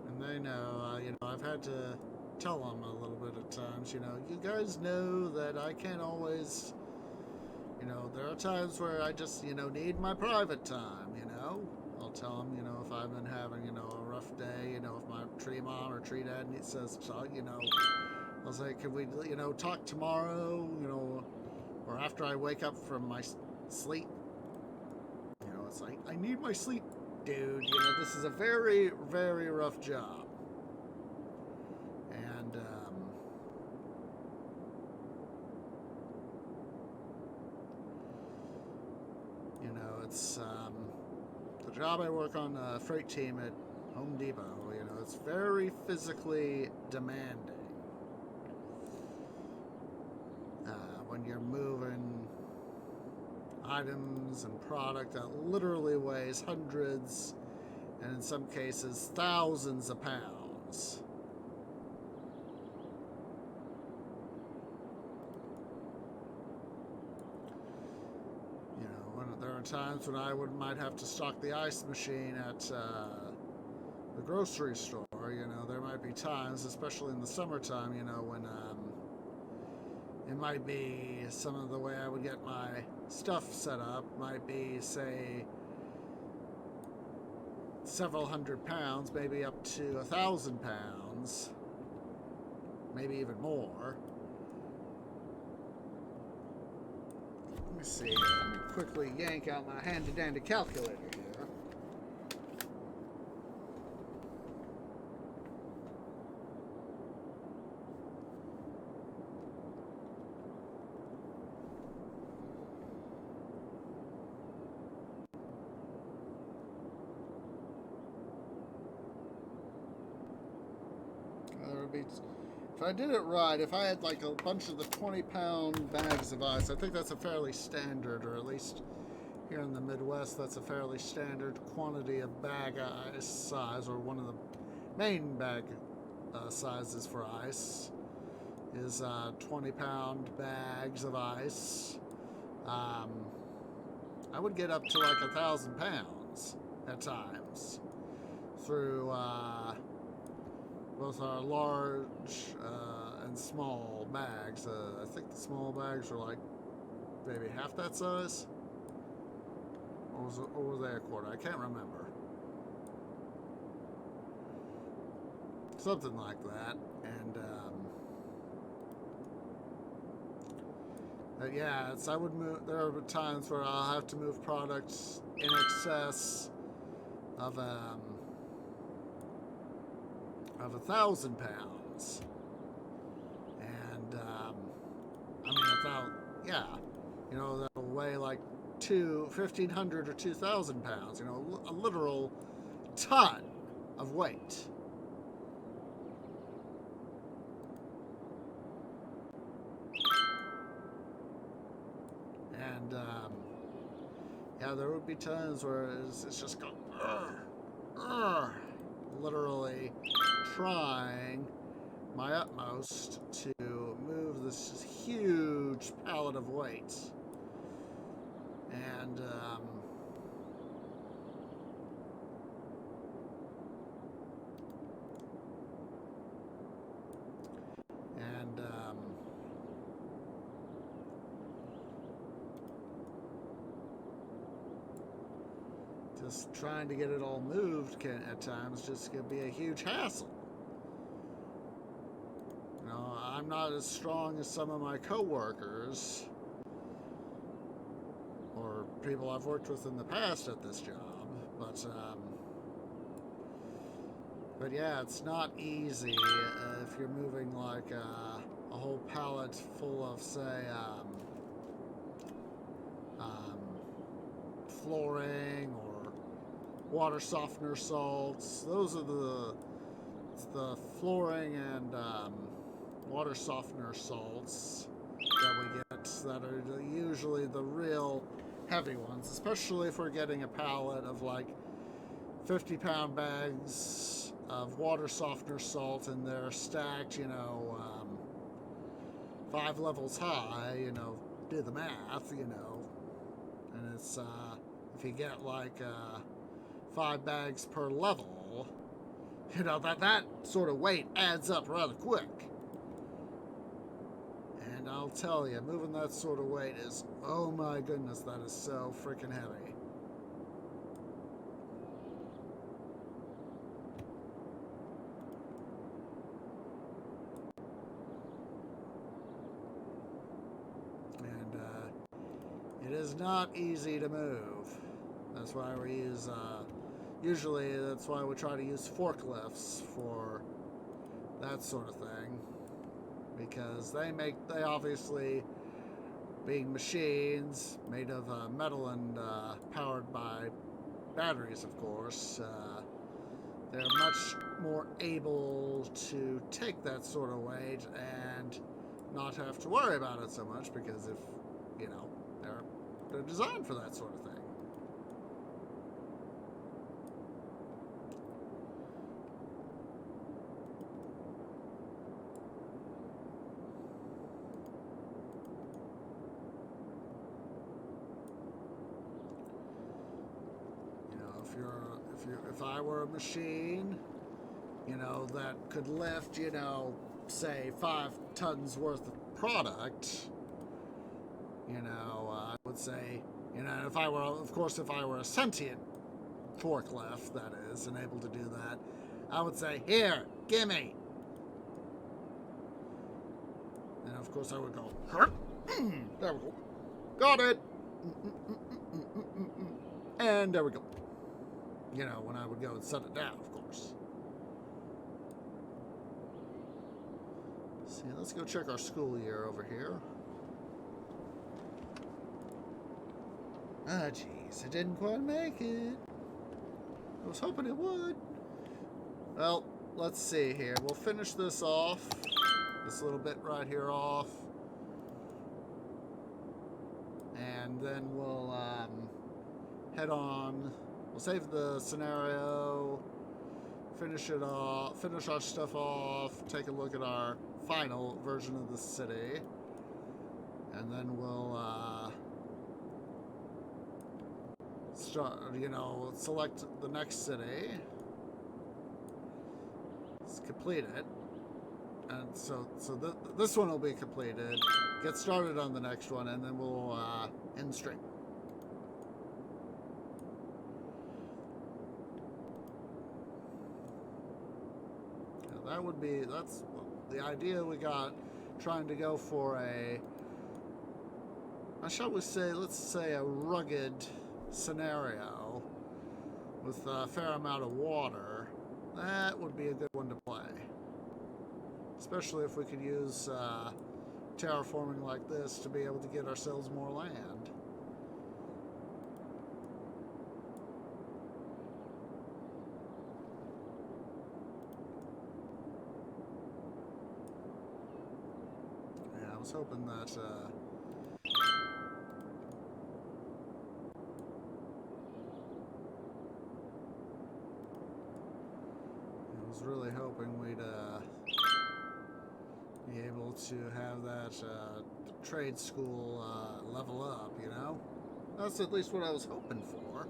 And they know, you know, I've had to tell them a little bit at times, you know, you guys know that I can't always, you know, there are times where I just, you know, need my private time, you know. I'll tell them, you know, if I've been having, you know, a rough day, you know, if my tree mom or tree dad says, you know, I'll say, can we, you know, talk tomorrow, you know, or after I wake up from my sleep? You know, it's like, I need my sleep, dude. You know, this is a very, very rough job. And, you know, it's the job I work on, freight team at Home Depot, you know, it's very physically demanding. When you're moving items and product that literally weighs hundreds and in some cases thousands of pounds. You know, when there are times when I might have to stock the ice machine at the grocery store. You know, there might be times, especially in the summertime, you know, when it might be some of the way I would get my stuff set up might be, say, several hundred pounds, maybe up to 1,000 pounds, maybe even more. me see. Let me quickly yank out my handy-dandy calculator here. There would be, if I did it right, if I had like a bunch of the 20-pound bags of ice, I think that's a fairly standard, or at least here in the Midwest, that's a fairly standard quantity of bag ice size, or one of the main bag sizes for ice is 20-pound bags of ice. I would get up to like 1,000 pounds at times through both our large and small bags. I think the small bags are like maybe half that size. Or was they a quarter? I can't remember. Something like that. And yeah, I would move. There are times where I'll have to move products in excess of 1,000 pounds, and I mean, yeah, you know, that'll weigh like 1,500 or 2,000 pounds. You know, a literal ton of weight. And yeah, there would be times where it's just going, literally trying my utmost to move this huge pallet of weight. And just trying to get it all moved can at times just can be a huge hassle. You know, I'm not as strong as some of my coworkers or people I've worked with in the past at this job, but yeah, it's not easy if you're moving like a whole pallet full of, say, flooring or water softener salts. Those are the flooring and water softener salts that we get that are usually the real heavy ones, especially if we're getting a pallet of like 50-pound bags of water softener salt and they're stacked, you know, 5 levels high, you know, do the math, you know, and it's if you get like 5 bags per level, you know, that sort of weight adds up rather quick. And I'll tell you, moving that sort of weight is, oh my goodness, that is so freaking heavy. And it is not easy to move. That's why we use, usually that's why we try to use forklifts for that sort of thing. Because they obviously, being machines made of metal and powered by batteries, of course, they're much more able to take that sort of weight and not have to worry about it so much, because if, you know, they're designed for that sort of thing. If I were a machine, you know, that could lift, you know, say 5 tons worth of product, you know, I would say, you know, if I were a sentient forklift, that is, and able to do that, I would say, here, gimme. And of course I would go, there we go, got it. And there we go. You know, when I would go and set it down, of course. See, let's go check our school year over here. Ah, jeez, it didn't quite make it. I was hoping it would. Well, let's see here. We'll finish this off. This little bit right here off. And then we'll head on. We'll save the scenario. Finish it off. Finish our stuff off. Take a look at our final version of the city. And then we'll start, you know, select the next city. Let's complete it. And so this one will be completed. Get started on the next one, and then we'll end stream. Yeah, that's the idea we got. Trying to go for shall we say, let's say a rugged scenario with a fair amount of water. That would be a good one to play. Especially if we could use terraforming like this to be able to get ourselves more land. Yeah, I was hoping that I was really hoping we'd be able to have that trade school level up, you know? That's at least what I was hoping for.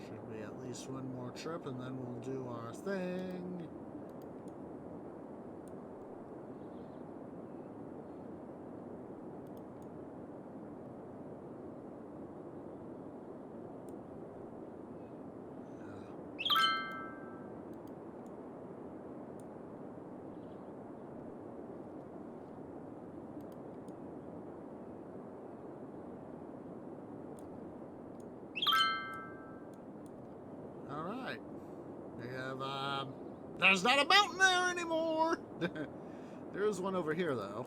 Should be at least one more trip, and then we'll do our thing. Alright. We have, there's not a mountain there anymore! There's one over here, though.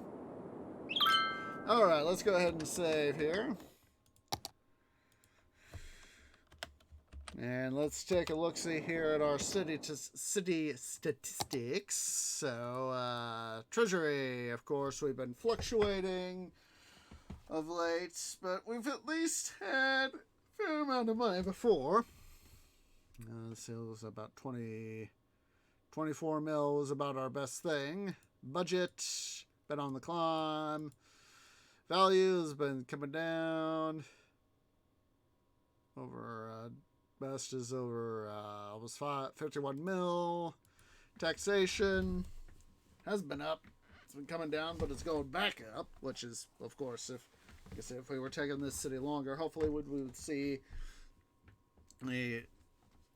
Alright, let's go ahead and save here. And let's take a look-see here at our city statistics. So, treasury, of course, we've been fluctuating of late, but we've at least had a fair amount of money before. Let's see, it was about 24 mil was about our best thing. Budget, been on the climb. Value has been coming down. Over, best is over almost 51 mil. Taxation has been up. It's been coming down, but it's going back up, which is, of course, if we were taking this city longer, hopefully we would see the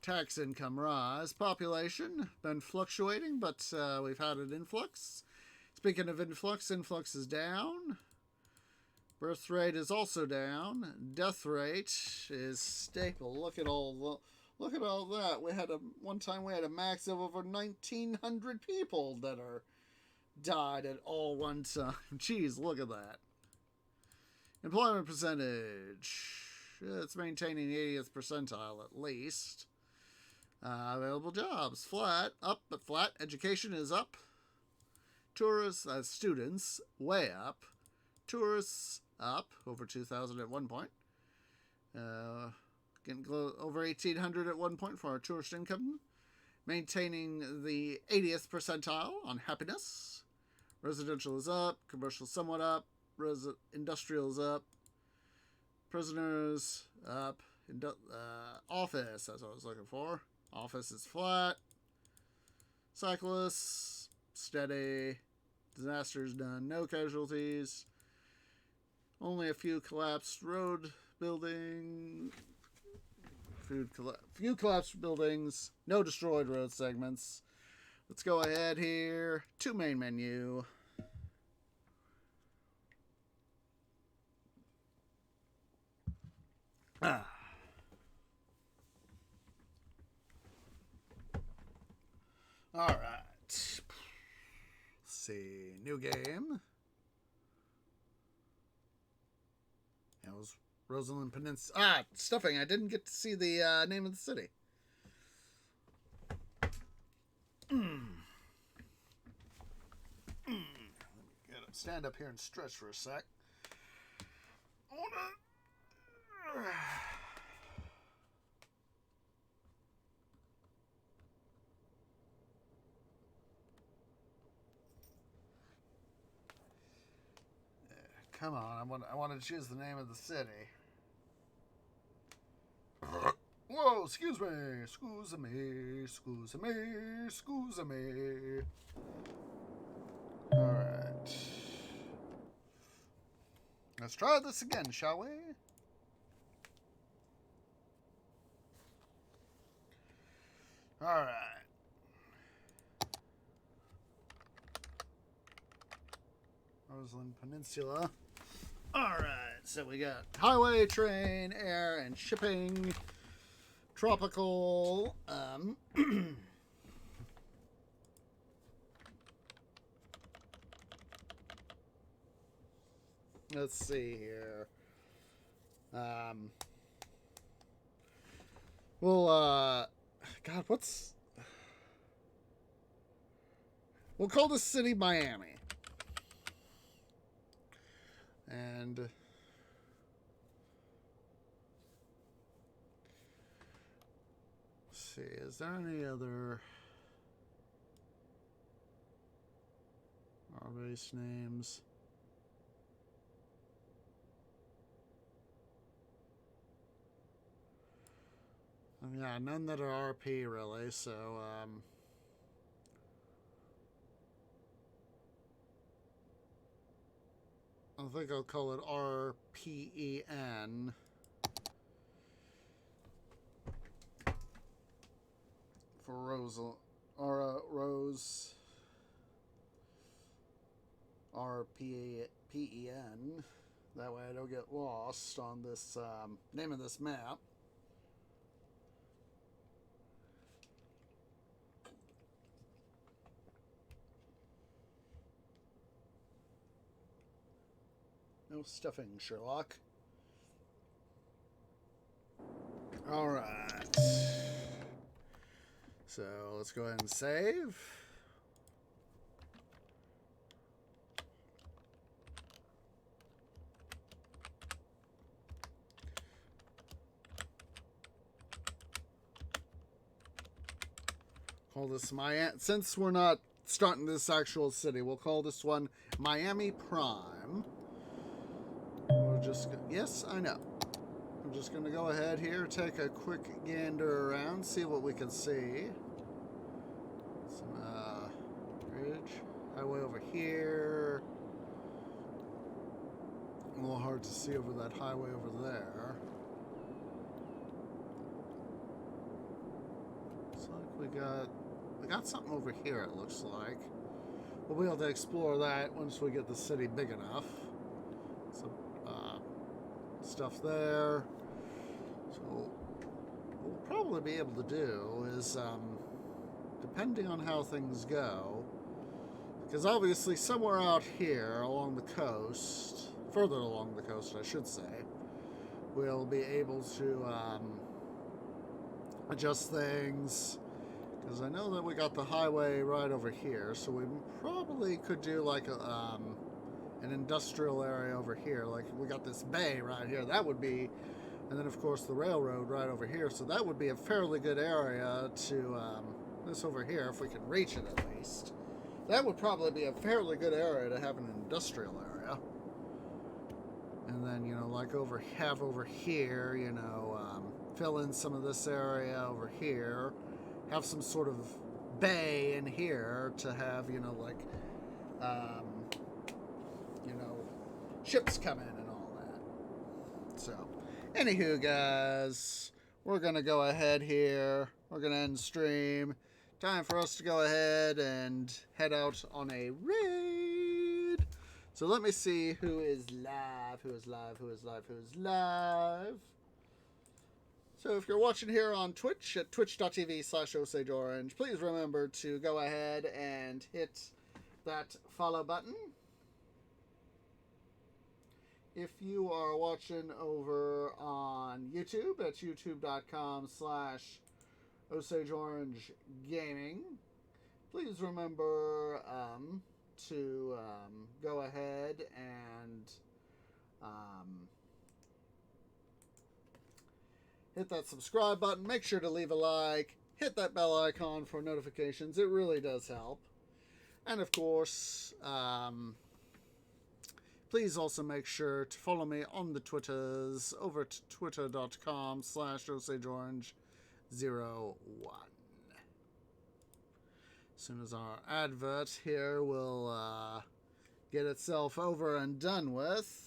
tax income rise. Population been fluctuating, but we've had an influx. Speaking of influx is down. Birth rate is also down. Death rate is stable. Look at all that. One time we had a max of over 1,900 people that are died at all one time. Jeez, look at that. Employment percentage. It's maintaining the 80th percentile at least. Available jobs. Flat. Up, but flat. Education is up. Tourists, students, way up. Tourists, up. Over 2,000 at one point. Getting over 1,800 at one point for our tourist income. Maintaining the 80th percentile on happiness. Residential is up. Commercial somewhat up. Industrial is up. Prisoners up. Office, that's what I was looking for. Office is flat. Cyclists, steady. Disasters done, no casualties. Only a few collapsed road building. Few collapsed buildings. No destroyed road segments. Let's go ahead here to main menu. All right. Let's see. New game. That was Rosalind Peninsula. Stuffing. I didn't get to see the name of the city. Let me get up, stand up here and stretch for a sec. Come on, I want to choose the name of the city. Whoa, excuse me. Alright. Let's try this again, shall we? Alright. Rosalind Peninsula. Alright, so we got highway, train, air, and shipping. Tropical. Let's see here. God, we'll call this city Miami. And let's see, is there any other base names? Yeah, none that are RP really, so I think I'll call it RPEN. For Rose RPEN. That way I don't get lost on this name of this map. No stuffing, Sherlock. Alright. So let's go ahead and save. Call this Miami. Since we're not starting this actual city, we'll call this one Miami Prime. We're just, yes, I know. I'm just going to go ahead here, take a quick gander around, see what we can see. Some bridge, highway over here. A little hard to see over that highway over there. Looks like we got something over here, it looks like. We'll be able to explore that once we get the city big enough. Some stuff there. So what we'll probably be able to do is, depending on how things go, because obviously somewhere out here along the coast, further along the coast I should say, we'll be able to adjust things. Because I know that we got the highway right over here, so we probably could do like a, an industrial area over here. Like we got this bay right here, that would be, and then of course the railroad right over here. So that would be a fairly good area to, this over here, if we can reach it at least. That would probably be a fairly good area to have an industrial area. And then, like over here, fill in some of this area over here. Have some sort of bay in here to have, um, ships come in and all that. So, anywho, guys, we're going to go ahead here. We're going to end stream. Time for us to go ahead and head out on a raid. So let me see who is live, who is live. So if you're watching here on Twitch at twitch.tv/OsageOrange, please remember to go ahead and hit that follow button. If you are watching over on YouTube at youtube.com/OsageOrangeGaming, please remember to go ahead and hit that subscribe button. Make sure to leave a like. Hit that bell icon for notifications. It really does help. And of course, please also make sure to follow me on the Twitters over at twitter.com/OsageOrange01. As soon as our advert here will get itself over and done with.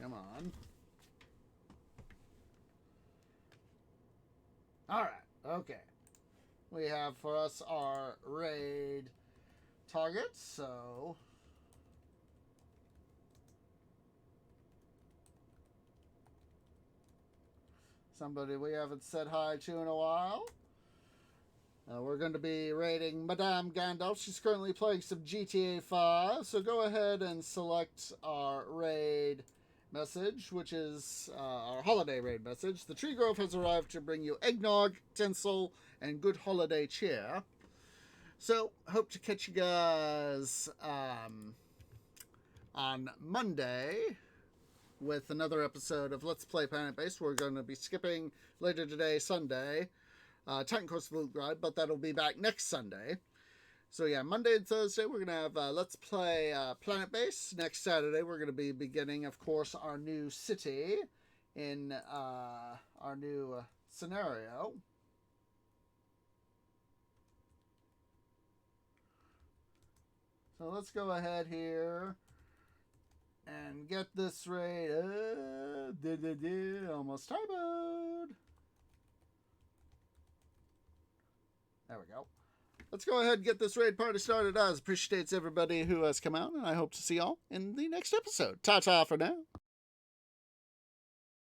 Come on. Alright, okay. We have for us our raid targets, so somebody we haven't said hi to in a while. We're going to be raiding Madame Gandalf. She's currently playing some GTA 5, so go ahead and select our raid message, which is our holiday raid message. The Tree Grove has arrived to bring you eggnog, tinsel, and good holiday cheer. So, hope to catch you guys on Monday with another episode of Let's Play Planet Base. We're going to be skipping later today, Sunday, Titan Quest Loot Guide, but that'll be back next Sunday. So yeah, Monday and Thursday we're going to have Let's Play Planet Base. Next Saturday we're going to be beginning, of course, our new city in our new scenario. So let's go ahead here and get this raid. Almost typoed. There we go. Let's go ahead and get this raid party started. As appreciates everybody who has come out, and I hope to see y'all in the next episode. Ta-ta for now.